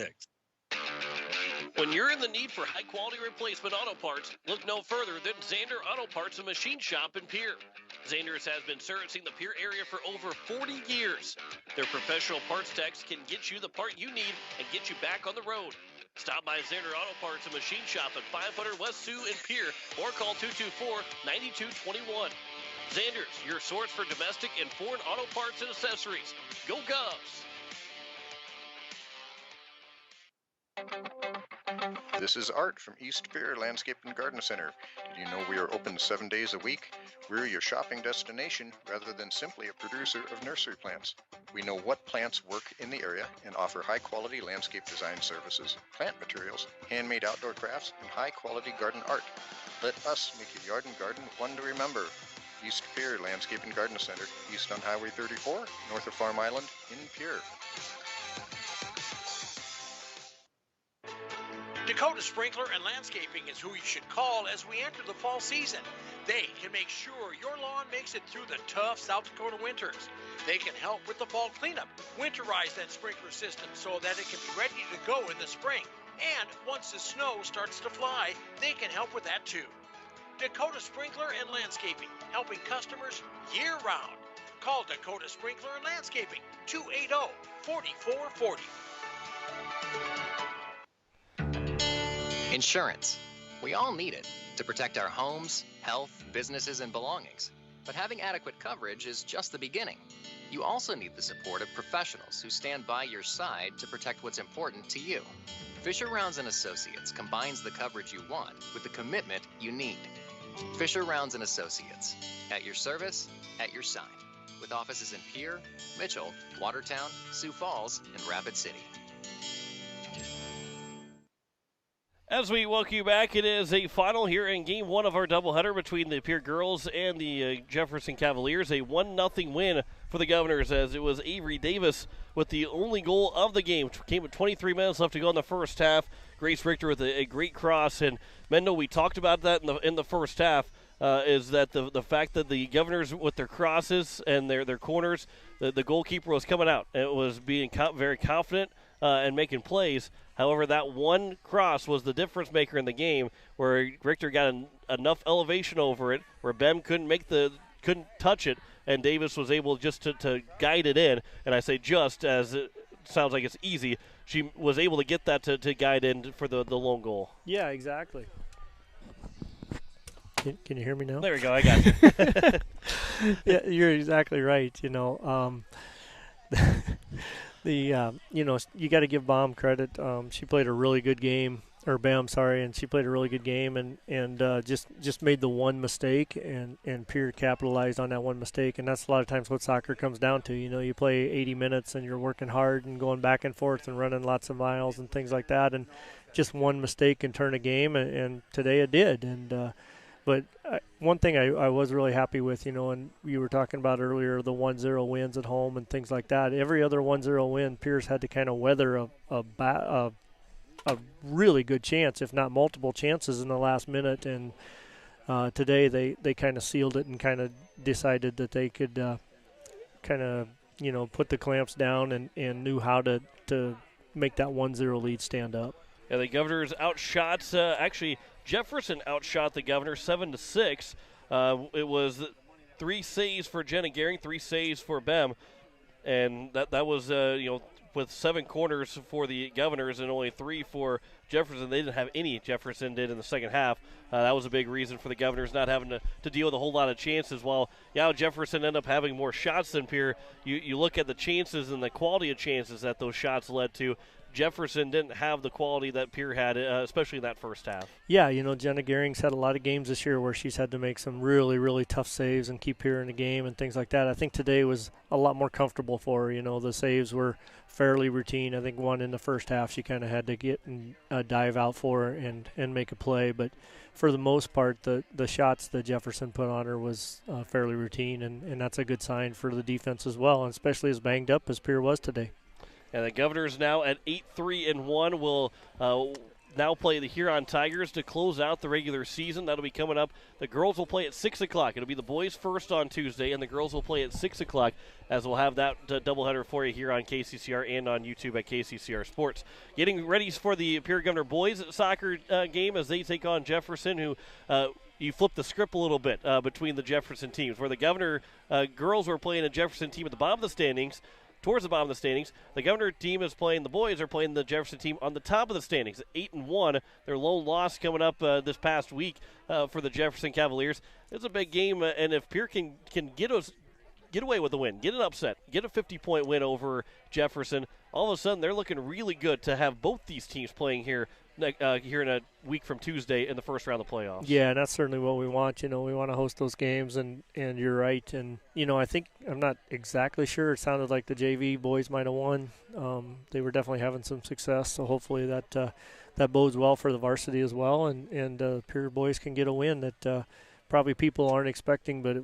When you're in the need for high-quality replacement auto parts, look no further than Zander Auto Parts and Machine Shop in Pierre. Zander's has been servicing the Pierre area for over 40 years. Their professional parts techs can get you the part you need and get you back on the road. Stop by Zander Auto Parts and Machine Shop at 500 West Sioux in Pierre or call 224-9221. Zander's, your source for domestic and foreign auto parts and accessories. Go Govs! This is Art from East Pierre Landscape and Garden Center. Did you know we are open 7 days a week? We're your shopping destination rather than simply a producer of nursery plants. We know what plants work in the area and offer high-quality landscape design services, plant materials, handmade outdoor crafts, and high-quality garden art. Let us make your yard and garden one to remember. East Pierre Landscape and Garden Center, east on Highway 34, north of Farm Island in Pierre. Dakota Sprinkler and Landscaping is who you should call as we enter the fall season. They can make sure your lawn makes it through the tough South Dakota winters. They can help with the fall cleanup, winterize that sprinkler system so that it can be ready to go in the spring. And once the snow starts to fly, they can help with that too. Dakota Sprinkler and Landscaping, helping customers year-round. Call Dakota Sprinkler and Landscaping, 280-4440. Insurance. We all need it to protect our homes, health, businesses, and belongings. But having adequate coverage is just the beginning. You also need the support of professionals who stand by your side to protect what's important to you. Fisher Rounds & Associates combines the coverage you want with the commitment you need. Fisher Rounds & Associates, at your service, at your side, with offices in Pierre, Mitchell, Watertown, Sioux Falls, and Rapid City. As we welcome you back, it is a final here in Game 1 of our doubleheader between the Pierre girls and the Jefferson Cavaliers. A 1-0 win for the Governors, as it was Avery Davis with the only goal of the game. Came with 23 minutes left to go in the first half. Grace Richter with a great cross. And Mendel, we talked about that in the first half, is that the fact that the Governors with their crosses and their corners, the goalkeeper was coming out. It was being very confident and making plays. However, that one cross was the difference maker in the game, where Richter got enough elevation over it, where Bem couldn't touch it, and Davis was able just to guide it in. And I say just, as it sounds like it's easy. She was able to get that to guide in for the lone goal. Yeah, exactly. Can you hear me now? There we go. I got you. Yeah, you're exactly right. You know, you got to give Bam credit. She played a really good game, or Bam, sorry, and she played a really good game, and just made the one mistake, and Pierre capitalized on that one mistake, and that's a lot of times what soccer comes down to. You know, you play 80 minutes and you're working hard and going back and forth and running lots of miles and things like that, and just one mistake can turn a game, and today it did, and. But one thing I was really happy with, you know, and you were talking about earlier, the 1-0 wins at home and things like that. Every other 1-0 win, Pierce had to kind of weather a really good chance, if not multiple chances in the last minute. And today they kind of sealed it and kind of decided that they could kind of, you know, put the clamps down and knew how to make that 1-0 lead stand up. Yeah, the Governors outshot, actually, Jefferson outshot the Governors 7-6. It was 3 saves for Jenna Gehring, 3 saves for Bem, and that was with 7 corners for the Governors and only 3 for Jefferson. They didn't have any. Jefferson did in the second half. That was a big reason for the Governors not having to deal with a whole lot of chances. While Jefferson ended up having more shots than Pierre, you look at the chances and the quality of chances that those shots led to. Jefferson didn't have the quality that Pierre had, especially in that first half. Yeah, Jenna Gehring's had a lot of games this year where she's had to make some really, really tough saves and keep Pierre in the game and things like that. I think today was a lot more comfortable for her. The saves were fairly routine. I think one in the first half she kind of had to get and dive out for and make a play. But for the most part, the shots that Jefferson put on her was fairly routine, and that's a good sign for the defense as well, and especially as banged up as Pierre was today. And the Governors now at 8-3-1 will now play the Huron Tigers to close out the regular season. That'll be coming up. The girls will play at 6 o'clock. It'll be the boys first on Tuesday, and the girls will play at 6 o'clock, as we'll have that doubleheader for you here on KCCR and on YouTube at KCCR Sports. Getting ready for the Pierre Governor boys soccer game as they take on Jefferson, who you flip the script a little bit between the Jefferson teams, where the Governor girls were playing a Jefferson team at the bottom of the standings, towards the bottom of the standings. The Governor team is playing, the boys are playing the Jefferson team on the top of the standings, 8-1. Their lone loss coming up this past week for the Jefferson Cavaliers. It's a big game, and if Pierre can get away with the win, get an upset, get a 50-point win over Jefferson, all of a sudden they're looking really good to have both these teams playing here in a week from Tuesday in the first round of the playoffs. Yeah, and that's certainly what we want. We want to host those games, and you're right. And, I think I'm not exactly sure. It sounded like the JV boys might have won. They were definitely having some success, so hopefully that bodes well for the varsity as well, and Pierre boys can get a win that probably people aren't expecting, but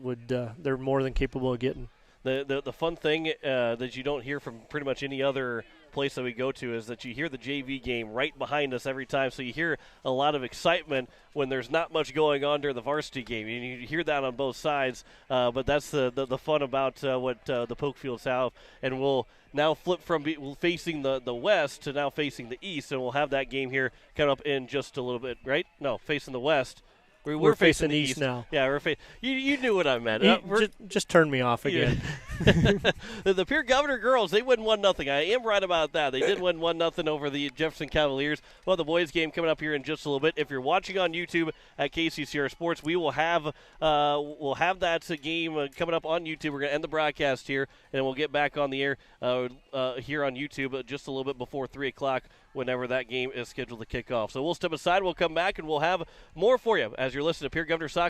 they're more than capable of getting. The fun thing that you don't hear from pretty much any other place that we go to is that you hear the JV game right behind us every time, so you hear a lot of excitement when there's not much going on during the varsity game. You hear that on both sides, but that's the fun about what the Pokefields have. And we'll now flip from facing the west to now facing the east, and we'll have that game here coming up in just a little bit, right? No, facing the west. We're facing the east now. Yeah, you knew what I meant. Just turn me off again. The Pierre Governor girls, they win 1-0. I am right about that. They did win 1-0 over the Jefferson Cavaliers. Well, the boys game coming up here in just a little bit. If you're watching on YouTube at KCCR Sports, we will have that game coming up on YouTube. We're going to end the broadcast here, and we'll get back on the air here on YouTube just a little bit before 3 o'clock whenever that game is scheduled to kick off. So we'll step aside. We'll come back, and we'll have more for you as you're listening to Pierre Governor Soccer.